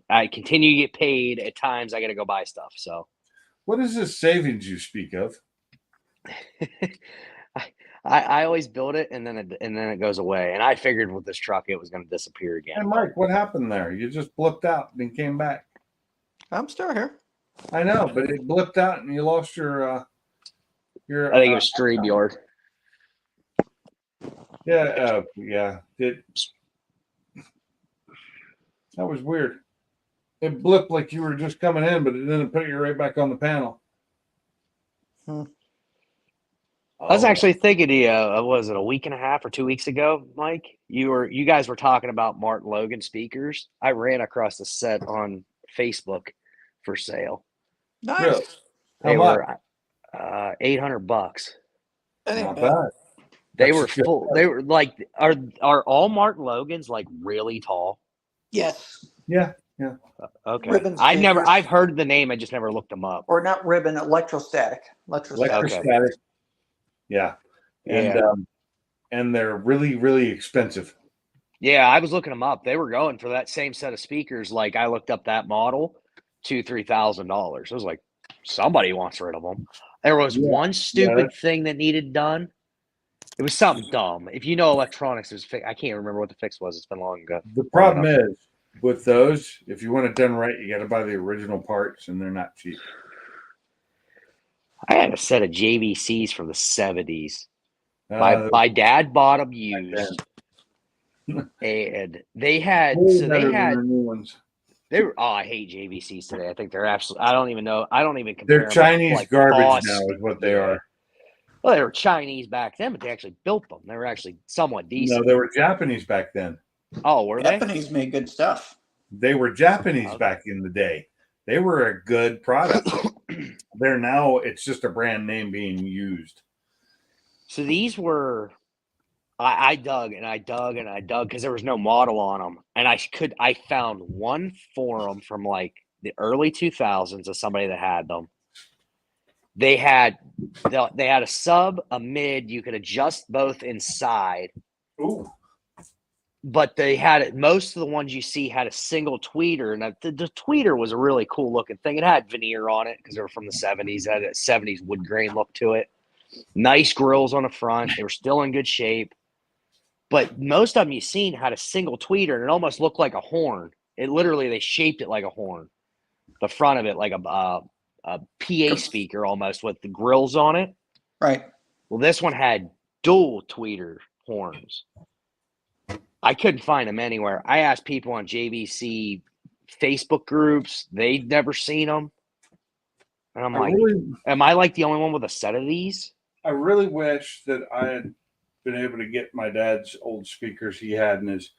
I continue to get paid. At times I got to go buy stuff. So What is this savings you speak of? I always build it and then it goes away. And I figured with this truck it was going to disappear again. Hey, Mike, what happened there? You just blipped out and came back. I'm still here. I know, but it blipped out and you lost your. I think it was StreamYard. Yeah. That was weird. It blipped like you were just coming in, but it didn't put you right back on the panel. Hmm. I was Oh, actually thinking to you, was it a week and a half or 2 weeks ago, Mike? You guys were talking about Martin Logan speakers. I ran across a set on Facebook for sale. Nice. Really? How They much? were $800. That ain't Not bad. bad. They That's were good. full. They were like, are all Mark Logans like really tall? Yes. Yeah. Okay. Ribbon I've speakers. heard the name. I just never looked them up. Or not ribbon, electrostatic. Electrostatic. Yeah. And Yeah. and they're really, really expensive. Yeah, I was looking them up. They were going for that same set of speakers. Like I looked up that model, $2,000-$3,000. I was like, somebody wants rid of them. There was Yeah, one stupid thing that needed done. It was something dumb. If you know electronics, it was I can't remember what the fix was. It's been long ago. The problem is with those, if you want it done right, you got to buy the original parts, and they're not cheap. I had a set of JVCs from the 70s. My dad bought them used. And they had the new ones. I hate JVCs today. I think they're absolutely. I don't even know. I don't even compare. They're them Chinese like garbage Boss. now, is what they Yeah. are. Well, they were Chinese back then, but they actually built them. They were actually somewhat decent. No, they were Japanese back then. Oh, were they? Japanese made good stuff. They were Japanese Okay. back in the day. They were a good product. They're now, it's just a brand name being used. So these were. I dug and I dug and I dug because there was no model on them, and I found one forum from like the early 2000s of somebody that had them. They had a sub, a mid. You could adjust both inside. Ooh. But they had it. Most of the ones you see had a single tweeter, and the tweeter was a really cool looking thing. It had veneer on it because they were from the 70s. It had a 70s wood grain look to it. Nice grills on the front. They were still in good shape. But most of them you've seen had a single tweeter, and it almost looked like a horn. It literally, they shaped it like a horn. The front of it like a PA speaker almost with the grills on it. Right. Well, this one had dual tweeter horns. I couldn't find them anywhere. I asked people on JVC Facebook groups. They'd never seen them. And I'm like, am I like the only one with a set of these? I really wish that I had been able to get my dad's old speakers he had in his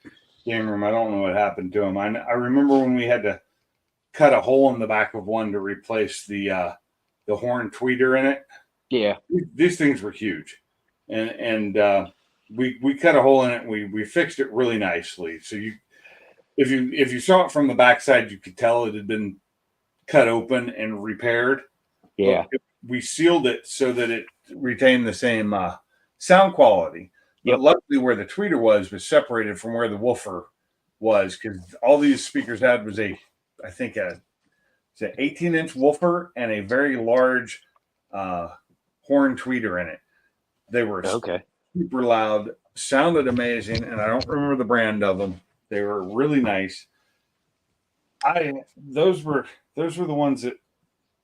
game room. I don't know what happened to them. I remember when we had to cut a hole in the back of one to replace the horn tweeter in it. Yeah. These things were huge. And we cut a hole in it and we fixed it really nicely. So if you saw it from the backside, you could tell it had been cut open and repaired. Yeah. But we sealed it so that it retained the same sound quality. But Yep. luckily where the tweeter was separated from where the woofer was, because all these speakers had was I think an 18-inch woofer and a very large horn tweeter in it. They were super loud, sounded amazing, and I don't remember the brand of them. They were really nice. Those were the ones that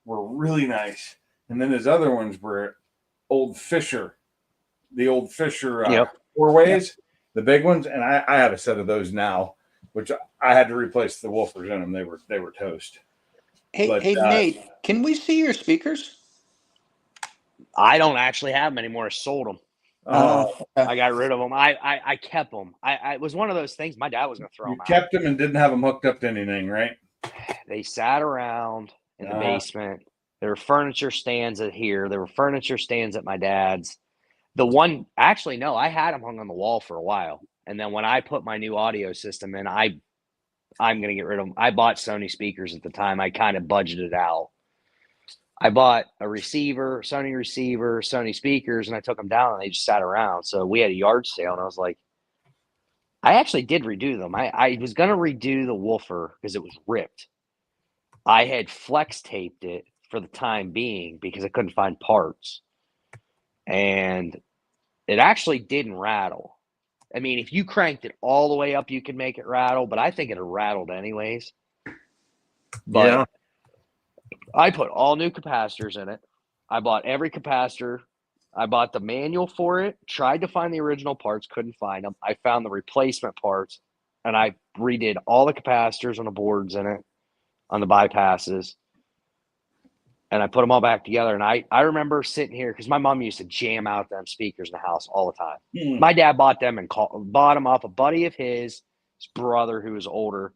were really nice. And then his other ones were old Fisher, the old Fisher four-ways, the big ones. And I have a set of those now, which I had to replace the woofers in them. They were toast. Hey, Nate, can we see your speakers? I don't actually have them anymore. I sold them. I got rid of them. I kept them. It was one of those things. My dad was going to throw them out. You kept them and didn't have them hooked up to anything, right? They sat around in the basement. There were furniture stands at here. There were furniture stands at my dad's. The one, actually, no, I had them hung on the wall for a while. And then when I put my new audio system in, I'm going to get rid of them. I bought Sony speakers at the time. I kind of budgeted out. I bought a receiver, Sony speakers, and I took them down and they just sat around. So we had a yard sale and I was like, I actually did redo them. I was going to redo the woofer because it was ripped. I had flex taped it for the time being because I couldn't find parts. And it actually didn't rattle. I mean, if you cranked it all the way up, you could make it rattle, but I think it rattled anyways. But yeah. I put all new capacitors in it. I bought every capacitor. I bought the manual for it, tried to find the original parts, couldn't find them. I found the replacement parts, and I redid all the capacitors on the boards in it, on the bypasses, and I put them all back together. And I remember sitting here, because my mom used to jam out them speakers in the house all the time. My dad bought them and bought them off a buddy of his brother who was older.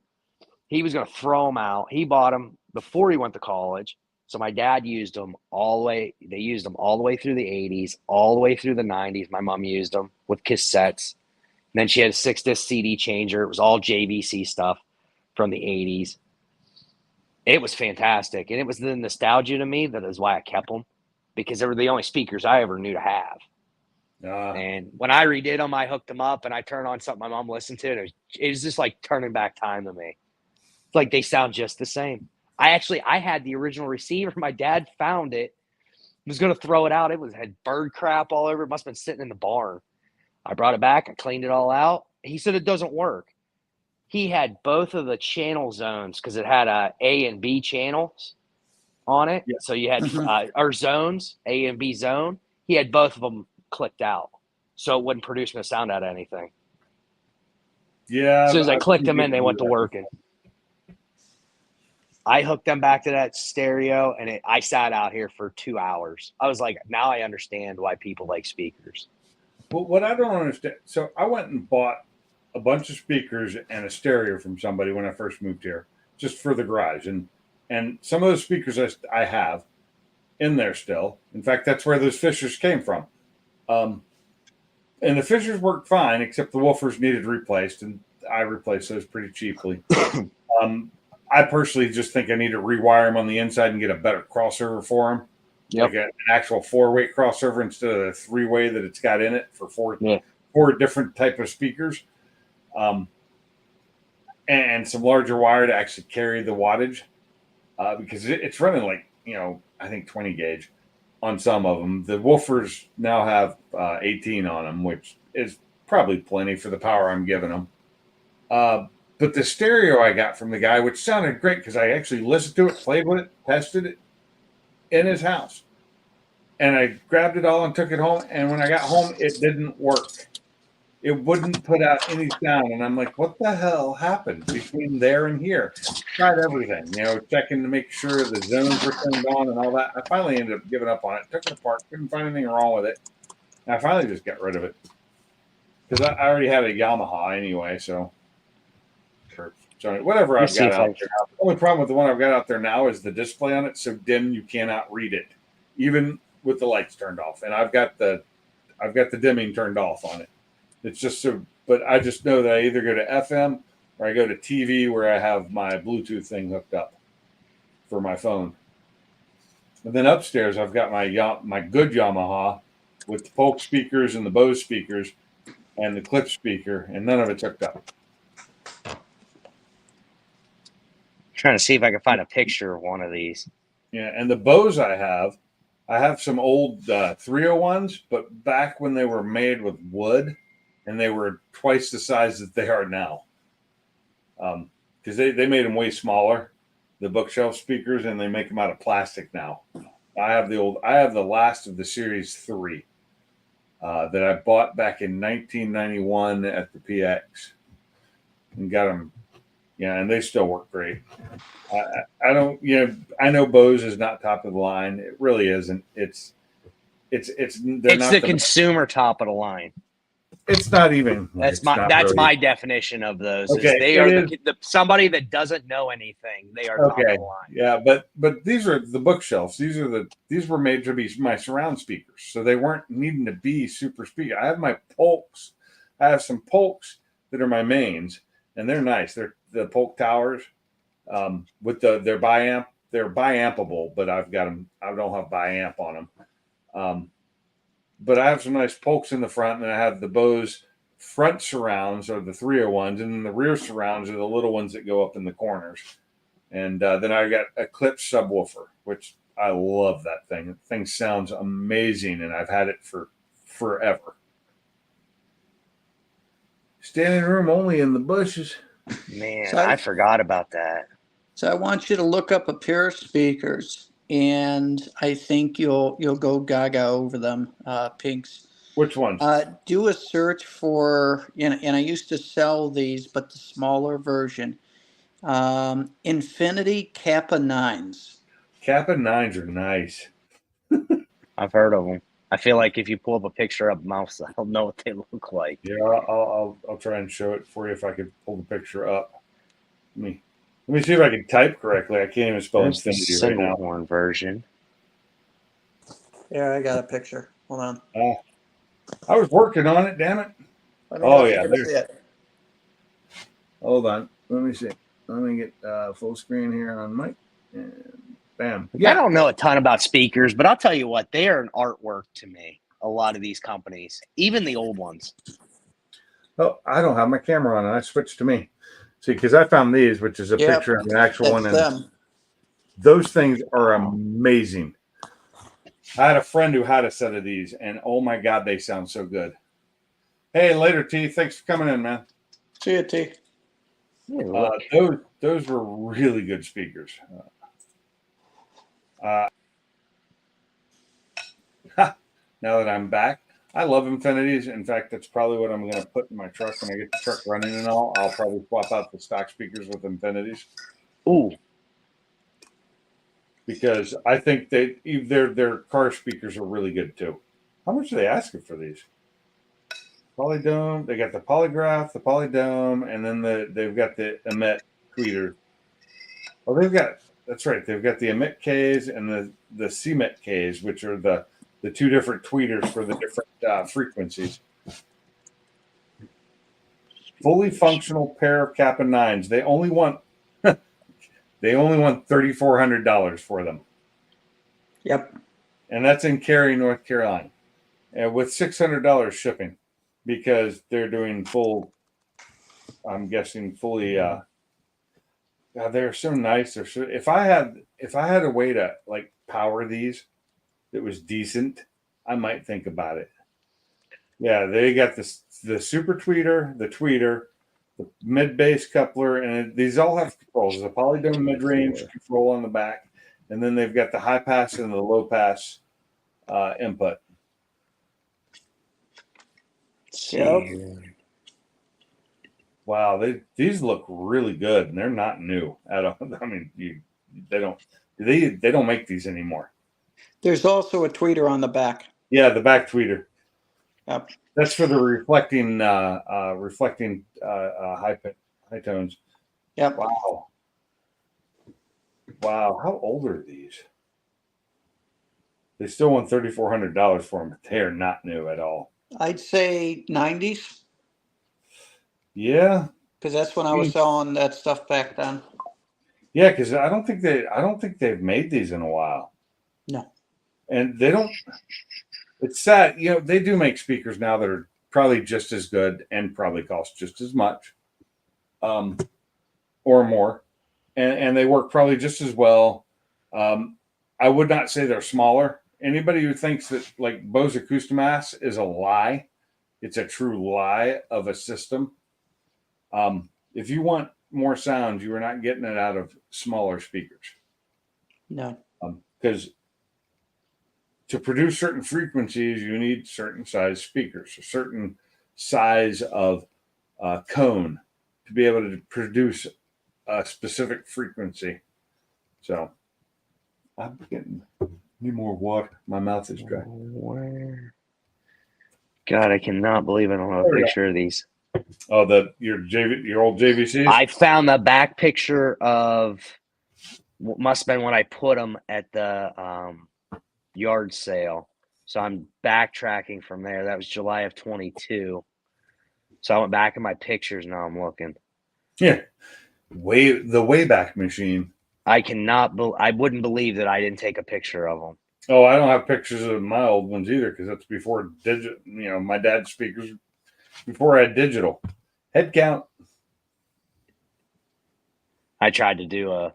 He was going to throw them out. He bought them before he went to college. So my dad used them all the way. They used them all the way through the 80s, all the way through the 90s. My mom used them with cassettes. And then she had a 6-disc CD changer. It was all JVC stuff from the 80s. It was fantastic. And it was the nostalgia to me that is why I kept them, because they were the only speakers I ever knew to have. And when I redid them, I hooked them up and I turned on something my mom listened to. And it was just like turning back time to me. It's like they sound just the same. I had the original receiver. My dad found it. Was going to throw it out. Had bird crap all over it. Must have been sitting in the barn. I brought it back. I cleaned it all out. He said it doesn't work. He had both of the channel zones because it had A and B channels on it. Yeah. So you had our zones, A and B zone. He had both of them clicked out, so it wouldn't produce no sound out of anything. Yeah. As soon as I I've clicked seen them in, they people went do to that. working. I hooked them back to that stereo, and I sat out here for 2 hours. I was like, now I understand why people like speakers. Well, what I don't understand, so I went and bought a bunch of speakers and a stereo from somebody when I first moved here, just for the garage, and some of those speakers I have in there still. In fact, that's where those Fishers came from. And the Fishers worked fine, except the woofers needed replaced, and I replaced those pretty cheaply. I personally just think I need to rewire them on the inside and get a better crossover for them. Yep. Like an actual 4-way crossover instead of the 3-way that it's got in it for four different type of speakers. And some larger wire to actually carry the wattage, because it's running like, I think 20 gauge on some of them. The woofers now have 18 on them, which is probably plenty for the power I'm giving them. But the stereo I got from the guy, which sounded great because I actually listened to it, played with it, tested it in his house. And I grabbed it all and took it home. And when I got home, it didn't work. It wouldn't put out any sound. And I'm like, what the hell happened between there and here? Tried everything, checking to make sure the zones were turned on and all that. I finally ended up giving up on it, took it apart, couldn't find anything wrong with it. And I finally just got rid of it because I already had a Yamaha anyway. So whatever I've got out there. The only problem with the one I've got out there now is the display on it so dim you cannot read it, even with the lights turned off. And I've got the dimming turned off on it. It's just so, but I just know that I either go to FM or I go to TV where I have my Bluetooth thing hooked up for my phone. And then upstairs I've got my good Yamaha with the Polk speakers and the Bose speakers and the clip speaker, and none of it's hooked up. Trying to see if I can find a picture of one of these. Yeah, and the Bose I have some old 301s, but back when they were made with wood, and they were twice the size that they are now. Because they made them way smaller, the bookshelf speakers, and they make them out of plastic now. I have the last of the Series 3 that I bought back in 1991 at the PX, and got them. Yeah, and they still work great. I don't, I know Bose is not top of the line. It really isn't. It's the consumer top of the line. It's not even. That's my definition of those. Okay, they are somebody that doesn't know anything. They are top of the line. Yeah, but these are the bookshelves. These were made to be my surround speakers, so they weren't needing to be super speaker. I have my Polks. I have some Polks that are my mains, and they're nice. They're the Polk Towers with their biamp. They're biampable, but I've got them. I don't have biamp on them. But I have some nice Polks in the front, and I have the Bose front surrounds are the 301s, and then the rear surrounds are the little ones that go up in the corners. And then I got a Klipsch subwoofer, which I love that thing. The thing sounds amazing, and I've had it for forever. Standing room only in the bushes. Man, So I forgot about that. So I want you to look up a pair of speakers, and I think you'll go gaga over them, Pinks. Which ones? Do a search for, and I used to sell these, but the smaller version. Infinity Kappa 9s. Kappa 9s are nice. I've heard of them. I feel like if you pull up a picture of mouse, I'll know what they look like. Yeah, I'll try and show it for you if I could pull the picture up. Let me see if I can type correctly. I can't even spell There's the infinity right single now. horn version. Yeah, I got a picture. Hold on. I was working on it. Damn it. Let me know Oh if you yeah, can there's. see it. Hold on. Let me see. Let me get full screen here on mic. And bam. I Yeah. don't know a ton about speakers, but I'll tell you what, they are an artwork to me. A lot of these companies, even the old ones. Oh, I don't have my camera on. I switched to me. See, because I found these, which is a Yep, picture of an actual That's one, and them. those things are amazing. I had a friend who had a set of these, and oh my god, they sound so good. Hey, later, T. Thanks for coming in, man. See it, T. Hey, look. Those were really good speakers. Now that I'm back, I love Infinities. In fact, that's probably what I'm going to put in my truck when I get the truck running and all. I'll probably swap out the stock speakers with Infinities Ooh, because I think their car speakers are really good too. How much are they asking for these? Polydome. They got the Polygraph, the Polydome, and then they've got the Emit tweeter. Oh, that's right. They've got the Emit Ks and the CMIT Ks, which are the two different tweeters for the different frequencies. Fully functional pair of Kappa 9s. They only want $3,400 for them, Yep. and that's in Cary, North Carolina, and with $600 shipping, because they're doing full. I'm guessing fully. God, they're so nice. They're so. If I had a way to like power these that was decent, I might think about it. Yeah, they got the super tweeter, the mid bass coupler, and these all have controls. The Polydome mid range control on the back, and then they've got the high pass and the low pass input. Yep. Wow, these look really good, and they're not new at all. I mean, they don't make these anymore. There's also a tweeter on the back. Yeah, the back tweeter. Yep. That's for the reflecting high tones. Yep. Wow. Wow. How old are these? They still want $3,400 for them, but they are not new at all. I'd say 90s Yeah. because that's when I was selling that stuff back then. Yeah, because I don't think they've made these in a while. No. And they don't. It's sad. They do make speakers now that are probably just as good and probably cost just as much, or more, and they work probably just as well. I would not say they're smaller. Anybody who thinks that like Bose Acoustimass is a lie, it's a true lie of a system. If you want more sound, you are not getting it out of smaller speakers. No. Because to produce certain frequencies, you need certain size speakers, a certain size of cone to be able to produce a specific frequency. So I'm getting need more water. My mouth is dry. Where? God, I cannot believe I don't have a There we go. picture of these. Oh, your old JVCs. I found the back picture of what must have been when I put them at the yard sale. So I'm backtracking from there. That was July of 22. So I went back in my pictures. Now I'm looking. Yeah, the Wayback Machine. I cannot. I wouldn't believe that I didn't take a picture of them. Oh, I don't have pictures of my old ones either because that's before digital. My dad's speakers before I had digital. Head count. I tried to do a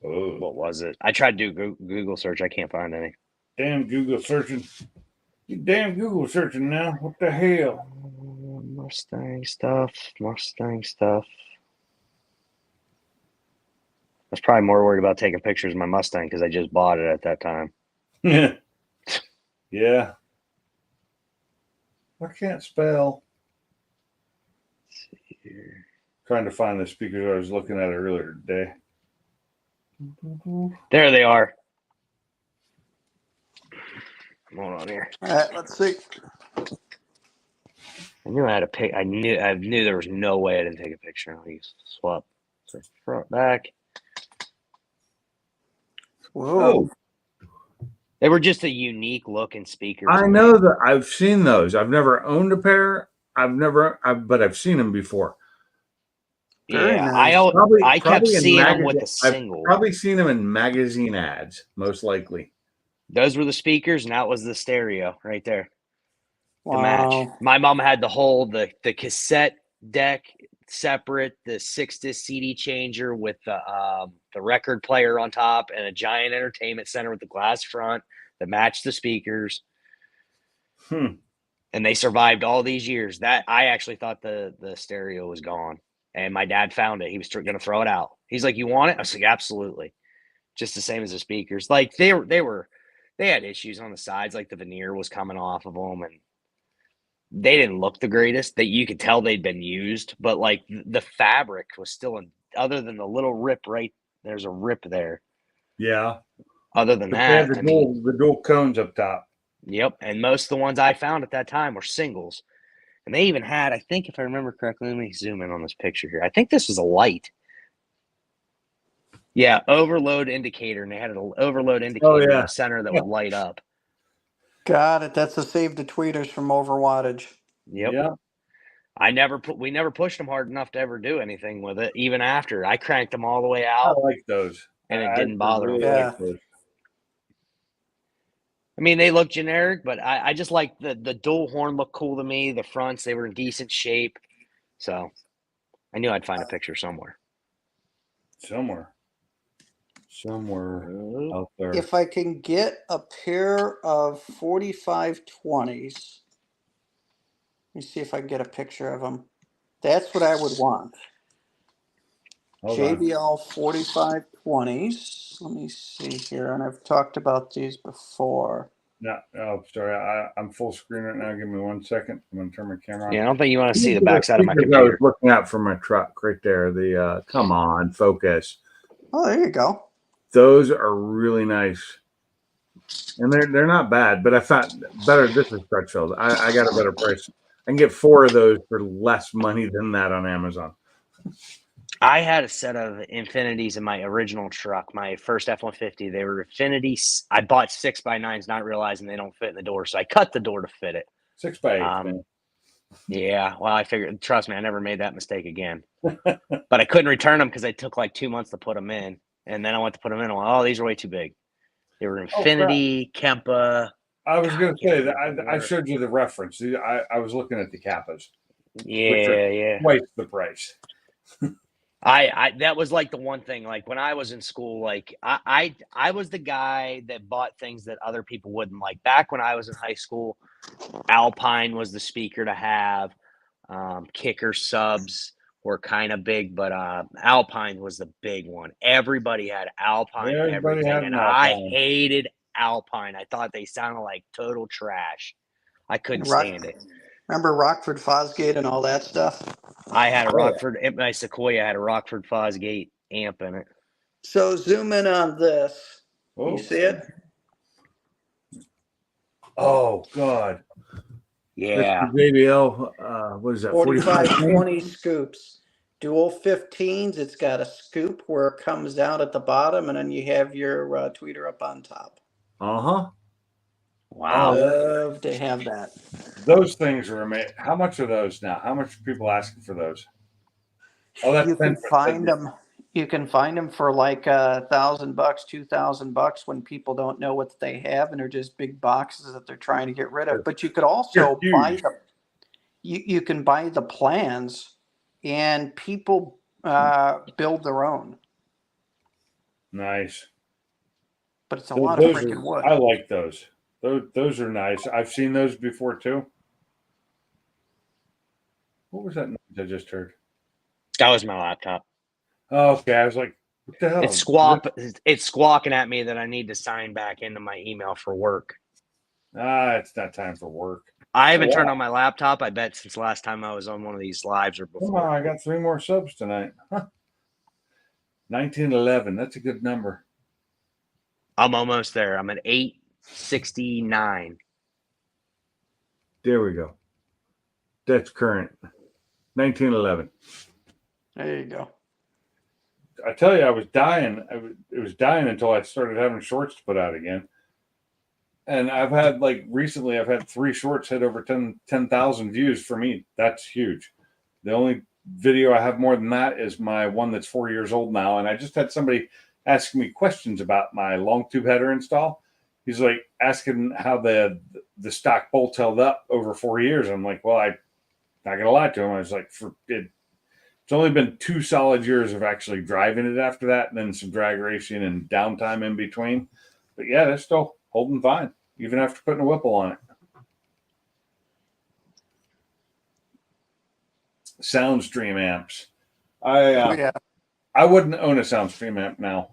what was it? I tried to do Google search. I can't find any. Damn Google searching. You damn Google searching now. What the hell? Mustang stuff. I was probably more worried about taking pictures of my Mustang because I just bought it at that time. Yeah. I can't spell. Let's see here. Trying to find the speakers I was looking at earlier today. There they are. Hold on here. All right, let's see. I knew I had a pic. I knew there was no way I didn't take a picture. I'll use swap. So front back. Whoa. They were just a unique looking speaker. to I me. know that I've seen those. I've never owned a pair. But I've seen them before. Very Yeah, nice. I kept in seeing them with magazine- the I've single. probably seen them in magazine ads, most likely. Those were the speakers, and that was the stereo right there. The match. Wow. My mom had the whole the cassette deck separate, the 6-disc CD changer with the record player on top, and a giant entertainment center with the glass front that matched the speakers. Hmm. And they survived all these years. That I actually thought the stereo was gone, and my dad found it. He was going to throw it out. He's like, "You want it?" I was like, "Absolutely." Just the same as the speakers. Like they had issues on the sides, like the veneer was coming off of them, and they didn't look the greatest. That you could tell they'd been used, but like the fabric was still in. Other than the little rip right there's a rip there. Yeah. Other than But they had that, the dual cones up top. yep. And most of the ones I found at that time were singles. And they even had, I think, if I remember correctly, let me zoom in on this picture here. I think this was a light. Yeah, overload indicator. And they had an overload indicator in yeah. the center that would light up. Got it. That's a save the tweeters from overwattage. Yep. Yeah. We never pushed them hard enough to ever do anything with it, even after. I cranked them all the way I out. like those. And it I didn't bother really me. like those. I mean, they look generic, but I just like the dual horn looked cool to me. The fronts, they were in decent shape. So I knew I'd find a picture somewhere. Somewhere out there. If I can get a pair of 4520s, let me see if I can get a picture of them. That's what I would want. Hold on. JBL 4520s. Let me see here. And I've talked about these before. No, oh, sorry. I'm full screen right now. Give me 1 second. I'm gonna turn my camera on. Yeah, I don't think you want to see the These are backside of my speakers I was computer. looking at from my truck right there. The come on, focus. Oh, there you go. Those are really nice, and they're not bad. But I found better. This is Crutchfield. I got a better price. I can get 4 of those for less money than that on Amazon. I had a set of Infinities in my original truck, my first F-150. They were Infinities. I bought 6x9s, not realizing they don't fit in the door, so I cut the door to fit it. 6x8. man. Yeah, well, I figured. Trust me, I never made that mistake again. But I couldn't return them because they took like 2 months to put them in, and then I went to put them in. And oh, these are way too big. They were Infinity, Kempa. I was going to say that I remember. showed you the reference. I was looking at the Kappas. Yeah. Twice the price. I that was like the one thing. Like when I was in school, like I was the guy that bought things that other people wouldn't like. Back when I was in high school, Alpine was the speaker to have. Kicker subs were kind of big, but Alpine was the big one. Everybody had Alpine, Everybody everything, had and an I Alpine. hated Alpine. I thought they sounded like total trash. I couldn't Rock- stand it. Remember Rockford Fosgate and all that stuff? I had a Rockford, my Sequoia had a Rockford Fosgate amp in it. So zoom in on this. Oh, You see it? oh God. Yeah. That's the JBL. What is that? 4520 scoops. Dual 15s. It's got a scoop where it comes out at the bottom, and then you have your tweeter up on top. Uh-huh. Wow. Love to have that. Those things are amazing. How much are those now? How much are people asking for those? Oh, that's You can 10%. find them. You can find them for like $1,000, $2,000 when people don't know what they have and they're just big boxes that they're trying to get rid of. But you could also They're buy huge. the you can buy the plans, and people build their own. Nice. But it's a lot of Those freaking wood. I like those. Those are nice. I've seen those before too. What was that noise I just heard? That was my laptop. Oh, okay. I was like, what the hell? It's squawking at me that I need to sign back into my email for work. It's not time for work. I haven't Oh, turned wow. on my laptop, I bet, since last time I was on one of these lives or Come before. on, I got 3 more subs tonight. Huh. 1911. That's a good number. I'm almost there. I'm at 869. There we go. That's current. 1911. There you go. I tell you, I was dying. It was dying until I started having shorts to put out again. And I've had recently, I've had 3 shorts hit over 10,000 views for me. That's huge. The only video I have more than that is my one that's 4 years old now. And I just had somebody asking me questions about my long tube header install. He's like asking how the stock bolt held up over 4 years. I'm like, well, I'm not gonna lie to him. I was like, it's only been 2 solid years of actually driving it after that, and then some drag racing and downtime in between. But yeah, they're still holding fine, even after putting a Whipple on it. Soundstream amps. Yeah. I wouldn't own a Soundstream amp now.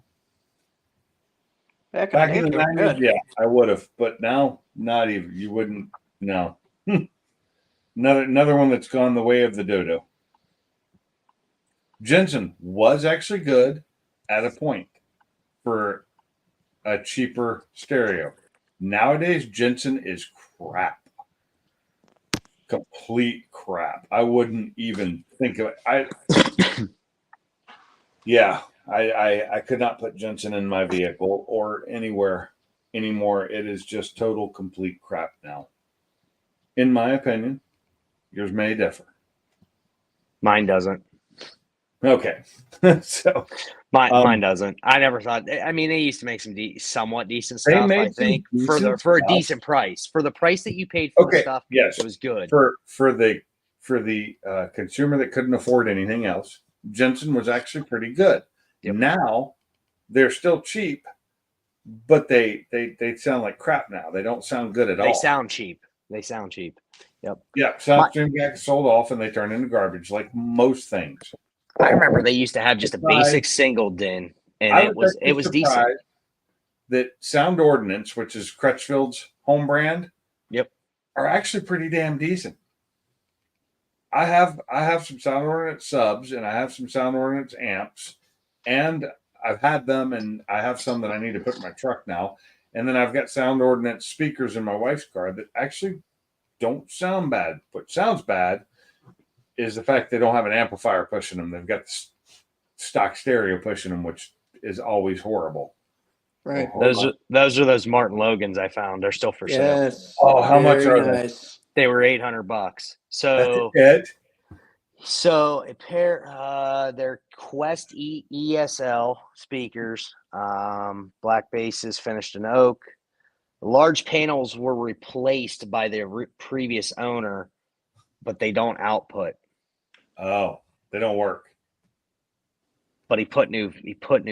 Back Back in the they were 90s, good. yeah, I would have, but now, not even. You wouldn't. No. Another one that's gone the way of the dodo. Jensen was actually good at a point for a cheaper stereo. Nowadays, Jensen is crap. Complete crap. I wouldn't even think of it. I could not put Jensen in my vehicle or anywhere anymore. It is just total complete crap now. In my opinion, yours may differ. Mine doesn't. Okay. So Mine doesn't. I never thought. I mean, they used to make some somewhat decent They stuff. made I some think for decent a stuff. decent price, for the price that you paid for the Okay, stuff, yes. it was good. For the consumer that couldn't afford anything else, Jensen was actually pretty good. Yep. Now they're still cheap, but they sound like crap now. They don't sound good at all. They sound cheap. They sound cheap. Yep. Yeah, Soundstream got sold off and they turn into garbage like most things. I remember they used to have just a basic single din, and it was decent. surprised that Sound Ordnance, which is Crutchfield's home brand, Yep, are actually pretty damn decent. I have some Sound Ordnance subs and I have some Sound Ordnance amps, and I've had them, and I have some that I need to put in my truck now. And then I've got Sound Ordnance speakers in my wife's car that actually don't sound bad. What sounds bad is the fact they don't have an amplifier pushing them. They've got the stock stereo pushing them, which is always horrible. Right. those are those Martin Logans I found. They're still for sale. Yes. Oh, how much Very are they? nice. They were $800. So That's it. So a pair, they're Quest ESL speakers, black bases finished in oak. The large panels were replaced by their previous owner, but they don't output. Oh, they don't work. But he put new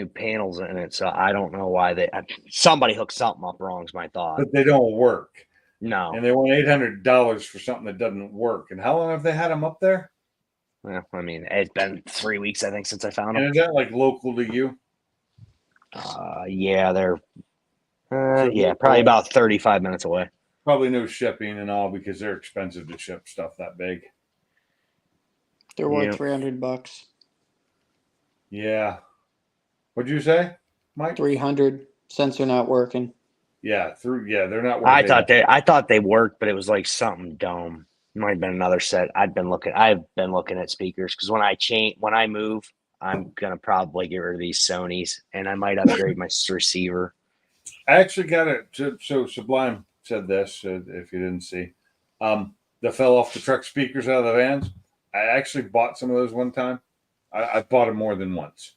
panels in it, so I don't know why somebody hooked something up wrong. Is my thought. But they don't work. No, And they want $800 for something that doesn't work. And how long have they had them up there? well, I mean, it's been 3 weeks, I think, since I found And them. is that like local to you? Yeah, they're So probably about 35 minutes away. Probably no shipping and all because they're expensive to ship stuff that big. They're worth Yep. $300. Yeah. What'd you say, Mike? 300 since they're not working. Yeah, they're not worth I thought they worked, but it was like something dumb. Might have been another set. I've been looking at speakers because when I move, I'm gonna probably get rid of these Sonys, and I might upgrade my receiver. I actually got it. So Sublime said this, if you didn't see. The fell off the truck speakers out of the vans. I actually bought some of those one time. I bought them more than once.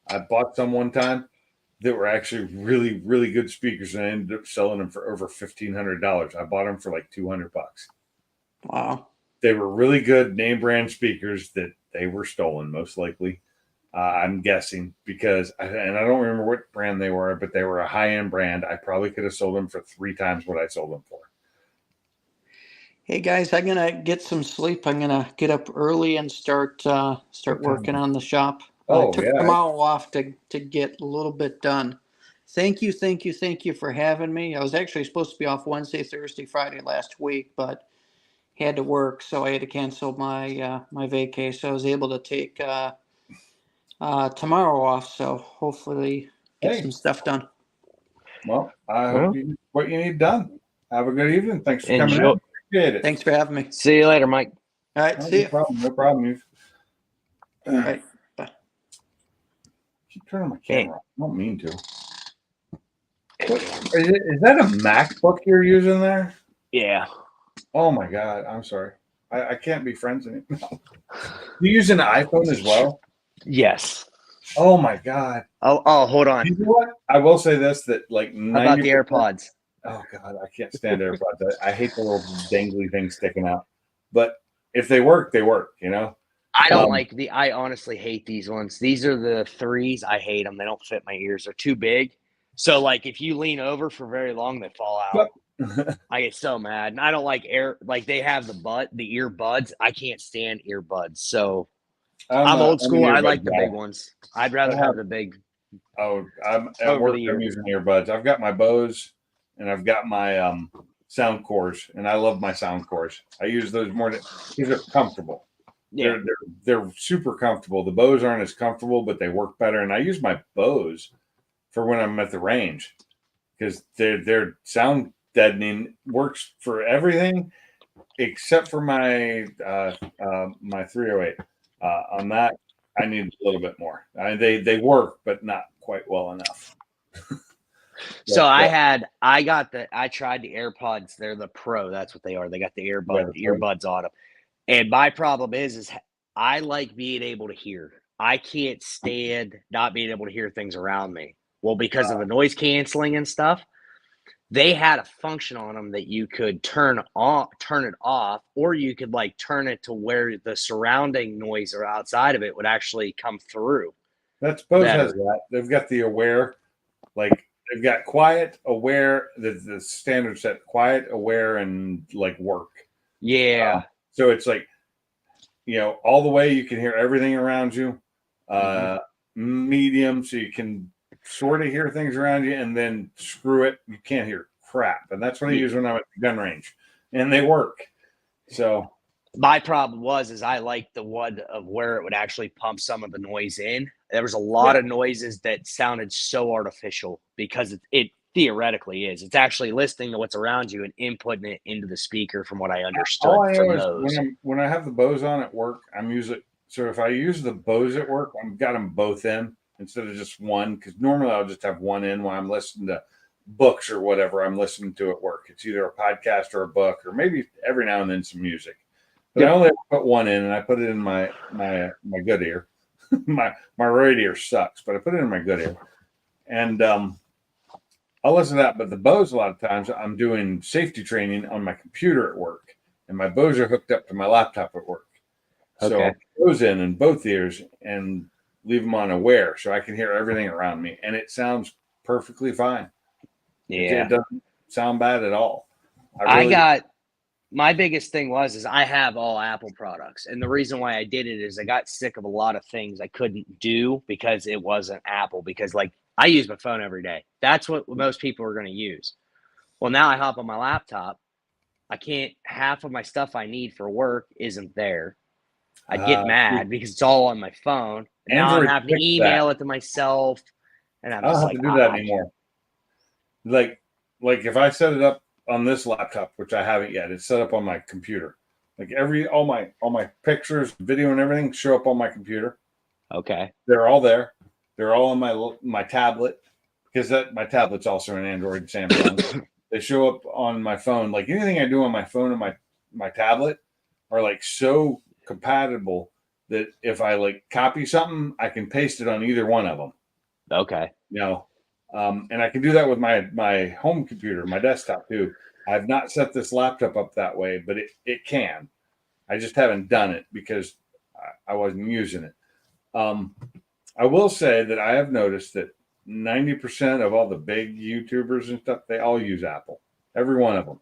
I bought some one time that were actually really, really good speakers, and I ended up selling them for over $1,500. I bought them for like $200. Wow. They were really good name brand speakers that they were stolen, most likely. I'm guessing because, and I don't remember what brand they were, but they were a high end brand. I probably could have sold them for 3 times what I sold them for. Hey guys, I'm gonna get some sleep. I'm gonna get up early and start working on the shop. I took tomorrow off to get a little bit done. Thank you for having me. I was actually supposed to be off Wednesday, Thursday, Friday last week, but had to work, so I had to cancel my my vacay. So I was able to take tomorrow off. So hopefully get some stuff done. Well, I hope you get what you need done. Have a good evening. Thanks for coming in. Appreciate it. Thanks for having me. See you later, Mike. All right, No, see no you. problem. No problem. You All right, bye. keep turning my Hey. camera off. I don't mean to. Is that a MacBook you're using there? Yeah. Oh my God. I'm sorry. I can't be friends anymore. You use an iPhone as well? Yes. Oh my God. Oh, hold on. You know what? I will say this, that like How about the 90%. AirPods? Oh God, I can't stand AirPods. I hate the little dangly things sticking out. But if they work, they work, you know? I don't Um, like I honestly hate these ones. These are the threes. I hate them. They don't fit my ears. They're too big. So like if you lean over for very long, they fall out. I get so mad. And I don't like they have the earbuds. I can't stand earbuds. So I'm old I'm an school. I earbud like the guy. big ones. I'd rather have the big I'm at over work. the I'm ear. using earbuds. I've got my Bose and I've got my sound cores, and I love my sound cores. I use those more because they're comfortable. Yeah. They're super comfortable. The Bose aren't as comfortable, but they work better. And I use my Bose for when I'm at the range because their sound deadening works for everything except for my my 308. On that, I need a little bit more. They work, but not quite well enough. So But, I tried the AirPods. They're the Pro. That's what they are. They got the earbuds on them. And my problem is I like being able to hear. I can't stand not being able to hear things around me. Well, because of the noise canceling and stuff, they had a function on them that you could turn it off, or you could like turn it to where the surrounding noise or outside of it would actually come through. that's Bose better. has that. They've got the aware, like they've got quiet, aware, the standard set, quiet, aware, and like work. Yeah. So it's like, all the way you can hear everything around you. Medium, so you can sort of hear things around you, and then screw it, you can't hear crap. And that's what I use when I'm at the gun range, and they work. So my problem is I liked the one of where it would actually pump some of the noise in. There was a lot of noises that sounded so artificial because it theoretically is. It's actually listening to what's around you and inputting it into the speaker, from what I understood all I know from is those. when I have the Bose on at work, I'm using. So if I use the Bose at work, I've got them both in instead of just one, because normally I'll just have one in when I'm listening to books or whatever I'm listening to at work. It's either a podcast or a book, or maybe every now and then some music. But I only put one in, and I put it in my good ear. my right ear sucks, but I put it in my good ear, and I'll listen to that. But the Bose, a lot of times I'm doing safety training on my computer at work, and my Bose are hooked up to my laptop at work. So I put those in both ears and leave them on aware, so I can hear everything around me, and it sounds perfectly fine. Yeah. It doesn't sound bad at all. My biggest thing is I have all Apple products. And the reason why I did it is I got sick of a lot of things I couldn't do because it wasn't Apple. Because like I use my phone every day. That's what most people are going to use. Well, now I hop on my laptop. Half of my stuff I need for work isn't there. I get mad because it's all on my phone. And now I'm having to email it to myself. And I'm I don't just have like, to do that anymore. Like if I set it up on this laptop, which I haven't yet, it's set up on my computer. Like all my pictures, video, and everything show up on my computer. Okay. They're all there. They're all on my tablet, because my tablet's also an Android Samsung. They show up on my phone. Like anything I do on my phone and my tablet are like so compatible that if I like copy something, I can paste it on either one of them. Okay. And I can do that with my home computer, my desktop too. I've not set this laptop up that way, but it can. I just haven't done it because I wasn't using it. I will say that I have noticed that 90% of all the big YouTubers and stuff, they all use Apple. Every one of them.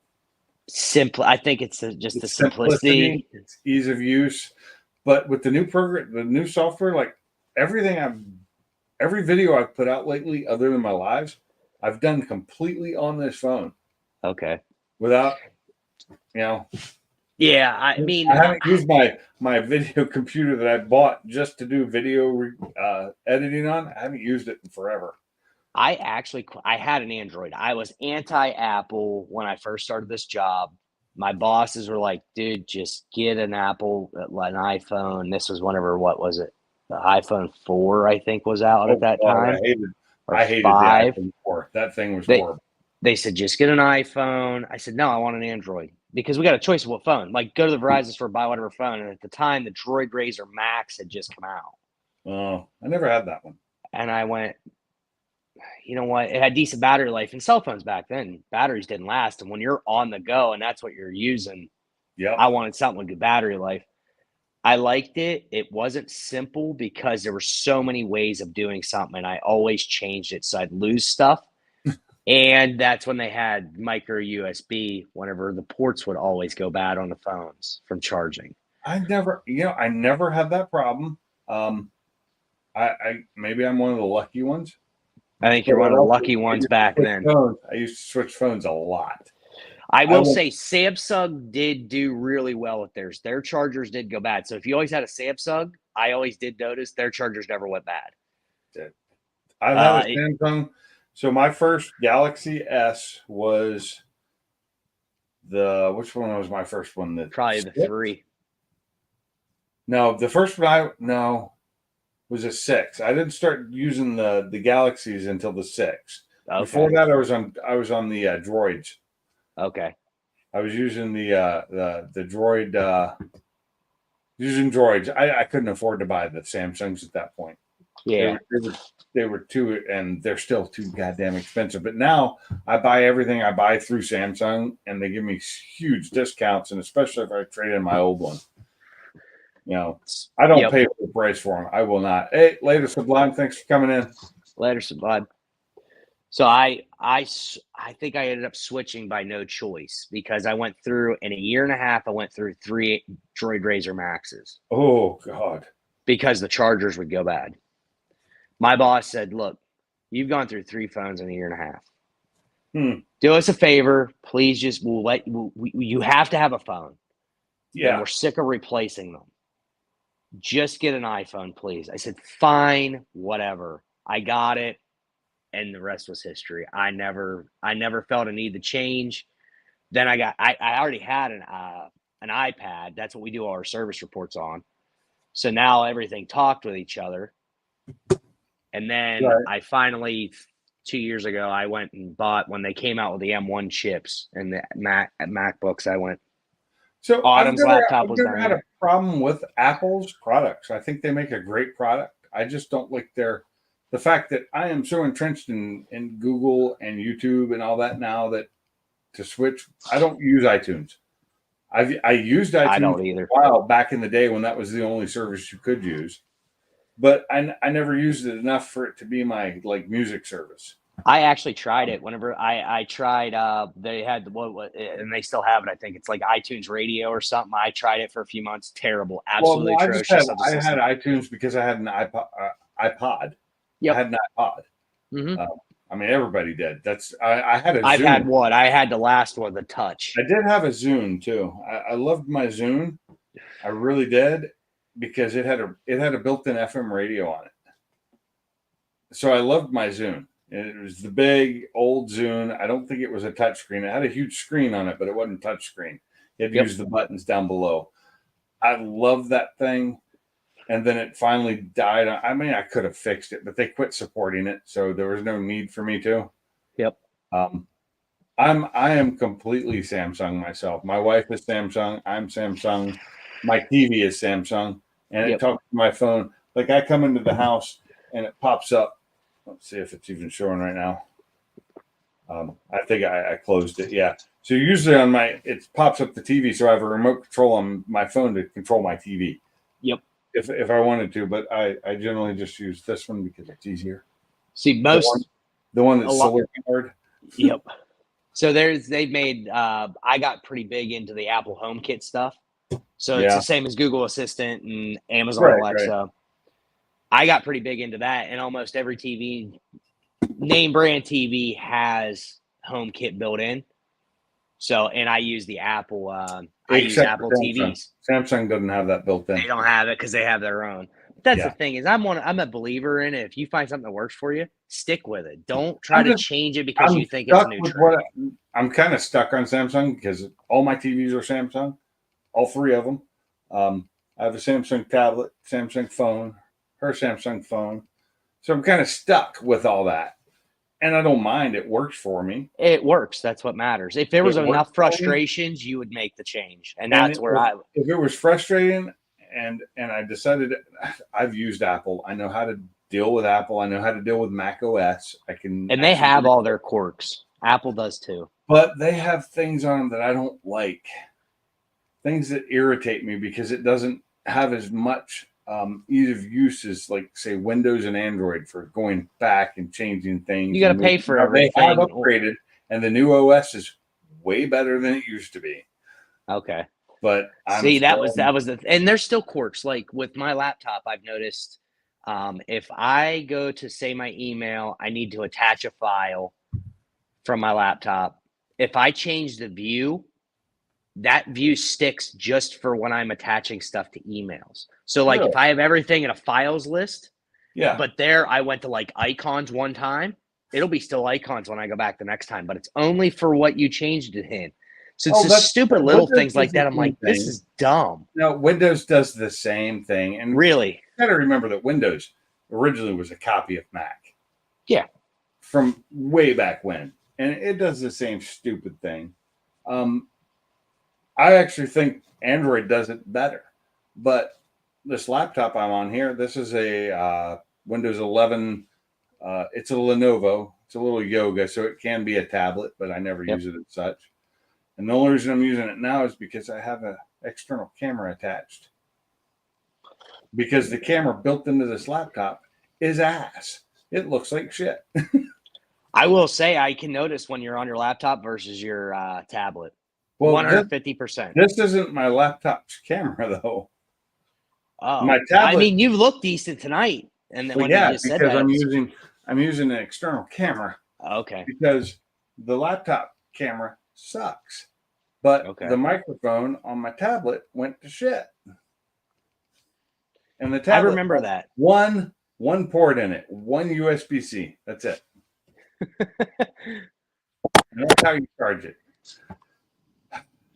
Simple. I think it's just the simplicity. It's ease of use. But with the new program, the new software, like every video I've put out lately, other than my lives, I've done completely on this phone. Okay. Without, Yeah, I mean, I haven't used my video computer that I bought just to do video editing on. I haven't used it in forever. I had an Android. I was anti-Apple when I first started this job. My bosses were like, dude, just get an Apple, an iPhone. This was whenever, what was it? The iPhone 4, I think, was out Oh, at that God, time. Or I hated 5. the iPhone 4. That thing was They horrible. they said, just get an iPhone. I said, no, I want an Android because we got a choice of what phone. Like, go to the Verizon store, buy whatever phone. And at the time, the Droid Razr Max had just come out. Oh, I never had that one. And I went, you know what? It had decent battery life. And cell phones back then, batteries didn't last. And when you're on the go and that's what you're using, Yep. I wanted something with good battery life. I liked it. It wasn't simple because there were so many ways of doing something, and I always changed it so I'd lose stuff. And that's when they had micro USB, whenever the ports would always go bad on the phones from charging. I never had that problem. I maybe I'm one of the lucky ones. I think you're one of the lucky ones back then. I used to switch phones a lot. I will say Samsung did do really well with theirs. Their chargers did go bad. So if you always had a Samsung, I always did notice their chargers never went bad. I've had a Samsung. So my first Galaxy S was which one was my first one? Probably the 3. No, the first one was a 6. I didn't start using the Galaxies until the 6. Okay. Before that, I was on the Droids. Okay. I was using the Droid. Using Droids. I couldn't afford to buy the Samsungs at that point. Yeah. They were too, and they're still too goddamn expensive. But now I buy everything I buy through Samsung, and they give me huge discounts, and especially if I trade in my old one. You know, I don't pay full price for them. I will not. Hey, later, Sublime. Thanks for coming in. Later, Sublime. So I think I ended up switching by no choice because I went through in a year and a half. I went through 3 Droid Razr Maxes. Oh God! Because the chargers would go bad. My boss said, "Look, you've gone through 3 phones in a year and a half. Do us a favor, please. Just you have to have a phone. Yeah, and we're sick of replacing them. Just get an iPhone, please." I said, fine, whatever. I got it, and the rest was history. I never felt a need to change. Then I already had an iPad. That's what we do all our service reports on. So now everything talked with each other. And then I finally, 2 years ago, I went and bought, when they came out with the M1 chips and the MacBooks, I went. So Autumn's laptop I've never had a problem with Apple's products. I think they make a great product. I just don't like the fact that I am so entrenched in Google and YouTube and all that now that to switch, I don't use iTunes. I used iTunes I don't either. a while back in the day when that was the only service you could use, but I never used it enough for it to be my music service. I actually tried it whenever I tried. They had and they still have it. I think it's like iTunes Radio or something. I tried it for a few months. Terrible, absolutely atrocious. I had iTunes because I had an iPod. Yep. I had an iPod. Mm-hmm. I mean, everybody did. I had a. I've Zune. had one. I had the last one, the Touch. I did have a Zune too. I loved my Zune. I really did because it had a built-in FM radio on it. So I loved my Zune. It was the big old Zune. I don't think it was a touchscreen. It had a huge screen on it, but it wasn't touchscreen. You had to use the buttons down below. I loved that thing. And then it finally died. I mean, I could have fixed it, but they quit supporting it. So there was no need for me to. Yep. I am completely Samsung myself. My wife is Samsung. I'm Samsung. My TV is Samsung. And it talks to my phone. Like I come into the house and it pops up. Let's see if it's even showing right now. I think I closed it. Yeah. So usually it pops up the TV. So I have a remote control on my phone to control my TV. Yep. If I wanted to, but I generally just use this one because it's easier. See, the one that's solar powered. Yep. So they've made. I got pretty big into the Apple HomeKit stuff. So it's the same as Google Assistant and Amazon Alexa. I got pretty big into that, and almost every TV, name brand TV, has HomeKit built in. So, and I use the Apple. I use Apple TVs. Samsung doesn't have that built in. They don't have it because they have their own. But that's the thing is, I'm a believer in it. If you find something that works for you, stick with it. Don't try to change it because you think it's neutral. I'm kind of stuck on Samsung because all my TVs are Samsung, all three of them. I have a Samsung tablet, Samsung phone, her Samsung phone. So I'm kind of stuck with all that. And I don't mind. It works for me. It works. That's what matters. If there was It works enough for me. frustrations, you would make the change, and And that's where I. if it was frustrating and I decided I've used Apple, I know how to deal with Apple. I know how to deal with Mac OS. I can, And they actually have do- all their quirks. Apple does too. but they have things on them that I don't like. Things that irritate me because it doesn't have as much ease of use as, like, say, Windows and Android for going back and changing things. You got to and pay for now they have everything. upgraded, and the new OS is way better than it used to be. Okay. But See, that was and there's still quirks. Like with my laptop, I've noticed if I go to say my email, I need to attach a file from my laptop. If I change the view, that view sticks just for when I'm attaching stuff to emails. So like Really? if I have everything in a files list, yeah. but there I went to like icons one time, it'll be still icons when I go back the next time, but it's only for what you changed it in. So it's just stupid little Windows things like does that. the I'm like, same this thing. is dumb. No, Windows does the same thing, and Really? you got to remember that Windows originally was a copy of Mac. Yeah. From way back when, and it does the same stupid thing. I actually think Android does it better, but this laptop I'm on here, this is a Windows 11. It's a Lenovo. It's a little Yoga, so it can be a tablet, but I never use it as such. And the only reason I'm using it now is because I have an external camera attached. Because the camera built into this laptop is ass. It looks like shit. I will say I can notice when you're on your laptop versus your tablet. Well, 150%. this isn't my laptop's camera though. Oh, my tablet- I mean, you've looked decent tonight, and then Well, when yeah, you just said because that, I'm using an external camera okay, because the laptop camera sucks. But Okay. the microphone on my tablet went to shit. And the I tablet remember has that. one port in it, one USB-C. That's it. And that's how you charge it.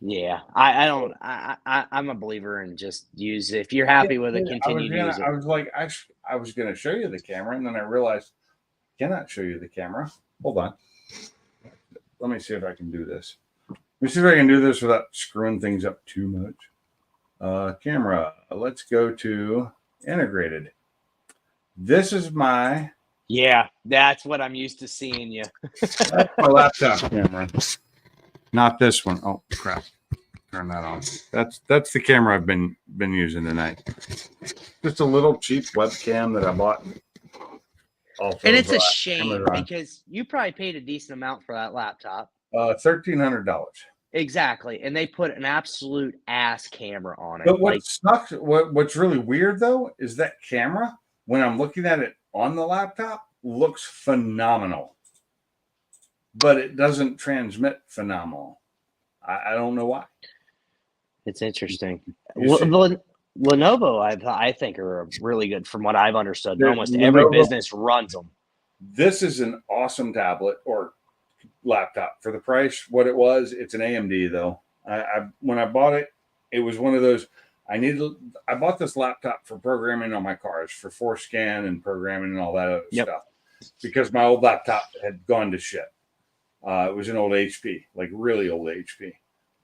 Yeah, I don't. I'm a believer in just use it. If you're happy with it, continue to use it. I was like, I was going to show you the camera, and then I realized I cannot show you the camera. Hold on. Let me see if I can do this. Let me see if I can do this without screwing things up too much. Camera. Let's go to integrated. This is my Yeah, that's what I'm used to seeing you. that's my laptop camera. Not this one. Oh crap. Turn that on. That's the camera I've been using tonight. Just a little cheap webcam that I bought. And it's a shame Amazon. because you probably paid a decent amount for that laptop. $1,300. Exactly, and they put an absolute ass camera on it. But what Like, sucks, what's really weird though, is that camera, when I'm looking at it on the laptop, looks phenomenal. But it doesn't transmit phenomenal. I don't know why. it's interesting. You see- Lenovo, I think, are really good from what I've understood. The Almost every Lenovo- business runs them. This is an awesome tablet or laptop for the price. What it was, it's an AMD though. When I bought it, it was one of those. I bought this laptop for programming on my cars for Forescan and programming and all that other stuff because my old laptop had gone to shit. It was an old HP, like really old HP.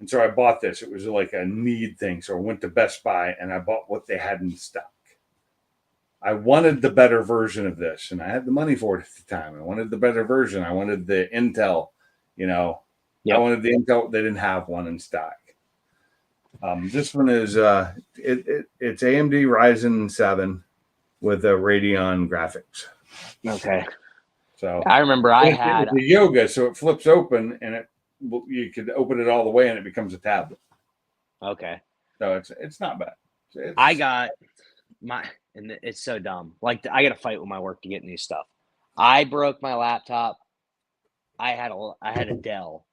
And so I bought this. It was like a need thing. So I went to Best Buy and I bought what they had in stock. I wanted the better version of this, and I had the money for it at the time. I wanted the better version. I wanted the Intel, I wanted the Intel. They didn't have one in stock. This one is it's AMD Ryzen 7 with a Radeon graphics. Okay. So I remember I had the Yoga, so it flips open and you could open it all the way and it becomes a tablet. okay. So it's not bad. I got and it's so dumb. Like I got to fight with my work to get new stuff. I broke my laptop. I had a Dell.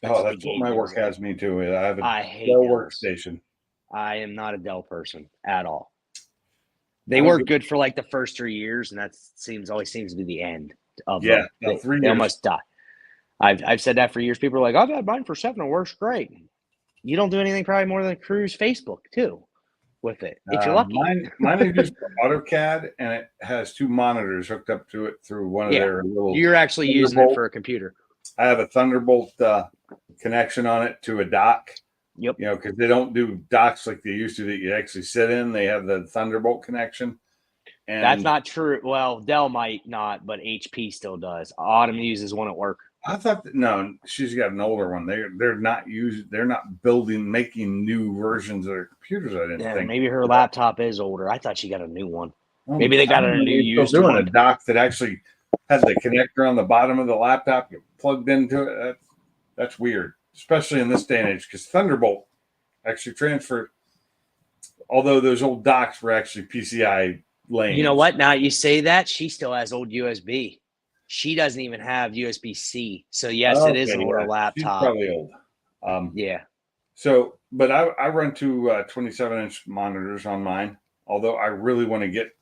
That's what my work has me too. I have a I hate Dell Dells. workstation. I am not a Dell person at all. They I don't work get- good for like the first 3 years, and that always seems to be the end of Yeah, them. no, 3 They years. almost die. I've said that for years. People are like, I've had mine for 7. It works great. You don't do anything probably more than cruise Facebook too with it if you're lucky. Mine is used for AutoCAD, and it has 2 monitors hooked up to it through one of Yeah. their little. You're actually using it Thunderbolt. for a computer. I have a Thunderbolt connection on it to a dock. Yep. You know, because they don't do docks like they used to that you actually sit in. They have the Thunderbolt connection. And That's not true. Well, Dell might not, but HP still does. Autumn uses one at work. I thought that, no, she's got an older one. They're not making new versions of their computers. I didn't Yeah, think. maybe her laptop is older. I thought she got a new one. Oh, maybe they got I a don't know, new they're used still doing one. a dock that actually had the connector on the bottom of the laptop. You plugged into it. That's weird, especially in this day and age, because Thunderbolt actually transferred. Although those old docks were actually PCI lanes. You know what? Now you say that, she still has old USB. She doesn't even have USB-C. So yes, it is an Okay, older yeah. She's laptop. probably old. Yeah. So, but I run 2 27-inch monitors on mine. Although I really want to get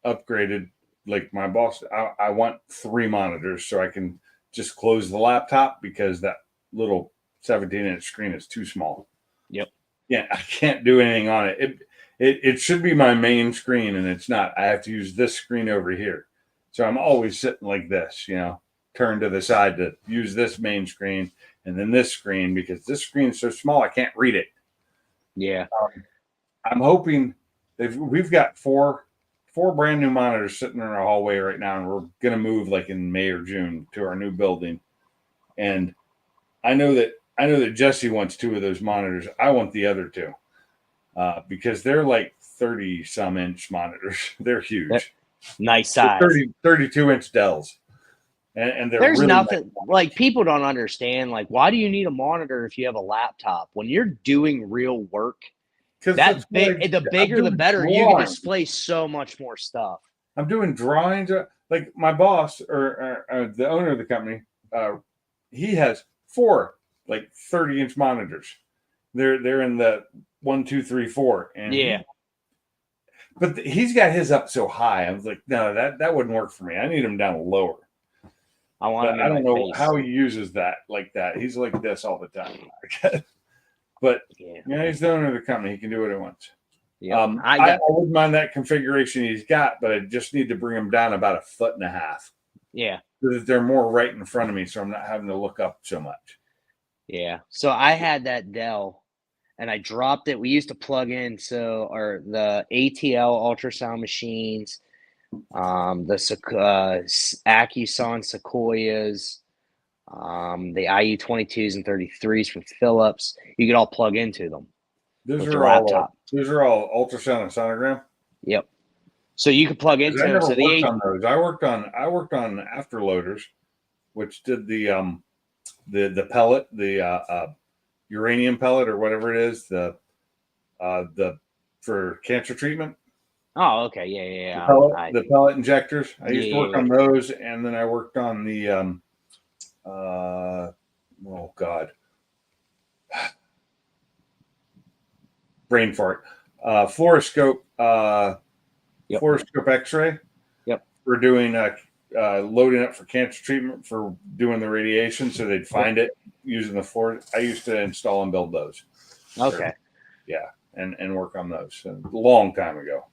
upgraded, like my boss, I want 3 monitors so I can just close the laptop because that little 17-inch screen is too small. Yep. Yeah, I can't do anything on it. It should be my main screen, and it's not. I have to use this screen over here. So I'm always sitting like this, you know, turned to the side to use this main screen and then this screen because this screen is so small I can't read it. Yeah. I'm hoping we've got four brand new monitors sitting in our hallway right now, and we're gonna move like in May or June to our new building. And I know that Jesse wants 2 of those monitors. I want the other 2 because they're like 30 some inch monitors. They're huge. Nice size. 32-inch Dells. And they're There's really nothing nice. like people don't understand. Like, why do you need a monitor if you have a laptop? When you're doing real work, 'Cause that that's big, what the I'm bigger the doing better. You can drawings. display so much more stuff. I'm doing drawings. Like my boss or the owner of the company, he has 4 like 30-inch monitors. They're in the 1, 2, 3, 4, and Yeah. but he's got his up so high. I was like, no, that wouldn't work for me. I need him down lower. I want. But I don't know how he uses that like that. He's like this all the time. But Yeah. you know, he's the owner of the company. He can do what he wants. Yeah. I wouldn't mind that configuration he's got, but I just need to bring him down about 1.5 feet. Yeah. So that they're more right in front of me, so I'm not having to look up so much. Yeah. So I had that Dell and I dropped it. We used to plug in the ATL ultrasound machines, the Acuson Sequoias, the IU-22s and 33s from Philips. You could all plug into them. Those With are your all laptop. those are all ultrasound and sonogram. Yep. So you could plug 'Cause into I them. never So worked on those. I worked on afterloaders, which did the pellet, the uranium pellet or whatever it is, the for cancer treatment. Oh, okay. Yeah. The pellet injectors. I used to work Yeah. on those, and then I worked on the oh god, brain fart, fluoroscope, fluoroscope X-ray. Yep. For doing loading up for cancer treatment for doing the radiation, so they'd find it using the floor. I used to install and build those. Okay. And work on those a long time ago.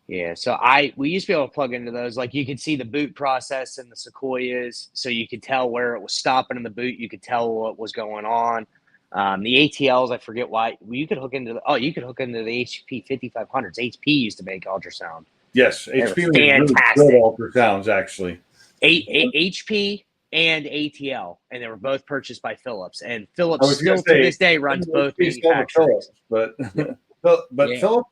Yeah, so we used to be able to plug into those. Like you could see the boot process in the Sequoias, so you could tell where it was stopping in the boot. You could tell what was going on. The ATLs, I forget why. You could hook into the HP 5500s. HP used to make ultrasound. Yes, were HP was really fantastic. good ultrasounds actually. HP and ATL, and they were both purchased by Philips. And Philips was still gonna to say, this day runs both HP still the manufacturers. Philips, but Yeah.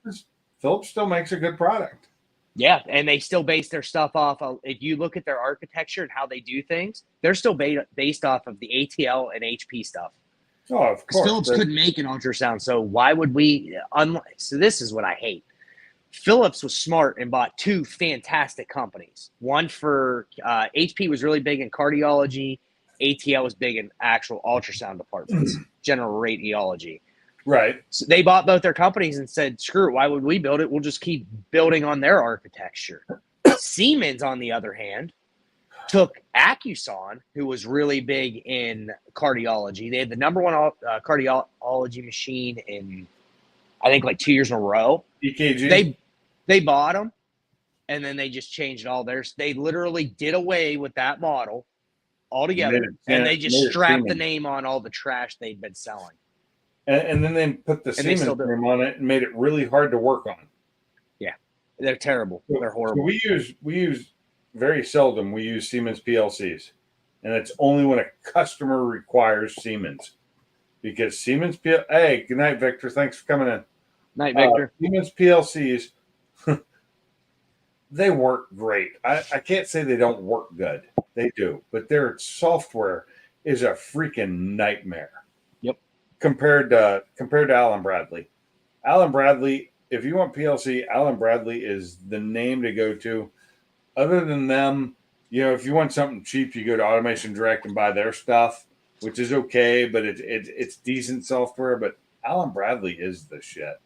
Philips still makes a good product. Yeah, and they still base their stuff off of, if you look at their architecture and how they do things, they're still based off of the ATL and HP stuff. Oh, of Because course. Philips couldn't make an ultrasound, so why would we? So this is what I hate. Philips was smart and bought 2 fantastic companies. One for HP was really big in cardiology. ATL was big in actual ultrasound departments, general radiology. Right. So they bought both their companies and said, screw it, why would we build it? We'll just keep building on their architecture. Siemens, on the other hand, took Acuson, who was really big in cardiology. They had the number one cardiology machine in, I think, like 2 years in a row. EKG. They bought them, and then they just changed all theirs. They literally did away with that model altogether, and they just strapped the name on all the trash they'd been selling. And then they put the Siemens name on it and made it really hard to work on. Yeah, they're terrible. They're horrible. So we use very seldom. We use Siemens PLCs, and it's only when a customer requires Siemens, because Siemens Hey, good night, Victor. Thanks for coming in. Night, Victor. Siemens PLCs, they work great. I can't say they don't work good. They do, but their software is a freaking nightmare. Compared to Allen Bradley. Allen Bradley, if you want PLC, Allen Bradley is the name to go to. Other than them, if you want something cheap, you go to Automation Direct and buy their stuff, which is okay, but it's decent software. But Allen Bradley is the shit.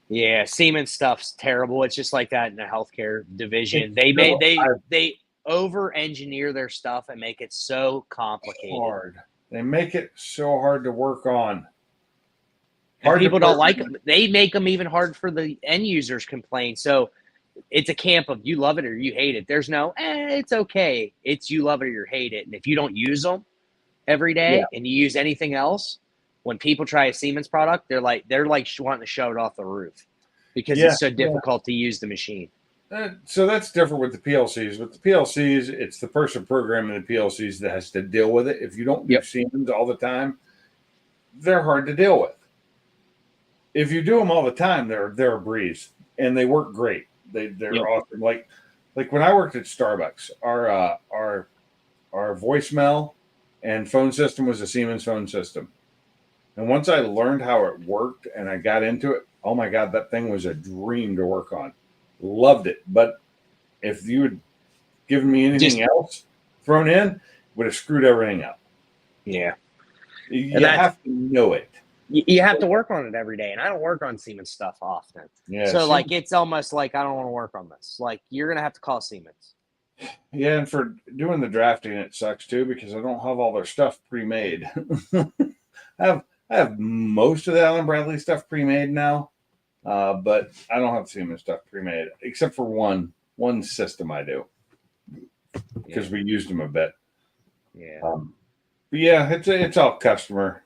Yeah, Siemens stuff's terrible. It's just like that in the healthcare division. They over-engineer their stuff and make it so complicated. Hard. They make it so hard to work on. And people don't like them. They make them even hard for the end users complain. So it's a camp of you love it or you hate it. There's no, it's okay. It's you love it or you hate it. And if you don't use them every day and you use anything else, when people try a Siemens product, they're like wanting to shove it off the roof because it's so difficult to use the machine. So that's different with the PLCs. With the PLCs, it's the person programming the PLCs that has to deal with it. If you don't do Siemens all the time, they're hard to deal with. If you do them all the time, they're a breeze, and they work great. They're awesome. Like when I worked at Starbucks, our voicemail and phone system was a Siemens phone system. And once I learned how it worked and I got into it, oh my God, that thing was a dream to work on. Loved it. But if you had given me anything else thrown in, would have screwed everything up. Yeah. You have to know it. You have to work on it every day. And I don't work on Siemens stuff often. Yeah. So like it's almost like I don't want to work on this. Like you're gonna have to call Siemens. Yeah, and for doing the drafting it sucks too, because I don't have all their stuff pre-made. I have most of the Allen Bradley stuff pre-made now. But I don't have Siemens stuff pre-made, except for one system I do, because we used them a bit. Yeah. But yeah, it's all customer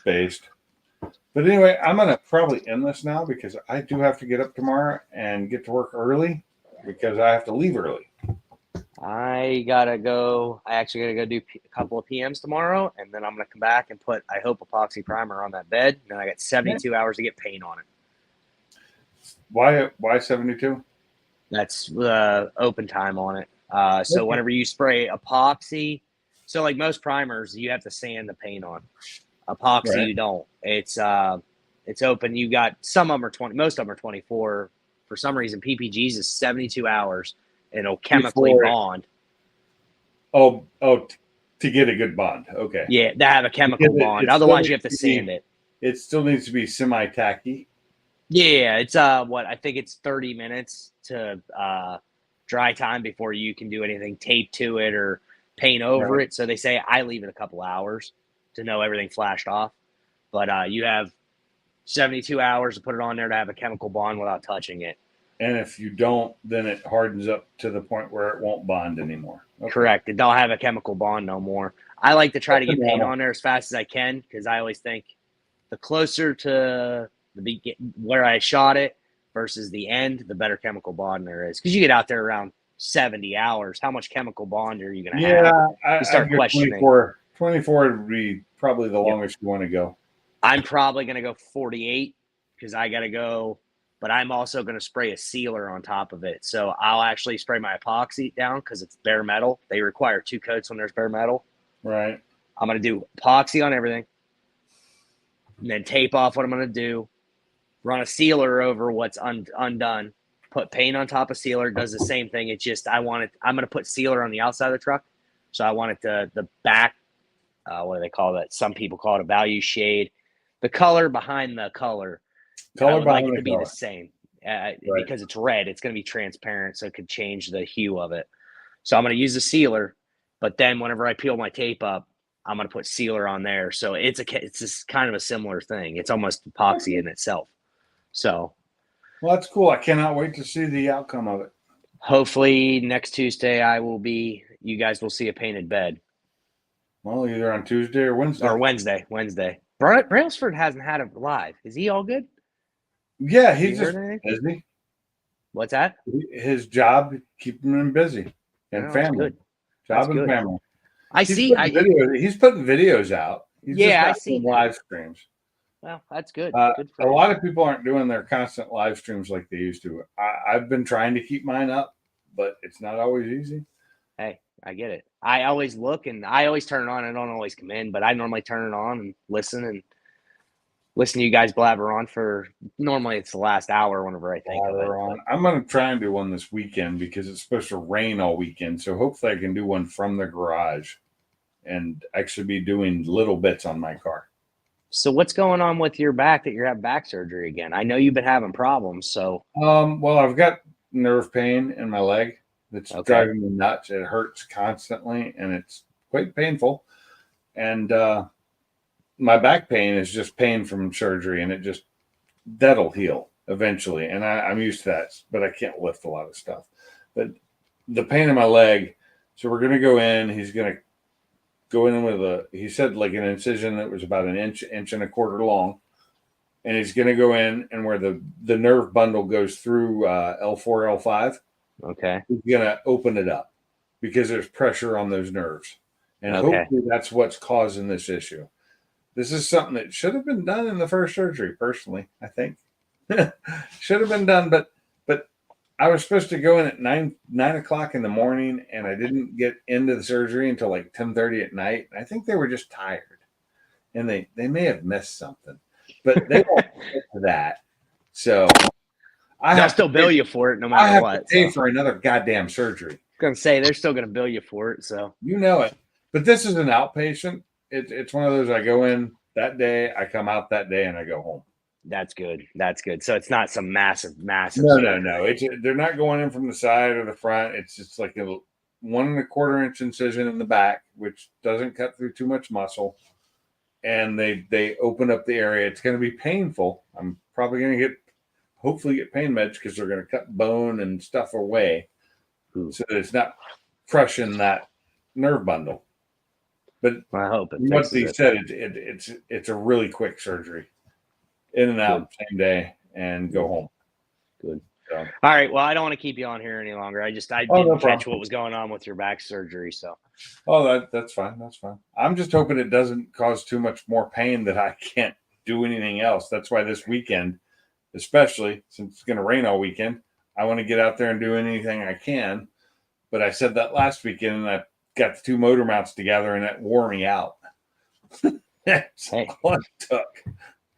based. But anyway, I'm gonna probably end this now because I do have to get up tomorrow and get to work early because I have to leave early. I actually gotta go do a couple of PMs tomorrow, and then I'm gonna come back and put, I hope, epoxy primer on that bed. And then I got 72 hours to get paint on it. Why 72? That's open time on it. So whenever you spray epoxy, so like most primers, you have to sand the paint on. Epoxy, you don't. It's open. You got some of them are 20. Most of them are 24. For some reason, PPG's is 72 hours, and it'll chemically bond. Oh, to get a good bond. Okay. Yeah, to have a chemical bond. Otherwise, you have to sand it. It still needs to be semi-tacky. Yeah, it's I think it's 30 minutes to dry time before you can do anything tape to it or paint over it. So they say I leave it a couple hours to know everything flashed off. But you have 72 hours to put it on there to have a chemical bond without touching it. And if you don't, then it hardens up to the point where it won't bond anymore. Okay. Correct. It don't have a chemical bond no more. I like to try to get paint on there as fast as I can because I always think the closer to where I shot it versus the end, the better chemical bond there is. Because you get out there around 70 hours, how much chemical bond are you going to have? Yeah, you start questioning. 24 would be probably the longest you want to go. I'm probably going to go 48 because I got to go, but I'm also going to spray a sealer on top of it. So I'll actually spray my epoxy down because it's bare metal. They require 2 coats when there's bare metal. Right. I'm going to do epoxy on everything and then tape off what I'm going to do. Run a sealer over what's undone. Put paint on top of sealer. Does the same thing. It's just I'm going to put sealer on the outside of the truck. So I want it the back. What do they call that? Some people call it a value shade. The color behind the color. I would like it to be the same because it's red. It's going to be transparent, so it could change the hue of it. So I'm going to use the sealer, but then whenever I peel my tape up, I'm going to put sealer on there. So it's just kind of a similar thing. It's almost epoxy in itself. So Well, that's cool. I cannot wait to see the outcome of it. hopefully next Tuesday you guys will see a painted bed. Well, either on Tuesday or Wednesday. Or Wednesday. Brailsford hasn't had it live. Is he all good? Yeah, Have you he's just heard anything? busy. What's that? His job keeping him busy and Oh, that's family. good. Job That's and good. family. He's putting videos out. He's Yeah, I just not seen doing that. live streams. Well, that's good. Good A for him. lot of people aren't doing their constant live streams like they used to. I've been trying to keep mine up, but it's not always easy. Hey, I get it. I always look and I always turn it on. I don't always come in, but I normally turn it on and listen to you guys blabber on for normally it's the last hour whenever I think of it. I'm going to try and do one this weekend because it's supposed to rain all weekend. So hopefully I can do one from the garage and actually be doing little bits on my car. So what's going on with your back that you're having back surgery again? I know you've been having problems. So Well, I've got nerve pain in my leg that's Okay. driving me nuts. It hurts constantly and it's quite painful. And my back pain is just pain from surgery, and that'll heal eventually. And I'm used to that, but I can't lift a lot of stuff. But the pain in my leg, so we're gonna go in. He's gonna go in with he said like an incision that was about an inch and a quarter long, and he's gonna go in and where the nerve bundle goes through L4, L5. okay. He's gonna open it up because there's pressure on those nerves, and Okay. hopefully that's what's causing this issue. This is something that should have been done in the first surgery. Personally, I think should have been done, but I was supposed to go in at 9 o'clock in the morning, and I didn't get into the surgery until like 10:30 at night. I think they were just tired, and they may have missed something, but they won't get to that. So They'll still bill you for it no I matter have what. to pay So. for another goddamn surgery. Gonna say they're still gonna bill you for it. So You know it. But this is an outpatient. It's one of those I go in that day, I come out that day, and I go home. that's good. That's good. So it's not some massive. No. They're not going in from the side or the front. It's just like a 1 1/4 inch incision in the back, which doesn't cut through too much muscle. And they open up the area. It's going to be painful. I'm probably going to hopefully get pain meds because they're going to cut bone and stuff away, so that it's not crushing that nerve bundle. But I hope it what fixes they it. said, it's a really quick surgery, in and out same day, and go home. Good. So, All right. Well, I don't want to keep you on here any longer. I no didn't problem. catch what was going on with your back surgery. So that's fine. That's fine. I'm just hoping it doesn't cause too much more pain that I can't do anything else. That's why this weekend, especially since it's going to rain all weekend, I want to get out there and do anything I can. But I said that last weekend, and I got the 2 motor mounts together, and that wore me out. That's Hey. all it took.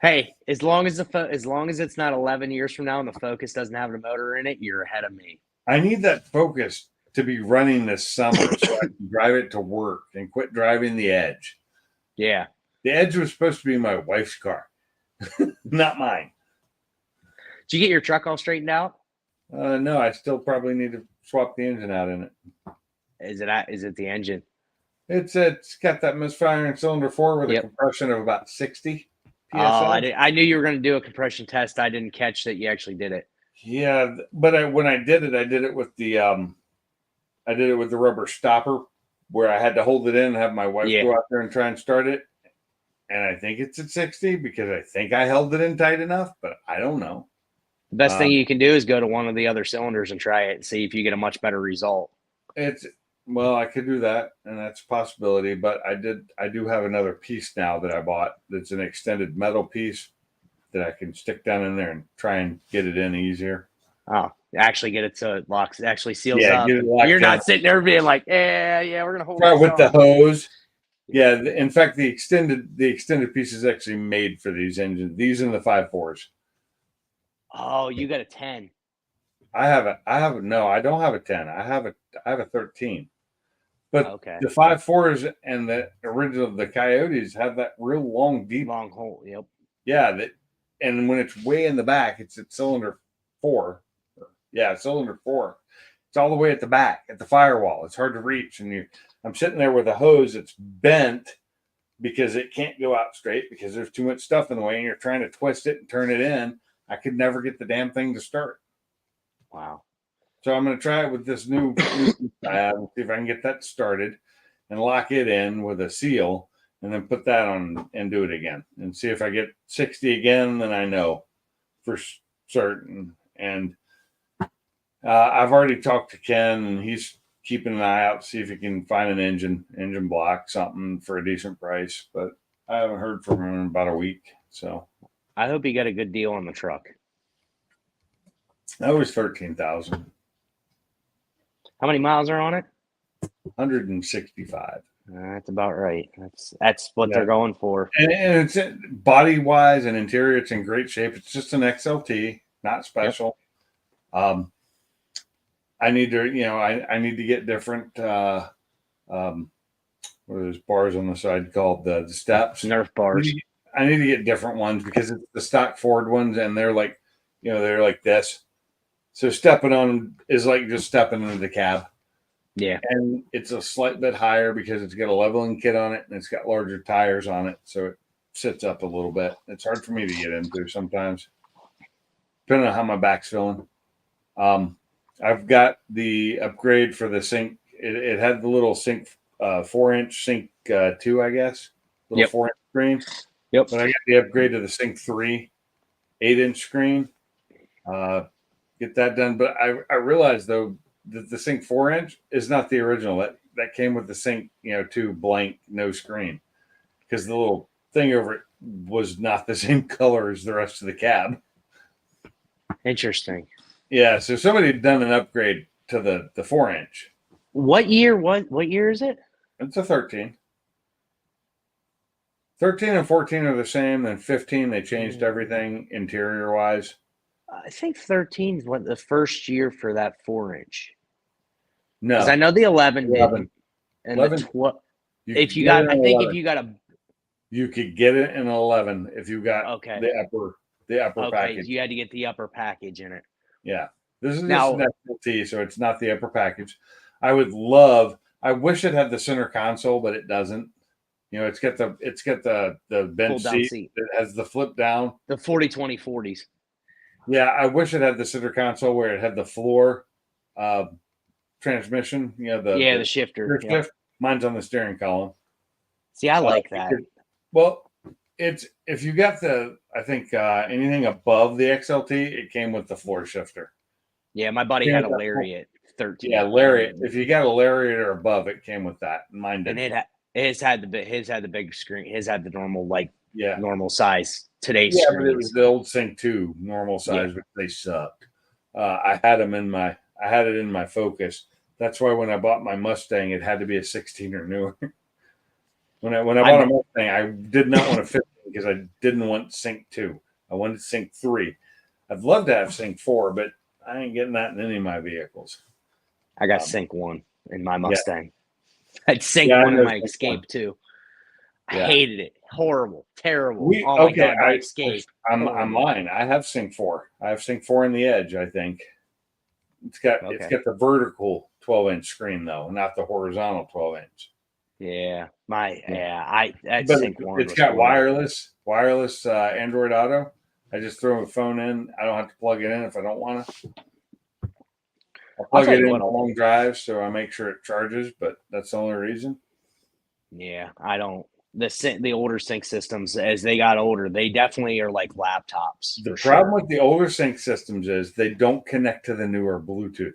hey, as long as it's not 11 years from now and the Focus doesn't have a motor in it, you're ahead of me. I need that Focus to be running this summer so I can drive it to work and quit driving the Edge. Yeah. The Edge was supposed to be my wife's car, not mine. Did you get your truck all straightened out? No, I still probably need to swap the engine out in it. Is it the engine? It's got that misfire in cylinder 4 with a Yep. compression of about 60 Oh, psi. I knew you were going to do a compression test. I didn't catch that you actually did it. Yeah, but when I did it with the rubber stopper, where I had to hold it in and have my wife Yeah. go out there and try and start it. And I think it's at 60 because I think I held it in tight enough, but I don't know. The best thing you can do is go to one of the other cylinders and try it and see if you get a much better result. Well, I could do that, and that's a possibility. But I do have another piece now that I bought. That's an extended metal piece that I can stick down in there and try and get it in easier. Oh, actually get it so it locks, actually seals Yeah, up. get it locked You're down. not sitting there being like, yeah, we're gonna hold Right this with the on." hose. Yeah, in fact, the extended piece is actually made for these engines. These are the 5.4s. Oh, you got a 10. No, I don't have a 10. I have a 13. But Okay. the 5.4s and the Coyotes have that real long, deep. Long hole. Yep. Yeah, and when it's way in the back, it's at cylinder 4. Yeah, cylinder 4. It's all the way at the back, at the firewall. It's hard to reach, and I'm sitting there with a hose that's bent because it can't go out straight because there's too much stuff in the way, and you're trying to twist it and turn it in. I could never get the damn thing to start. Wow. So I'm going to try it with this new I have and see if I can get that started and lock it in with a seal, and then put that on and do it again and see if I get 60 again. Then I know for certain. And I've already talked to Ken, and he's keeping an eye out to see if he can find an engine block, something for a decent price. But I haven't heard from him in about a week. So I hope you got a good deal on the truck. that was 13,000. How many miles are on it? 165. That's about right. That's what Yeah. they're going for. And it's body wise and interior, it's in great shape. It's just an XLT, not special. I need to, I need to get different. What are those bars on the side called? The steps. Nerf bars. I need to get different ones because it's the stock Ford ones, and they're like, they're like this. So stepping on them is like just stepping into the cab. Yeah. And it's a slight bit higher because it's got a leveling kit on it and it's got larger tires on it. So it sits up a little bit. It's hard for me to get into sometimes, depending on how my back's feeling. I've got the upgrade for the Sync. It had the little Sync 4-inch Sync 2, I guess. Little Yep. 4-inch screen. Yep. But I got the upgrade to the Sync 3 8-inch screen. Get that done. But I realized, though, that the Sync 4-inch is not the original. That came with the Sync 2 blank, no screen. Because the little thing over it was not the same color as the rest of the cab. Interesting. Yeah, so somebody had done an upgrade to the 4-inch. What year? What year is it? It's a 13. 13 and 14 are the same. Then 15, they changed everything interior wise. I think 13 is what the first year for that 4-inch. No, Because I know the 11 did. 11. And 11. the 12. You If could you get got, it I in think 11. if you got a. You could get it in 11 if you got Okay. the upper Okay, package. you had to get the upper package in it. Yeah, this is Now- just an XLT, so it's not the upper package. I wish it had the center console, but it doesn't. It's got the bench Fold-down seat seat. that has the flip down. The 40-20-40s. Yeah, I wish it had the center console where it had the floor transmission. The shifter. rear shift. Mine's on the steering column. See, I like that. Well, it's if you got I think anything above the XLT, it came with the floor shifter. Yeah, my buddy Yeah, had a that- Lariat 13. Yeah, Lariat. If you got a Lariat or above, it came with that. Mine And didn't. his had the big screen. His had the normal Yeah. normal size today's Yeah, but it was screens. the old Sync 2 normal size, but they sucked. I had it in my Focus. That's why when I bought my Mustang, it had to be a 16 or newer. when I bought a Mustang, I did not want a 15 because I didn't want Sync 2. I wanted Sync 3. I'd love to have Sync 4, but I ain't getting that in any of my vehicles. I got Sync 1 in my Mustang. I had Sync Yeah, I 1 in know my Sync Escape 1. too. I Yeah. hated it. Horrible. Terrible. Oh my God, my Escape. I'm Horrible. mine. I have Sync 4. I have Sync 4 in the Edge, I think. It's got the vertical 12-inch screen though, not the horizontal 12-inch. Yeah. That But Sync 1. it's was got horrible. wireless Android Auto. I just throw a phone in. I don't have to plug it in if I don't want to. I plug tell it you in what, on long drives, so I make sure it charges. But that's the only reason. Yeah, I don't. The older sync systems, as they got older, they definitely are like laptops. The for problem sure. with the older sync systems is they don't connect to the newer Bluetooth.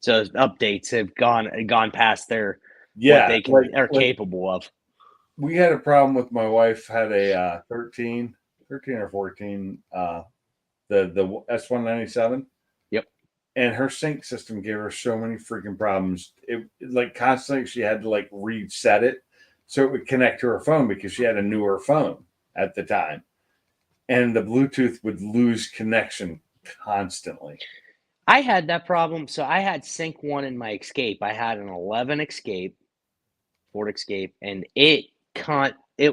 So updates have gone past their Yeah, what they can are capable of. we had a problem with my wife had a 13 or 14 the S197. Yep. And her sync system gave her so many freaking problems. It like constantly she had to like reset it so it would connect to her phone because she had a newer phone at the time. And the Bluetooth would lose connection constantly. I had that problem. So I had Sync 1 in my Escape. I had an 11 Escape, Ford Escape, and it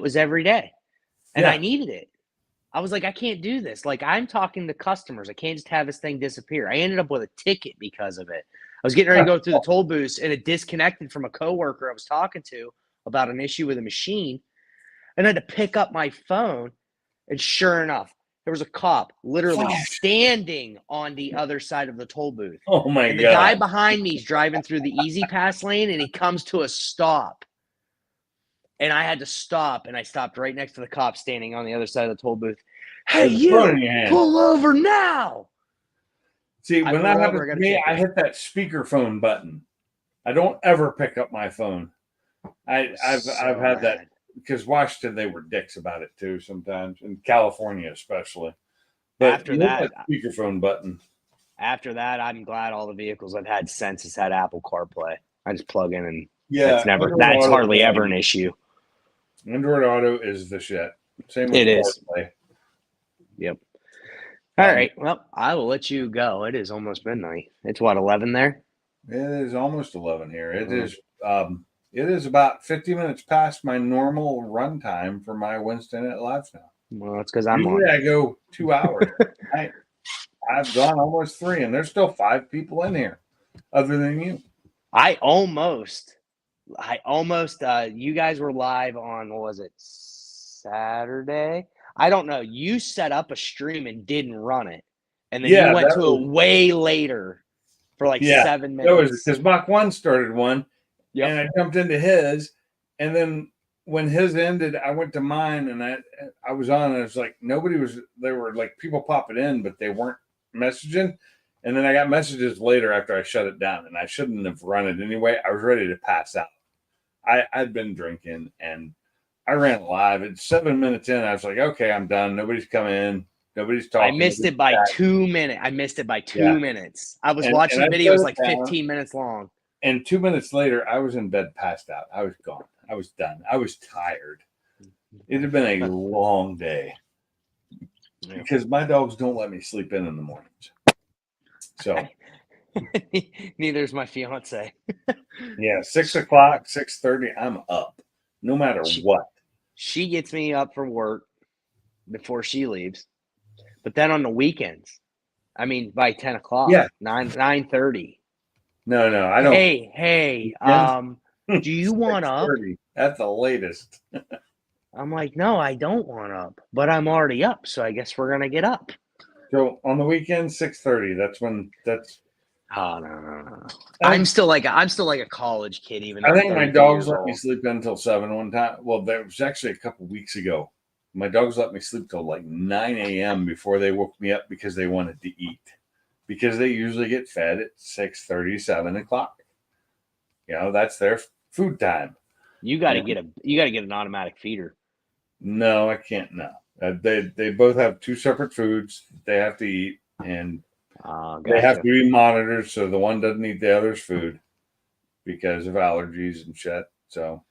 was every day. And Yeah. I needed it. I was like, I can't do this. Like, I'm talking to customers. I can't just have this thing disappear. I ended up with a ticket because of it. I was getting ready to go through the toll booths, and it disconnected from a coworker I was talking to about an issue with a machine. And I had to pick up my phone, and sure enough, there was a cop literally standing on the other side of the toll booth. Oh my And the guy God. behind me is driving through the easy pass lane, and he comes to a stop. And I had to stop, and I stopped right next to the cop standing on the other side of the toll booth. Hey, With a phone in you, your hand. pull over now. See, I when pulled that over, happens I got to a me, ticket. I hit that speakerphone button. I don't ever pick up my phone. I've had that because Washington, they were dicks about it too sometimes, in California especially. But After you hit that, speakerphone button. After that, I'm glad all the vehicles I've had since has had Apple CarPlay. I just plug in, and Yeah, that's hardly ever an issue. Android Auto is the shit. Same with It is. CarPlay. Yep. All right. Well, I will let you go. It is almost midnight. It's what, 11 there? It is almost 11 here. It Mhm. is. It is about 50 minutes past my normal run time for my Wednesday Night Lives now. Well, that's because I'm Usually on. I go 2 hours. I've gone almost 3, and there's still 5 people in here, other than you. I almost, you guys were live on, what was it, Saturday? I don't know. You set up a stream and didn't run it. And then Yeah, you went that to it way later for like Yeah, 7 that was minutes. because Mach 1 started one, Yep. and I jumped into his, and then when his ended, I went to mine, and I was on, and it was like nobody was. There were like people popping in, but they weren't messaging. And then I got messages later after I shut it down, and I shouldn't have run it anyway. I was ready to pass out. I'd been drinking, and I ran live. At 7 minutes in, I was like, okay, I'm done. Nobody's coming in. Nobody's talking. I missed it by 2 minutes. Yeah. minutes. I was And watching I the video. It was shut like it down. 15 minutes long. And 2 minutes later, I was in bed, passed out. I was gone. I was done. I was tired. It had been a long day because my dogs don't let me sleep in the mornings. So Neither is my fiance. yeah, 6 o'clock, 6:30, I'm up, no matter what. She gets me up for work before she leaves, but then on the weekends, I mean, by 10 o'clock, Yeah. 9:30. No, I don't. Hey, do you want up? 6:30 at the latest. I'm like, no, I don't want up, but I'm already up, so I guess we're gonna get up. So on the weekend, 6:30. That's. Oh no. I'm still like a college kid, even. I though think I'm my 32 dogs years let me old. sleep in until 7 one time. Well, that was actually a couple weeks ago. My dogs let me sleep till like 9 a.m. before they woke me up because they wanted to eat. Because they usually get fed at 6:30, 7 o'clock. You know, that's their food time. You got to get an automatic feeder. No, I can't. No, they both have 2 separate foods they have to eat, and they have to be monitored so the one doesn't eat the other's food because of allergies and shit. So,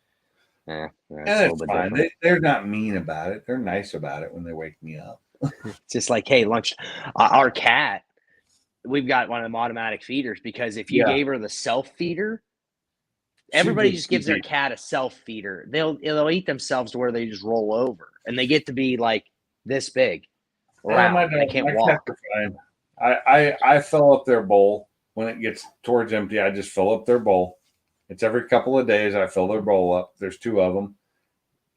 and it's fine. They're not mean about it. They're nice about it when they wake me up. Just like, hey, lunch. Our cat, we've got one of them automatic feeders because if you gave her the self feeder, everybody just gives their cat a self feeder. They'll eat themselves to where they just roll over, and they get to be like this big. Round. They can't walk. I fill up their bowl when it gets towards empty. I just fill up their bowl. It's every couple of days I fill their bowl up. There's 2 of them,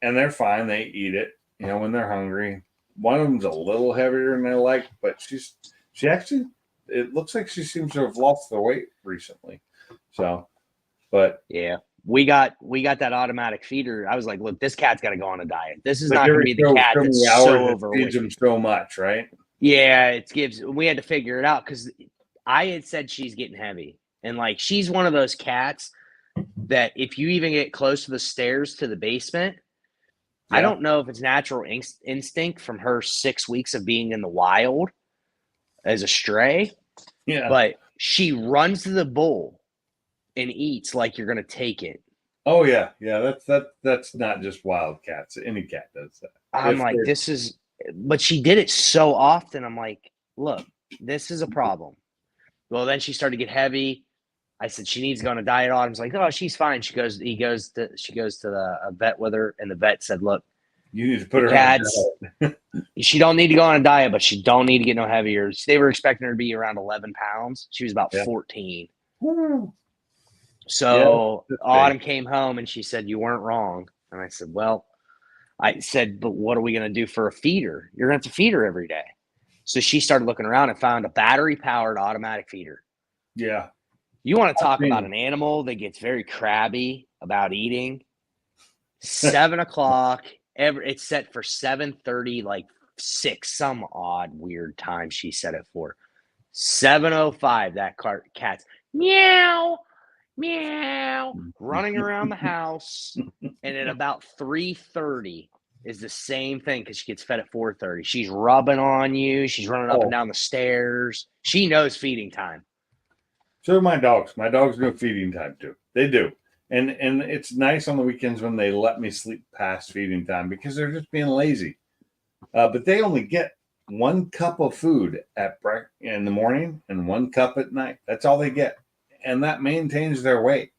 and they're fine. They eat it, you know, when they're hungry. One of them's a little heavier than they like, but she actually, it looks like she seems to have lost the weight recently. So, but yeah, we got that automatic feeder. I was like, look, this cat's got to go on a diet. This is not going to be the cat that's so overweight. Feeds them so much, right? Yeah, we had to figure it out because I had said she's getting heavy, and like she's one of those cats that if you even get close to the stairs to the basement, I don't know if it's natural instinct from her 6 weeks of being in the wild as a stray. Yeah. But she runs to the bowl and eats like you're going to take it. Oh yeah. Yeah. That's not just wild cats. Any cat does that. I'm like, but she did it so often. I'm like, look, this is a problem. Well, then she started to get heavy. I said she needs to go on a diet. Autumn's like, oh, she's fine. She goes to the vet with her, and the vet said, look, You need to put The her on a cats- diet. She don't need to go on a diet, but she don't need to get no heavier. They were expecting her to be around 11 pounds. She was about Yeah. 14. Woo. So that's big. Autumn came home and she said, "You weren't wrong." And I said, "Well," I said, "but what are we going to do for a feeder? You're going to have to feed her every day." So she started looking around and found a battery-powered automatic feeder. Yeah. You want to talk mean- about an animal that gets very crabby about eating? 7 o'clock. It's set for 7:30, like 6, some odd weird time she set it for. 7:05, that cat's meow, meow, running around the house. And at about 3:30 is the same thing because she gets fed at 4:30. She's rubbing on you. She's running up and down the stairs. She knows feeding time. So do my dogs. My dogs know feeding time too. They do. And it's nice on the weekends when they let me sleep past feeding time because they're just being lazy. But they only get 1 cup of food in the morning and 1 cup at night. That's all they get. And that maintains their weight.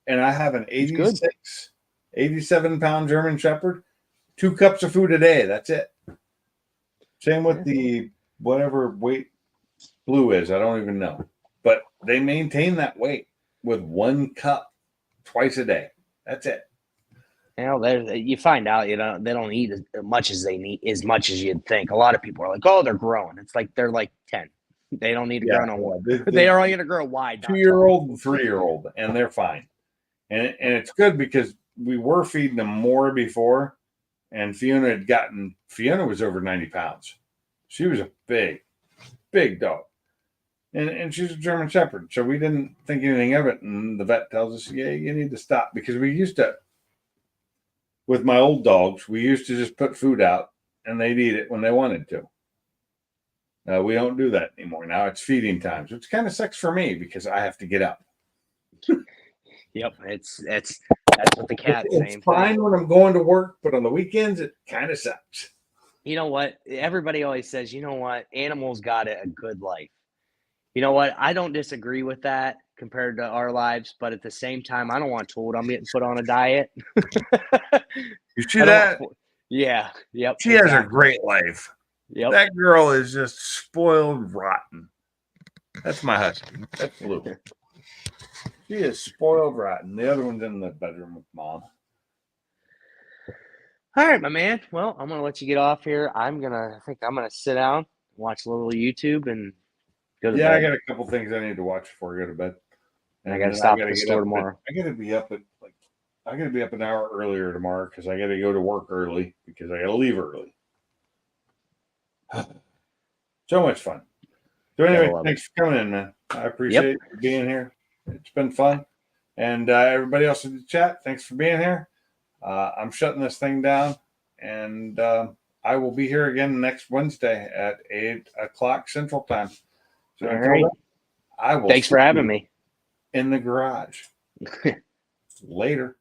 And I have an 87-pound German Shepherd, 2 cups of food a day. That's it. Same with the whatever weight Blue is. I don't even know. But they maintain that weight with 1 cup twice a day. That's it. You know, you find out they don't eat as much as they need, as much as you'd think. A lot of people are like, "Oh, they're growing." It's like they're like 10. They don't need to grow no more. They are only going to grow wide. 2-year-old and 3-year-old, and they're fine. And it's good because we were feeding them more before, and Fiona was over 90 pounds. She was a big dog. And she's a German Shepherd. So we didn't think anything of it. And the vet tells us, yeah, you need to stop. Because we used to, with my old dogs, we used to just put food out and they'd eat it when they wanted to. We don't do that anymore. Now it's feeding times, which kind of sucks for me because I have to get up. Yep, that's what the cat's It's saying. fine when I'm going to work, but on the weekends, it kind of sucks. You know what? Everybody always says, you know what? Animals got a good life. You know what? I don't disagree with that compared to our lives, but at the same time, I don't want told I'm getting put on a diet. You see that? Yeah. Yep. She has a great life. Yep. That girl is just spoiled rotten. That's my husband. That's Blue. She is spoiled rotten. The other one's in the bedroom with Mom. All right, my man. Well, I'm gonna let you get off here. I think I'm gonna sit down, watch a little YouTube, and go to Yeah, bed. I got a couple things I need to watch before I go to bed. And I gotta then stop at gotta the get store up tomorrow. I gotta be up at I gotta be up an hour earlier tomorrow because I gotta go to work early because I gotta leave early. So much fun. So anyway, Gotta love thanks for coming in, man. I appreciate you being here. It's been fun. And everybody else in the chat, thanks for being here. I'm shutting this thing down, and I will be here again next Wednesday at 8 o'clock Central Time. So All until right. then, I will Thanks for see having you me. in the garage. Later.